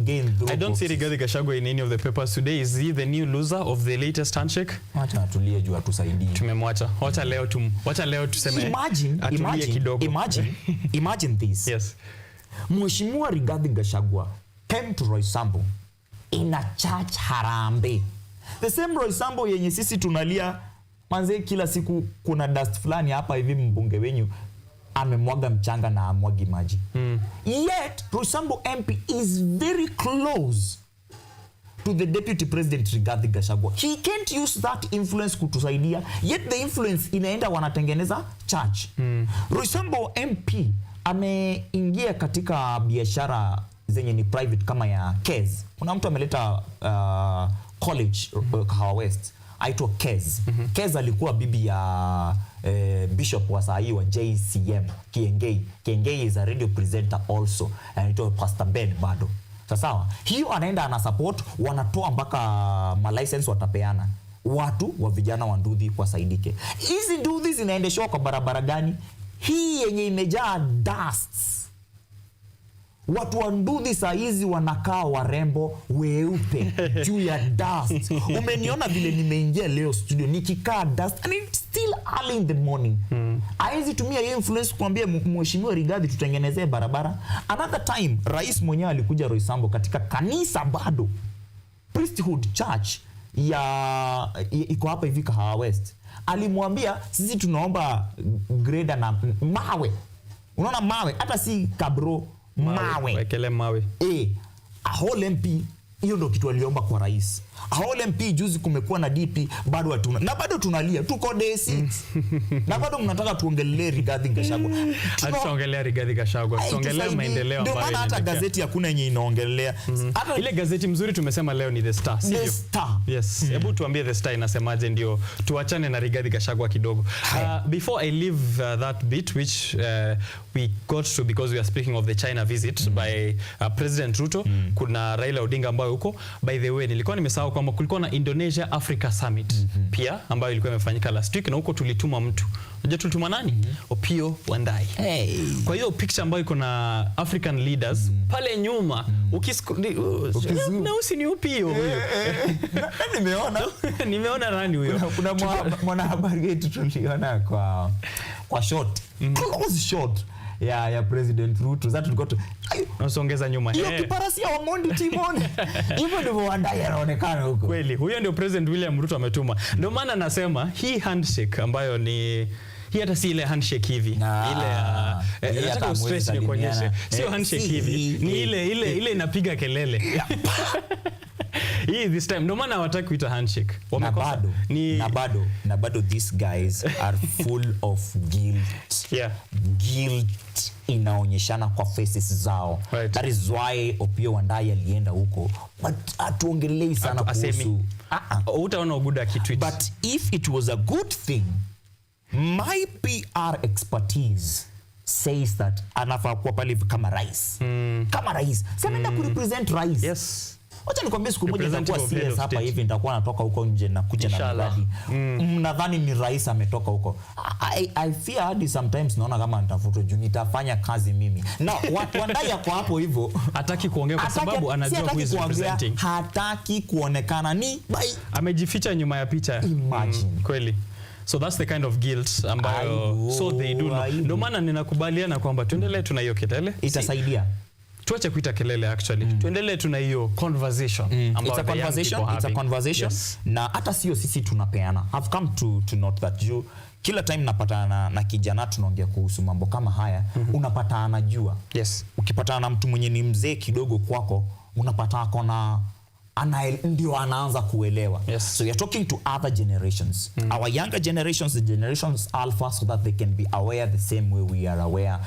I don't see Rigathi Gachagua in any of the papers today. Is he the new loser of the latest handshake? Acha atulie juu atusaidie. Tumemwacha. Wacha leo tuseme Imagine this. Yes. Mheshimiwa Rigathi Gachagua came to Roysambu in a church harambe. The same Roysambu yenye sisi tunalia manze kila siku kuna dust fulani hapa hivi mbunge wenyu amemwaga mchanga na amwagi maji. Yet Roysambu MP is very close to the deputy president Rigathi Gachagua. He can't use that influence kutusaidia, yet the influence inaenda wanatengeneza church. Roysambu MP ameingia katika biashara zenye ni private kama ya Kez. Kuna mtu ameleta college Kahawa West aitwa Kez. Kez alikuwa bibi ya bishop wa saa hii wa JCM Kiengei. Kiengei is a radio presenter also, anaitwa Pastor Ben bado. Sawa, hiyo anaenda ana support, wanatoa mpaka ma license watapeana watu wa vijana wa Ndudhi wasaidike. Hizi Ndudhi zinaendeshwa kwa barabara gani? Hii yenye imejaa dust. Watu wa Ndudhi saa hizi wanakaa warembo weupe juu ya dust. Umeniona vile nimeingia leo studio nikikaa dust and it's still early in the morning. Haizi tumia hiyo influence kuambia mheshimiwa Rigathi tutengenezee barabara. Another time rais mwenyewe alikuja Roysambu katika kanisa bado Priesthood Church ya iko hapa hivi Kahawa West. Alimwambia sisi tunaomba grader na mawe. Unaona mawe hata si kabro mawe. Wekele mawe. A whole MP hiyo ndio kitu aliomba kwa rais. A whole MP juzi kumekuwa na DP bado hatuna. Na bado tunalia tuko day 6. Na bado mnataka tuongelee Rigathi Gachagua. Tuongelee Rigathi Gachagua. Tuongelee maendeleo ambayo. Ndio maana hata gazeti hakuna yenye inaongelea. Hata ile gazeti mzuri tumesema leo ni The Star. The Star. Yes. Hebu tuambie The Star inasemaje ndio tuachane na Rigathi Gachagua kidogo. Before I leave that bit which we got to because we are speaking of the China visit by President Ruto, kuna Raila Odinga ambaye huko. By the way, nilikuwa nimesahau kwamba kulikuwa na Indonesia Africa Summit pia ambayo ilikuwa imefanyika last week na huko tulituma mtu. Unajua tulituma nani? Opio Wandai. Kwa hiyo picture ambayo iko na African leaders pale nyuma na usini Opio huyo. Nimeona nani huyo? Kuna mwanahabari wetu tuliona kwa shot. Close shot ya President Ruto. That tulikuwa nasongeza nyuma. Hiyo kiparasia wa Mondi Timoni. Hivyo ndivyo Wandai anaonekana huko. Kweli, huyo ndio President William Ruto ametuma. Ndio maana nasema hii handshake ambayo ni hii hata si ile handshake hivi. Ile nataka stress ni kuonyesha. Sio handshake hivi. Ni ile inapiga kelele. Hii this time ndio maana hawataki kuita handshake. Wamekosa. Na bado these guys are full of guilt. Guilt inaonyeshana kwa faces zao. That is why Opio Wandai alienda huko. But atuongelei sana kuhusu. Utaona uguda kitu. But if it was a good thing, my PR expertise says that anafaa kuwa pale kama rais. Kama rais. Sema kurepresent rais. Yes. Wacha nikwambie siku moja nitakuwa serious hapa hivi nitakuwa natoka huko nje na kuja na miradi. Mnadhani ni rais ametoka huko. I fear hadi sometimes naona kama nitafutwa juu nitafanya kazi mimi. Na watu Wandai yako hapo hivyo hataki kuongea kwa sababu anajua who is representing. Hataki kuonekana ni amejificha nyuma ya picha. Imagine. Kweli. So that's the kind of guilt ambayo so they do. Ndio maana ninakubaliana kwamba tuendelee tuna hiyo kelele. Itasaidia. Tuache kuita kelele actually. Tuendelee tuna hiyo conversation it's a conversation. Yes. Na hata sio sisi tunapeana. I've come to note that you kila time napatana na kijana tunaongea kuhusu mambo kama haya, unapata anajua. Yes. Ukipatana na mtu mwenye ni mzee kidogo kwako, unapata akona ndio anaanza kuelewa. Yes. So you're talking to other generations. Our younger generations, the generations alpha, so that they can be aware the same way we are aware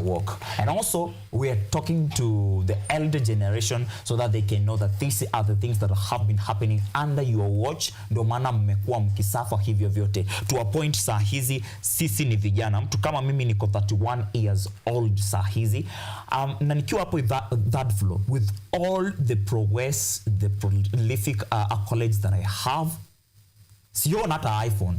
work. And also we are talking to the elder generation so that they can know that these are the things that have been happening under your watch. Ndio maana mmekuwa mkisafa hivyo vyote. To a point saa hizi sisi ni vijana. Mtu kama mimi niko 31 years old saa hizi. Na nikiwa hapo that flow with all the progress, the prolific accolades that I have. Sio nata iPhone.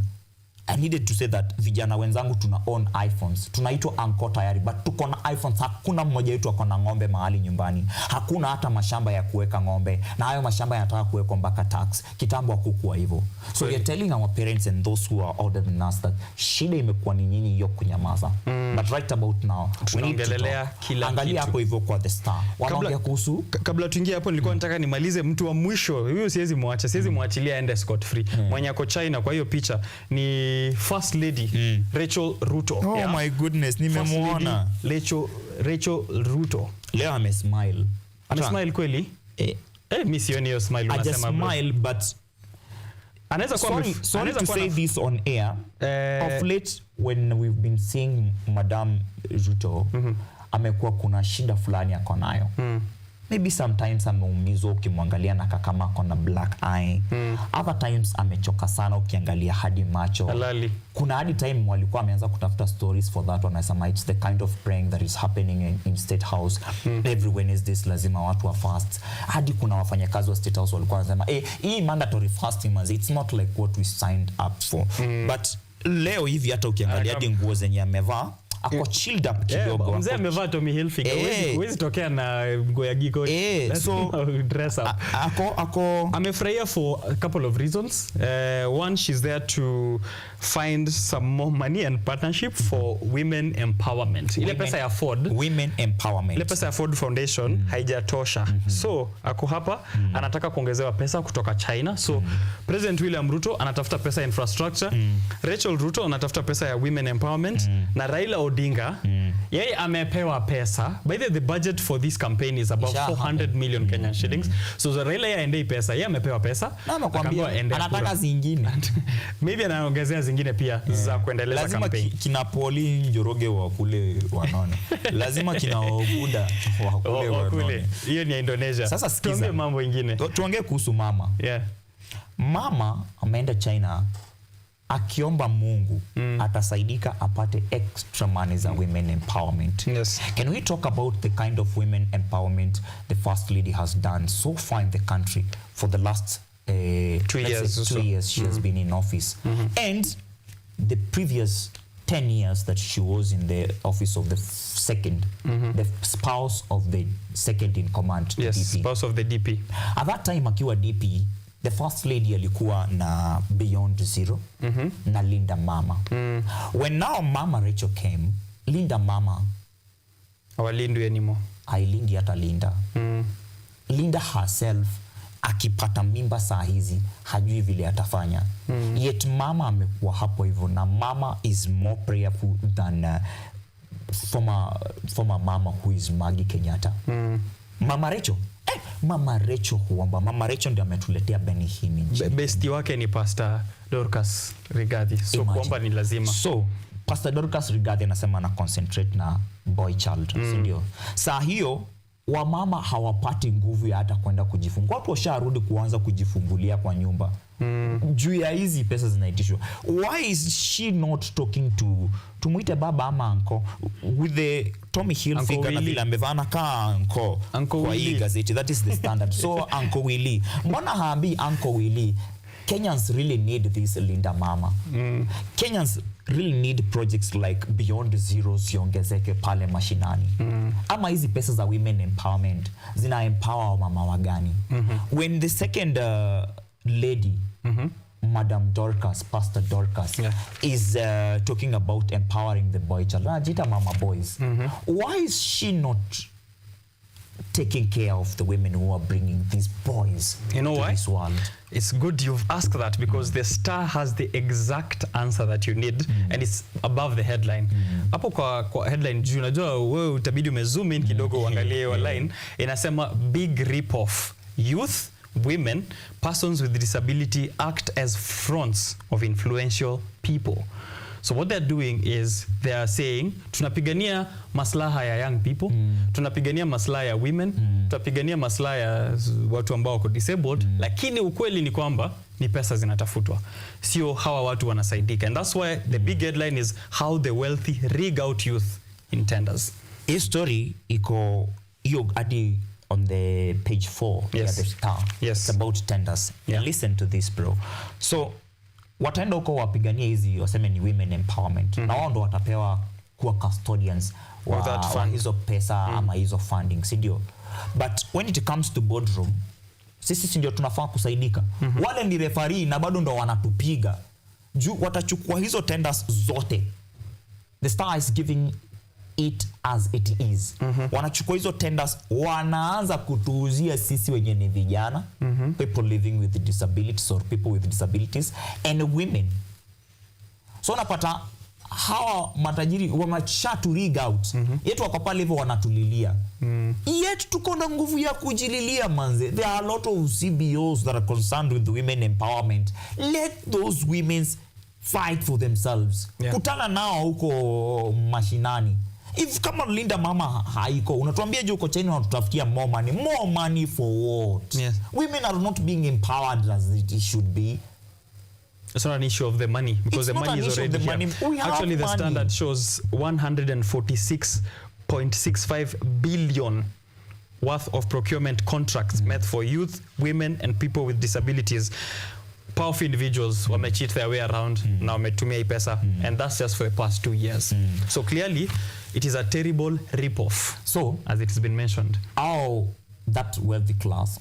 I needed to say that vijana wenzangu tuna own iPhones. Tunaitwa anko tayari, but tuko na iPhones. Hakuna mmoja wetu ako na ng'ombe mahali nyumbani. Hakuna hata mashamba ya kuweka ng'ombe. Na hayo mashamba yanataka kuwekwa mpaka tax. Kitambo hakukuwa hivyo. So we are telling our parents and those who are older than us that shida imekuwa ni nini hiyo kunyamaza. But right about now, we need to talk. Angalia hapo hivyo kwa The Star. Wanaongea kuhusu. Kabla tuingie hapo nilikuwa nataka nimalize mtu wa mwisho. Huyu siwezi muachilia aende scot free. Mwenye ako China kwa hiyo picha ni First Lady Rachel Ruto. Oh my goodness, nimemuona. Rachel Ruto. Leo amesmile. Amesmile kweli? Mimi sioni hiyo smile unasema. Smile but anaweza kuwa sorry to say this on air. Of late when we've been seeing Madam Ruto, amekuwa kuna shida fulani yako nayo. Maybe sometimes ameumizwa ukimwangalia na kama kona black eye. Other times amechoka sana ukiangalia hadi macho. Halali. Kuna hadi time walikuwa ameanza kutafuta stories for that one. Anasema it's the kind of praying that is happening in State House. Every Wednesday lazima watu wa fast. Hadi kuna wafanyakazi wa State House walikuwa wanasema hii mandatory fasting it's not like what we signed up for. But leo hivi hata ukiangalia hadi nguo zenye amevaa ako chilled up kidogo. Mzee amevaa Tommy Hilfiger. Huwezi tokea na nguo ya Giko. So dress up. Ako amefurahia for a couple of reasons. One, she's there to find some more money and partnership for women empowerment. Ile pesa ya Ford. Women empowerment. Ile pesa ya Ford Foundation haijatosha. So ako hapa anataka kuongezewa pesa kutoka China. So President William Ruto anatafuta pesa ya infrastructure. Rachel Ruto anatafuta pesa ya women empowerment. Na Raila Odinga yeye amepewa pesa. By the budget for this campaign is about 400 million Kenyan shillings. So Raila yeye aendei pesa, yeye amepewa pesa. Na nakwambia anataka zingine. Maybe anaongezea zingine pia za kuendeleza campaign. Lazima kina Poli Njoroge wa kule wanone. Lazima kina Oguda wa kule wanone. Hiyo ni Indonesia. Sasa sikiza. Tuongee mambo ingine. Tuongee kuhusu mama. Mama ameenda China akiomba Mungu atasaidika apate extra money za women empowerment. Can we talk about the kind of women empowerment the First Lady has done so far in the country for the last 2 years she has been in office, and the previous 10 years that she was in the office of the second, the spouse of the second in command, DP. Spouse of the DP. At that time akiwa DP, the First Lady alikuwa na Beyond Zero na Linda Mama. When now Mama Rachel came, Linda Mama hawalindwi anymore. Hailindi hata Linda. Linda herself akipata mimba saa hizi hajui vile atafanya. Yet Mama amekuwa hapo hivyo, na Mama is more prayerful than former Mama who is Maggie Kenyatta. Mama Rachel Mama Rachel huomba. Mama Rachel ndiye ametuletea Benny Hinn. Besti wake ni Pastor Dorcas Rigathi. So kuomba ni lazima. So Pastor Dorcas Rigathi anasema na concentrate na boy child, si ndio? Saa hiyo wamama hawapati nguvu ya hata kwenda kujifungua. Watu washarudi kuanza kujifungulia kwa nyumba. Juu ya hizi pesa zinaitishwa. Why is she not talking to tumuite baba ama anko with the Tommy Hilfiger na vile amevana ka anko kwa hii gazeti? That is the standard. So Uncle Willie, mbona haambi Uncle Willie? Kenyans really need this Linda Mama. Kenyans really need projects like Beyond Zero ziongezeke pale mashinani. Ama hizi pesa za women empowerment zina empower mama wagani? When the second lady, Madam Dorcas, Pastor Dorcas, is talking about empowering the boy child, Rajita Mama Boys, why is she not taking care of the women who are bringing these boys to this world? It's good you've asked that, because the Star has the exact answer that you need, and it's above the headline. Hapo kwa headline juu unajua wewe utabidi umezoom in kidogo uangalie hiyo line, inasema big rip off. Youth, women, persons with disability act as fronts of influential people. So what they're doing is they are saying tunapigania maslaha ya young people, tunapigania maslaha ya women, tunapigania maslaha ya watu ambao wako disabled, lakini ukweli ni kwamba ni pesa zinatafutwa, sio hawa watu wanasaidika. And that's why the big headline is how the wealthy rig out youth in tenders. Hii story iko hiyo hadi on the page 4 ya the Star. It's about tenders. Listen to this, bro. So wataenda huko wapigania hizi waseme ni women empowerment, na wao ndo watapewa kuwa custodians wa hizo pesa ama hizo funding, si ndio? But when it comes to boardroom, sisi ndio tunafaa kusaidika. Wale ni referee na bado ndo wanatupiga. Juu watachukua hizo tenders zote. The Star is giving it as it is. Wanachukua hizo tenders, wanaanza kutuuzia sisi wenye ni vijana, people living with disabilities or people with disabilities, and women. So unapata hawa matajiri wameshatu rig out. Yetu wako pale hivyo wanatulilia. Yet tuko na nguvu ya kujililia manze. There are a lot of CBOs that are concerned with women empowerment. Let those women fight for themselves. Kutana nao huko mashinani. If kama Linda Mama haiko, unatuambia juu uko China unatutafutia more money for what? Women are not being empowered as it should be. It's not an issue of the money, because the money is already here. Actually, the standard shows 146.65 billion worth of procurement contracts met for youth, women, and people with disabilities. powerful individuals wamecheat their way around na wametumia hii pesa and that's just for the past 2 years. So clearly it is a terrible rip-off, so as it has been mentioned. How that wealthy class,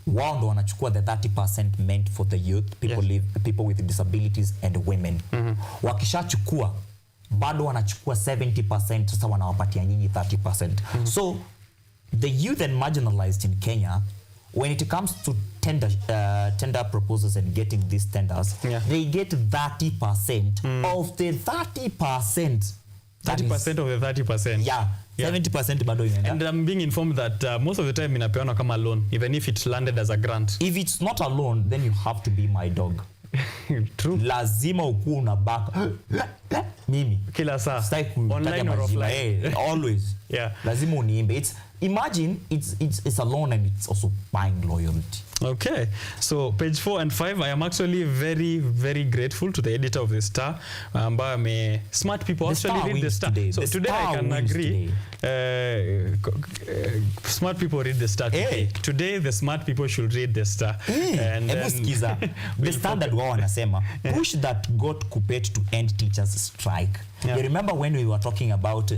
wao ndo wanachukua the 30% meant for the youth, people with disabilities and women. Wakishachukua bado wanachukua 70%, sasa wanawapatia nyinyi 30%. So the youth and marginalized in Kenya, when it comes to tender proposals and getting these tenders, they get 30% of the 30%. 30% of the 30%. Yeah. 70% bado inaenda. And I'm being informed that most of the time inapeana kama loan, even if it landed as a grant. If it's not a loan, then you have to be my dog. True. Lazima ukuwe unabaka mimi kila saa, online or offline. Always. Yeah. Lazima uniimbe. Imagine it's a loan and it's also buying loyalty. Okay, so page 4 and 5, I am actually very, very grateful to the editor of the Star. Smart people actually read the Star. So today I can agree. Smart people read the Star today. Today the smart people should read the Star. And the standard wao wanasema push that got Kuppet to end teachers strike. You remember when we were talking about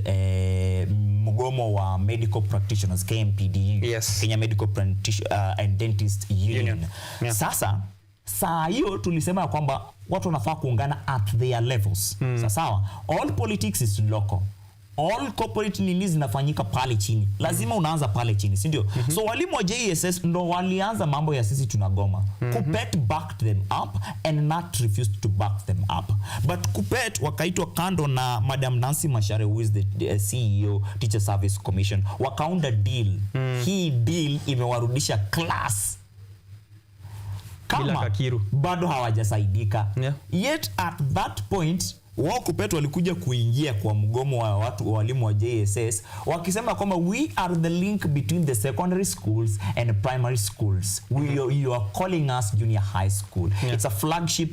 mgomo wa medical practitioners, KMPDU, Kenya Medical and Dentist Union. Sasa saa hiyo tulisema kwamba watu wanafaa kuungana at their levels. Sawa, all politics is local. All corporate nini zinafanyika pale chini. Lazima unaanza pale chini, si ndio? So walimu wa JSS ndo walianza mambo ya sisi tunagoma. Kuppet backed them up and not refused to back them up. But Kuppet wakaitwa kando na Madam Nancy Macharia, who is the CEO Teacher Service Commission. Wakaunda deal. Hii deal imewarudisha class kama bado hawajasaidika. Yet at that point wao Kuppet walikuja kuingia kwa mgomo wa walimu wa JSS wakisema kwamba we are the link between the secondary schools and primary schools. You are calling us junior high school. It's a flagship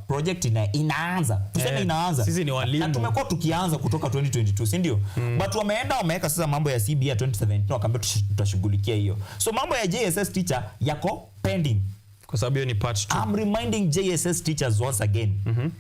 project inaanza. Tuseme inaanza. Sisi ni walimu. Na tumekuwa tukianza kutoka 2022, si ndio? But wameweka sasa mambo ya CBA 2017 wakaambia tutashughulikia hiyo. So mambo ya JSS teacher yako pending. Kwa sababu ni part 2. I'm reminding JSS teachers once again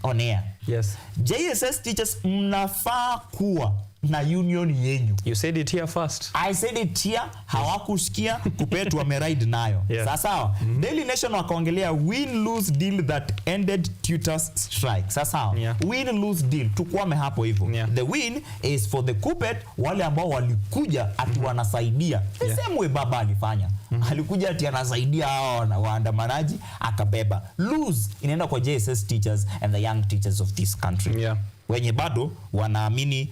on air. Yes. JSS teachers mnafaa kuwa na union yenyu. You said it here first. I said it here, hawakusikia. Kuppet wameride nayo. Sasa Daily Nation wakaongelea win-lose deal that ended tutors strike. Sasa win-lose deal, tukwame hapo hivyo. The win is for the Kuppet, wale ambao walikuja ati wanasaidia. The same way baba alifanya. Alikuja ati anasaidia hao waandamanaji akabeba. Lose inaenda kwa JSS teachers and the young teachers of this country. Wenye bado wanaamini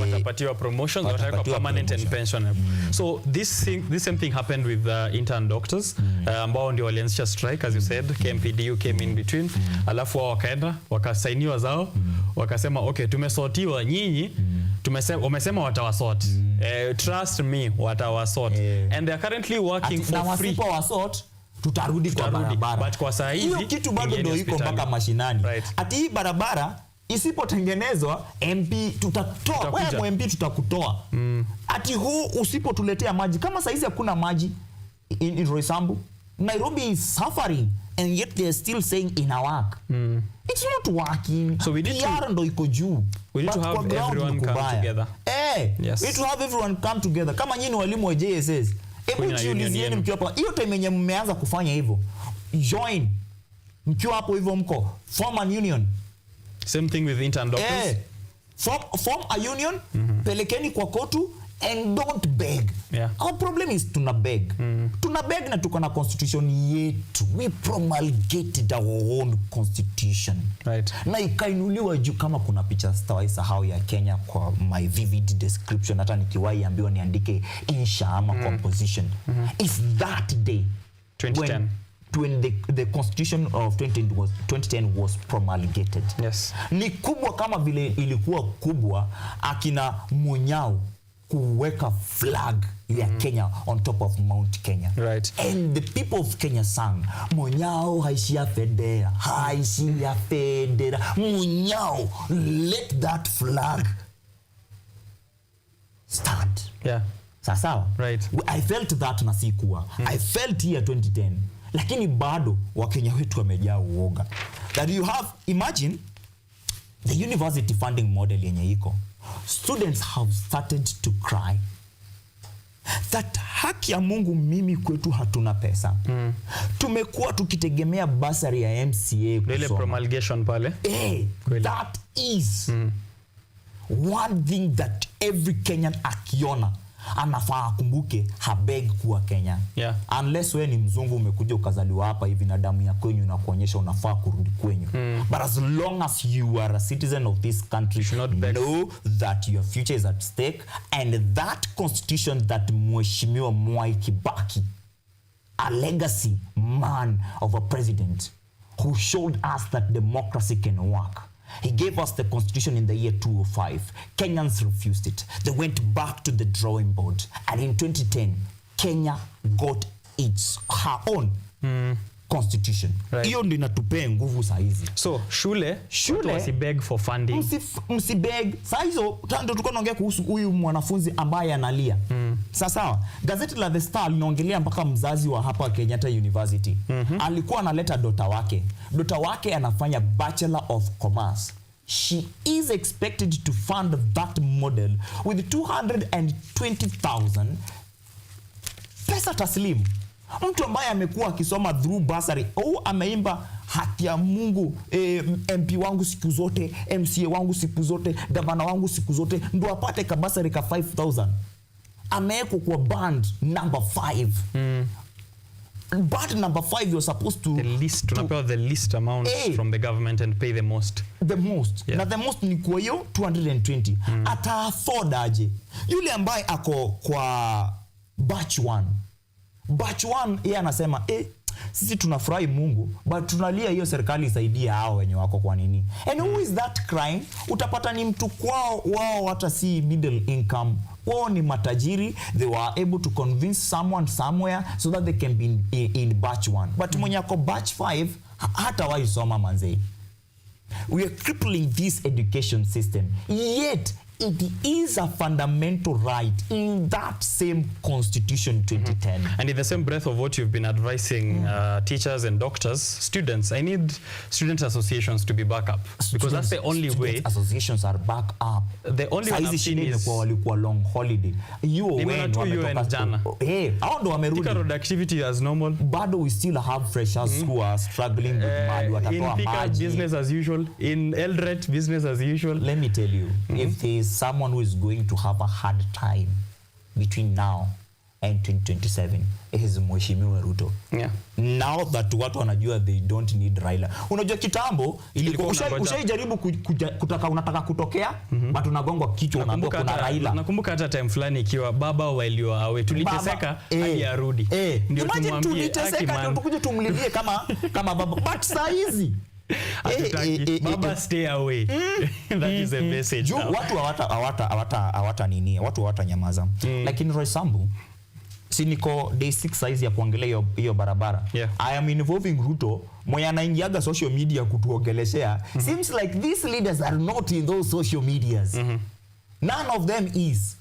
watapatiwa promotions, watapatiwa permanent and pension. So this same thing happened with intern doctors ambao ndio walianzisha strike, as you said. KMPDU came in between, alafu wao wakaenda wakasainiwa zao, wakasema okay, tumesortiwa nyinyi, wamesema watawasort. Trust me, watawasort. And they are currently working for free. Na wasort tutarudi kwa barabara. But kwa saa hizi hiyo kitu bado ndio iko mpaka mashinani. Ati hii barabara isipotengenezwa MP tutatoa. Wewe MP tutakutoa. Ati huu usipotuletea maji, kama saizi hakuna maji in Roysambu, Nairobi is suffering and yet they are still saying ina work. It's not working. So we need ndo iko juu. We need to have everyone come together. We need to have everyone come together. Kama nyinyi walimu wa JSS, hebu jiulizieni mkiwa hapa. Hiyo time yenye mmeanza kufanya hivyo, join. Mkiwa hapo hivyo mko form an union. Same thing with intern doctors. Form a union, pelekeni kwa kotu and don't beg. Our problem is tuna beg. Tuna beg na tuko na constitution yetu. We promulgated our own constitution. Na ikainuliwa juu. Kama kuna picha sitawai sahau ya Kenya kwa my vivid description, hata nikiwahi ambiwa niandike insha ama composition. It's that day 2010 when the constitution of 2010 was promulgated. Ni kubwa kama vile ilikuwa kubwa akina Munyao kuweka flag ya Kenya on top of Mount Kenya. And the people of Kenya sang, Munyao haishia federa, haishia federa. Munyao, let that flag stand. Sawa. I felt that na sikuwa. I felt here 2010. lakini bado Wakenya wetu wamejaa uoga. That you have, imagine the university funding model yenye iko. Students have started to cry that haki ya Mungu, mimi kwetu hatuna pesa. Tumekuwa tukitegemea basari ya MCA ile promulgation pale. That is one thing that every Kenyan akiona anafaa akumbuke habeg kuwa Kenya. Unless wewe ni mzungu umekuja ukazaliwa hapa hivi na damu ya kwenyu na kuonyesha unafaa kurudi kwenyu. But as long as you are a citizen of this country, know that your future is at stake, and that constitution that Mheshimiwa Mwai Kibaki, a legacy man of a president who showed us that democracy can work. He gave us the constitution in the year 2005. Kenyans refused it. They went back to the drawing board. And in 2010, Kenya got her own constitution. Hiyo ndio inatupea nguvu saa hizi. So, shule wasibeg for funding. Msibeg. Saa hizo, ndio tuko naongea kuhusu huyu mwanafunzi ambaye analia. Sasa, gazeti la The Star linaongelea mpaka mzazi wa hapa Kenyatta University. Alikuwa analeta dota wake. Dota wake anafanya Bachelor of Commerce. She is expected to fund that model with 220,000 pesa taslimu. Mtu ambaye amekuwa akisoma through bursary ameimba haki ya Mungu, MP wangu siku zote, MCA wangu siku zote, gavana wangu siku zote, ndo apate kabasari ka 5,000. Amewekwa kwa band number 5. Band number 5, you're supposed to tunapewa the least amount from the government and pay the most. The most. Na the most ni kwa hiyo 220. Ata afford aje? Yule ambaye ako kwa batch 1. Batch 1 yeye anasema sisi tunafurahi Mungu, but tunalia hiyo serikali isaidie hao wenye wako kwa nini. And who is that crying? Utapata ni mtu kwao, wao hata si middle income. Wao ni matajiri. They were able to convince someone somewhere so that they can be in batch 1. But mwenye ako batch 5 hata waisoma manze. We are crippling this education system. Yet it is a fundamental right in that same constitution 2010. And in the same breath of what you've been advising teachers and doctors, students, I need student associations to be back up. Because that's the only way. Associations are back up. The only way I've seen is walikuwa long holiday. Road activity as normal. Bado we still have freshers who are struggling with mali watatoa maji. Business as usual. In Eldoret, business as usual. Let me tell you, if there is someone who is going to have a hard time between now and 2027, it is Mheshimiwa Ruto. Now that watu wanajua they don't need Raila. Unajua kitambo ilikuwa ushaijaribu unataka kutokea, but unagongwa kichwa unaambiwa kuna Raila. Nakumbuka hata time fulani ikiwa baba while awe tuliteseka hadi arudi. Ndio tumwambie ndio tukuje tumlilie kama baba. But saa hizi baba stay away. That is a message. Watu hawata nini, watu hawata nyamaza. Lakini Roy Sambu, si niko day 6 size ya kuongelea hiyo barabara. I am involving Ruto mwenye anaingiaga social media kutuongeleshea. Seems like these leaders are not in those social medias. None of them is.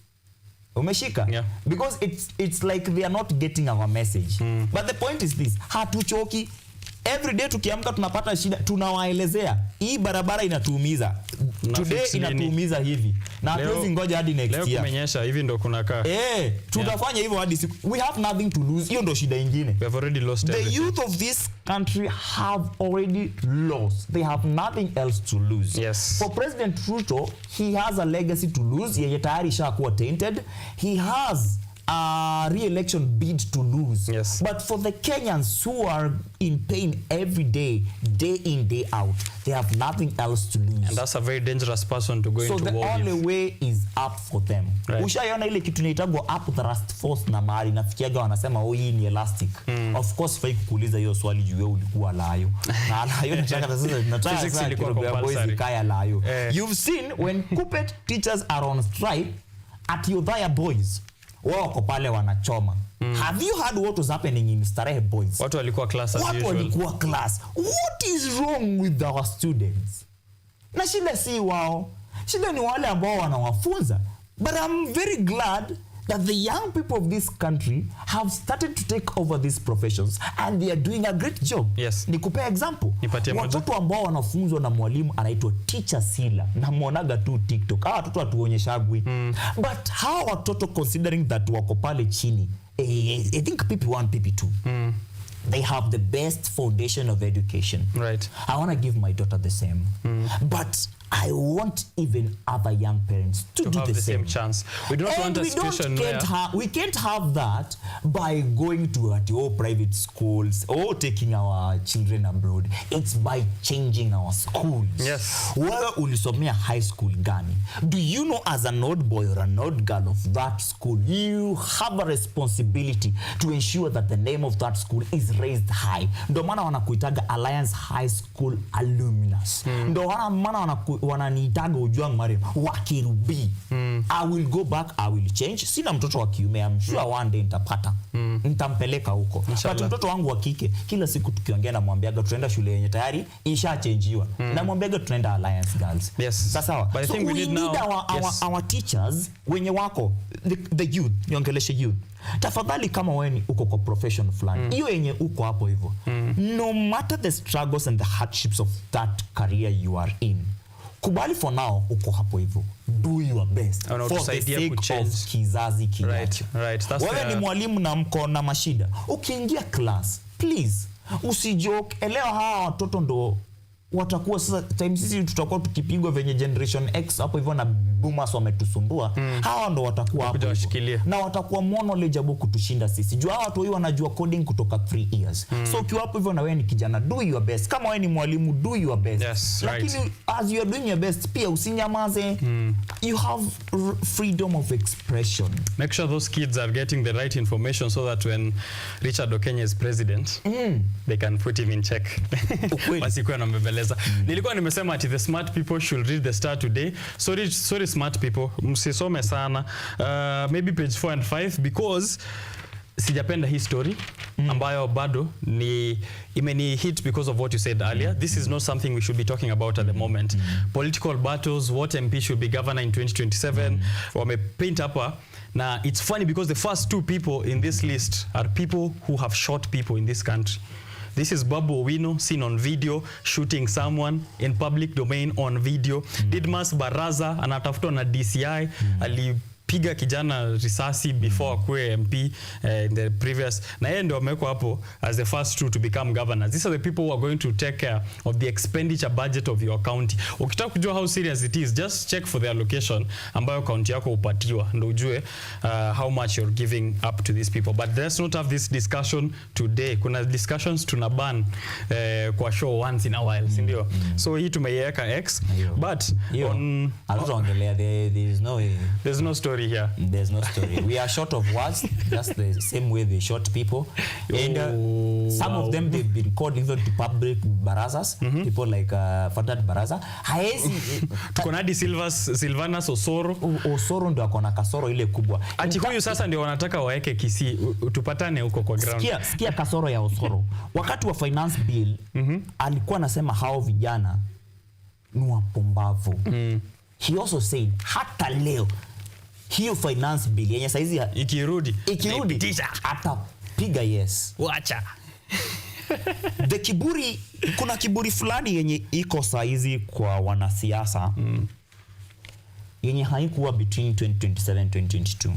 Umeshika? Because it's like they are not getting our message. But the point is this, hatuchoki. Every day tukiamka tunapata shida, tunawaelezea hii barabara inatuumiza. Today inatuumiza hivi. Na hatuwezi ngoja hadi next year. Leo kumenyesha hivi ndo kunakaa. Tutafanya hivyo hadi siku. We have nothing to lose. Hiyo ndo shida nyingine. We have already lost everything. The youth of this country have already lost. They have nothing else to lose. For President Ruto, he has a legacy to lose. Yeye tayari shakuwa tainted. He has a re-election bid to lose. But for the Kenyans who are in pain every day, day in, day out, they have nothing else to lose. And that's a very dangerous person to go into war with. So the only way is up for them. Ushaiona ile kitu inaitagwa up thrust force na mahali nafikiaga wanasema hii ni elastic. Of course fai kukuuliza hiyo swali juu wewe ulikuwa layo. Na layo nataka sasa kiroga boys kaya layo. You've seen when Kuppet teachers are on strike at Yodhaya boys, wako pale wanachoma. Have you heard what was happening in Starehe boys? Watu walikuwa class as usual. Watu walikuwa class. What is wrong with our students? Na shida si wao. Shida ni wale ambao wanawafunza. But I'm very glad that the young people of this country have started to take over these professions and they are doing a great job. Yes. Nikupe example. Watoto ambao wanafunzwa na mwalimu anaitwa Teacher Sila na muonaga tu TikTok. Watoto atuonyeshagwi. But how watoto considering that wako pale chini, I think PP1, PP2. They have the best foundation of education. Right. I want to give my daughter the same. But I want even other young parents to do have the same chance. We don't want a situation where we can't have that by going to private schools or taking our children abroad. It's by changing our schools. Yes. Wewe ulisomea high school gani? Do you know as an old boy or an old girl of that school, you have a responsibility to ensure that the name of that school is raised high. Ndo maana wanakuitaga Alliance High School Alumnus. Ndo maana wananiitaga Ujwang Marem wakirubi. I will go back, I will change. Sina mtoto wa kiume, I'm sure one day nitapata. Nitampeleka huko. But mtoto wangu wa kike kila siku tukiongea na mwambiaga tunaenda shule yenye tayari isha-changiwa. Na mwambiaga tunaenda Alliance Girls. Yes. Sawa. So we need our teachers wenye wako the youth, niongeleshe youth. Tafadhali kama wewe uko kwa profession fulani, hiyo yenye uko hapo hivyo. No matter the struggles and the hardships of that career you are in. Kubali for now uko hapo hivyo. Do your best for the sake of kizazi kijacho. Right. Wewe ni mwalimu na mko na mashida. Ukiingia class, please usijoke. Elewa hawa watoto ndo watakuwa sasa time sisi tutakuwa tukipigwa venye generation X hapo hivyo na boomers wametusumbua. Hawa ndo watakuwa hapo na watakuwa more knowledgeable kutushinda sisi. Jua hawa watu wanajua coding kutoka 3 years. So ukiwa hapo hivyo na wewe ni kijana, do your best. Kama wewe ni mwalimu, do your best. Yes, lakini as you are doing your best pia usinyamaze. You have freedom of expression. Make sure those kids are getting the right information so that when Richard OKENYE is president, they can put him in check. Wasikuwa na mbebeleza. Nilikuwa nimesema ati the smart people should read the Star today. Sorry smart people, msisome sana. Maybe page 4 and 5 because sijapenda hii story ambayo bado imeni hit because of what you said earlier. This is not something we should be talking about at the moment. Political battles, what MP should be governor in 2027, wame paint hapa. Now it's funny because the first 2 people in this list are people who have shot people in this country. This is Babu Owino seen on video shooting someone in public domain on video. Didmas Baraza anatafutwa na DCI alipiga kijana risasi before akue MP in the previous, na yeye ndio amewekwa hapo as the first 2 to become governors. These are the people who are going to take care of the expenditure budget of your county. Ukitaka kujua how serious it is, just check for the allocation ambayo county yako upatiwa ndio ujue how much you're giving up to these people. But let's not have this discussion today. Kuna discussions tunaban kwa show once in a while, si ndio? So hii tumeiweka X, but on alongelea there's no story here. There's no story. We are short of words. That's the same way they short people. And some of them they've been called even to public barazas. People like Fadat Baraza. Tuko na Silvanus Osoro ndo akona kasoro ile kubwa. Ati huyu sasa ndio wanataka waeke Kisii tupatane huko kwa ground. Sikia kasoro ya Osoro. Wakati wa finance bill alikuwa anasema hao vijana ni wapumbavu. He also said hata leo hiyo finance bill yenye saizi ikirudi atapiga yes. Wacha. The kiburi, kuna kiburi fulani yenye iko saizi kwa wanasiasa yenye haikuwa between 2027 and 2022.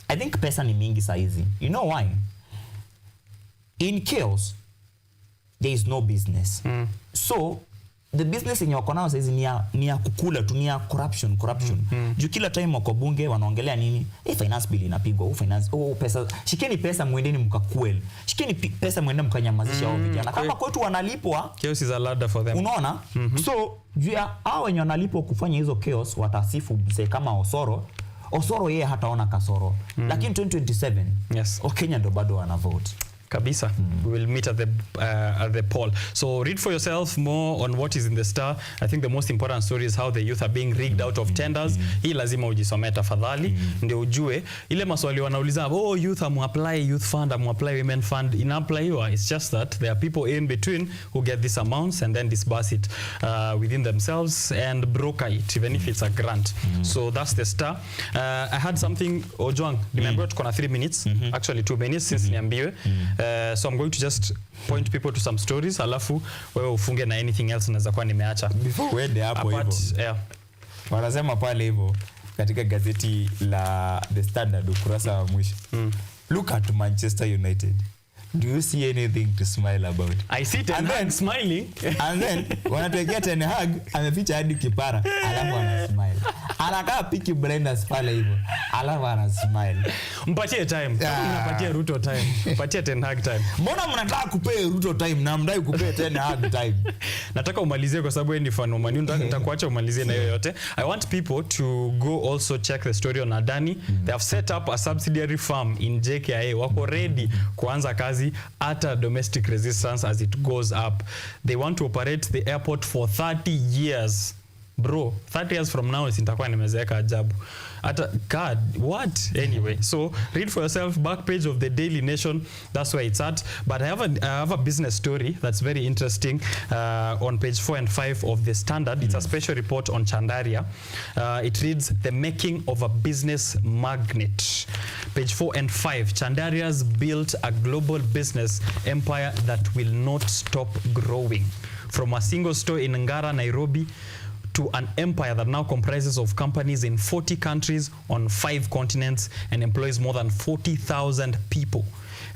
I think pesa ni mingi saizi. You know why? In chaos there is no business. So the business yenye wako nao saizi ni ya kukula tu, ni ya corruption. Juu kila time wako bunge wanaongelea nini? Finance bill inapigwa, pesa. Shikeni pesa mwendeni mkakuel. Shikeni pesa mwendeni mkanyamazisha hao vijana. Kama kwetu wanalipwa, chaos is a ladder for them. Unaona? So juu hao wenye wanalipwa kufanya hizo chaos watasifu mse kama Osoro yeye hataona kasoro. Lakini 2027 yes. Kenya ndo bado wana vote. Kabisa. We will meet at the poll. So read for yourself more on what is in the Star. I think the most important story is how the youth are being rigged out of tenders. Hii lazima ujisomee tafadhali ndio ujue ile maswali wanauliza, oh, youth apply youth fund, apply women fund. In apply it's just that there are people in between who get these amounts and then disburse it within themselves and broker it even if it's a grant. So that's the Star. I had something Ojwang, remember tuko na 3 minutes, actually 2 minutes since niambiwe. So I'm going to just point people to some stories alafu wewe ufunge na anything else naweza kuwa nimeacha. Before uende hapo hivyo. Yeah. Wanasema pale hivyo katika gazeti la The Standard ukurasa wa mwisho. Look at Manchester United. Do you see anything to smile about? I see Ten Hag smiling. And then wanatuwekea Ten Hag ameficha hadi kipara alafu ana smile. Anakaa Peaky Blinders pale hivyo. Alafu ana smile. Mpatie time. Unapatia Ruto time. Patia Ten Hag time. Mbona mnataka kupea Ruto time na mdai kupea Ten Hag time? Nataka umalizie kwa sababu ni fan wa Man U. Nitakuacha umalizie na yoyote. I want people to go also check the story on Adani. They have set up a subsidiary farm in JKIA. Wako ready kuanza kazi at a domestic resistance as it goes up. They want to operate the airport for 30 years. Bro, 30 years from now sintakuwa nimezeeka ajabu. God, what? Anyway, so read for yourself, back page of the Daily Nation, that's where it's at. But I have a business story that's very interesting on page 4 and 5 of the Standard. It's a special report on Chandaria. It reads, The Making of a Business Magnet. Page 4 and 5, Chandaria's built a global business empire that will not stop growing. From a single store in Ngara, Nairobi, to an empire that now comprises of companies in 40 countries on 5 continents and employs more than 40,000 people.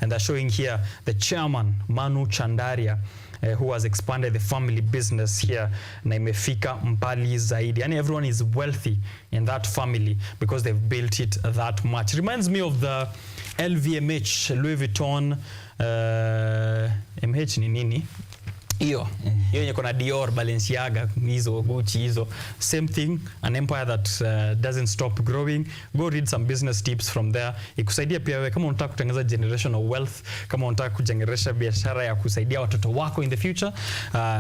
And they're showing here the chairman, Manu Chandaria, who has expanded the family business here na imefika mbali zaidi. Yani everyone is wealthy in that family because they've built it that much. Reminds me of the LVMH, Louis Vuitton, MH ni nini? Hiyo yenye kuna Dior, Balenciaga, hizo Gucci, hizo same thing, an empire that doesn't stop growing. Go read some business tips from there. Ikusaidia pia wewe kama unataka kutengeneza generational wealth, kama unataka kujengeresha biashara ya kusaidia watoto wako in the future,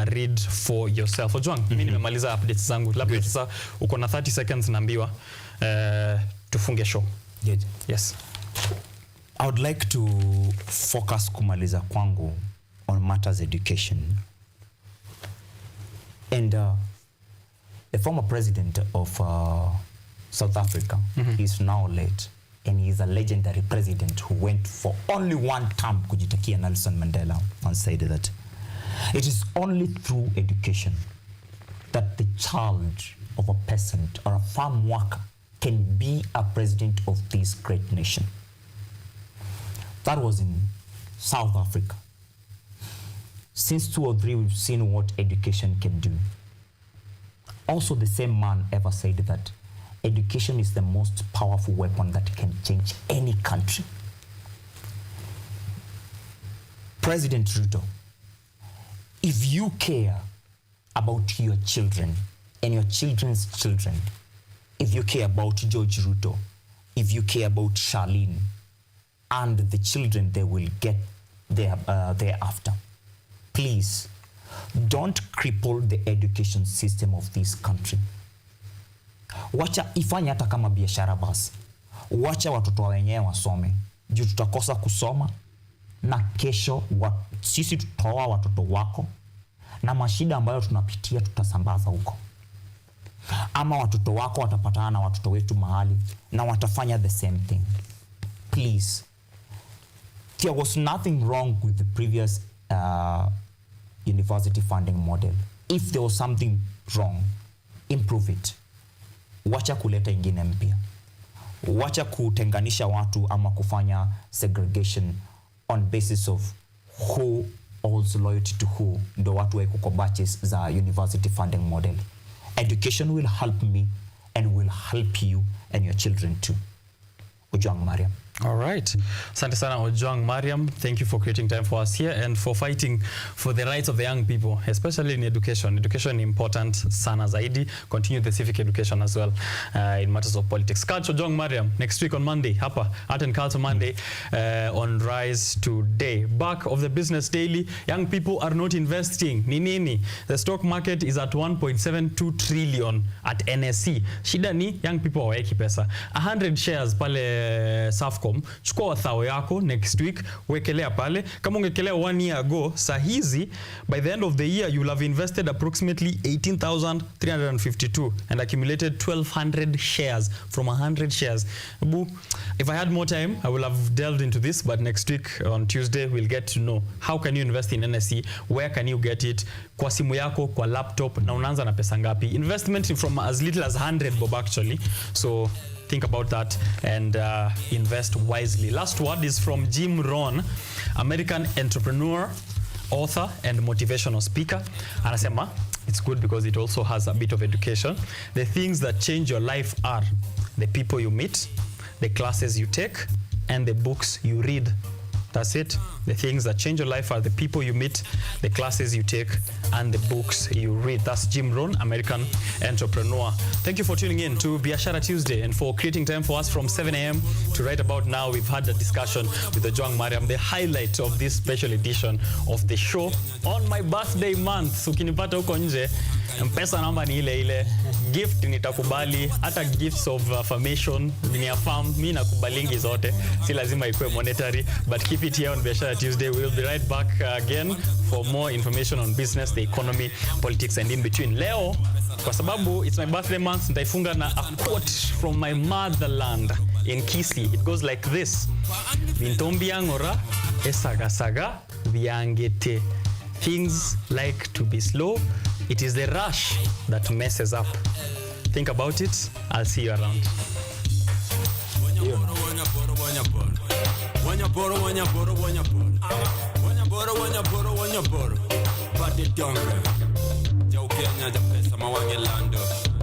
read for yourself. Ojwang, mimi nimemaliza updates zangu. Labda sasa uko na 30 seconds naambiwa tufunge show. Yes. I would like to focus kumaliza kwangu on matters education. And the former president of South Africa is now late, and he is a legendary president who went for only one term kujitakia Nelson Mandela and said that it is only through education that the child of a peasant or a farm worker can be a president of this great nation. That was in South Africa. Since 2003, we've seen what education can do. Also, the same man ever said that education is the most powerful weapon that can change any country. President Ruto, if you care about your children and your children's children, if you care about George Ruto, if you care about Charlene, and the children they will get thereafter, please don't cripple the education system of this country. Wacha ifanye hata kama biashara basi. Wacha watoto wenyewe wasome. Juu tutakosa kusoma na kesho sisi tutaoa watoto wako na mashida ambayo tunapitia tutasambaza huko. Ama watoto wako watapatana na watoto wetu mahali na watafanya the same thing. Please. There was nothing wrong with the previous university funding model. If there was something wrong, improve it. Wacha kuleta ingine mpya. Wacha kutenganisha watu ama kufanya segregation on basis of who owes loyalty to who. Ndo watu weko kwa batches za university funding model. Education will help me and will help you and your children too. Ojwang Mariam. All right. Asante sana Ojwang Mariam. Thank you for creating time for us here and for fighting for the rights of the young people, especially in education. Education is important sana zaidi. Continue the civic education as well in matters of politics. Catch Ojwang Mariam next week on Monday. Hapa, Art and Culture Monday on Rise Today. Back of the Business Daily. Young people are not investing. Nini? The stock market is at 1.72 trillion at NSE. Shida ni young people hawaweki pesa. 100 shares pale Safcom. Chukua thao yako next week, wekelea pale. Kama ungekelea 1 year ago, sahizi, by the end of the year, you'll have invested approximately 18,352 and accumulated 1,200 shares from 100 shares. If I had more time, I will have delved into this, but next week on Tuesday, we'll get to know how can you invest in NSE, where can you get it, kwa simu yako, kwa laptop, na unaanza na pesa ngapi. Investment from as little as 100 bob actually. So think about that and invest wisely. Last word is from Jim Rohn, American entrepreneur, author and motivational speaker. Anasema, it's good because it also has a bit of education. The things that change your life are the people you meet, the classes you take, and the books you read. That's it. The things that change your life are the people you meet, the classes you take, and the books you read. That's Jim Rohn, American entrepreneur. Thank you for tuning in to Biashara Tuesday and for creating time for us from 7 a.m. to right about now. We've had a discussion with Ojwang Mariam, the highlight of this special edition of the show on my birthday month. Ukinipata huko nje, mpesa namba ni ile. Gift nitakubali, hata gifts of affirmation ni affirm, mimi nakubalingi zote. Si lazima ikuwe monetary, but keep it here on Biashara Tuesday. We'll be right back again for more information on business, the economy, politics and in between. Leo, kwa sababu it's my birthday month, nitaifunga na a quote from my motherland in Kisii. It goes like this. Vintombiangora esagasaga viangete. Things like to be slow. It is the rush that messes up. Think about it. I'll see you around. But it don't. OKENYE, the place I'm a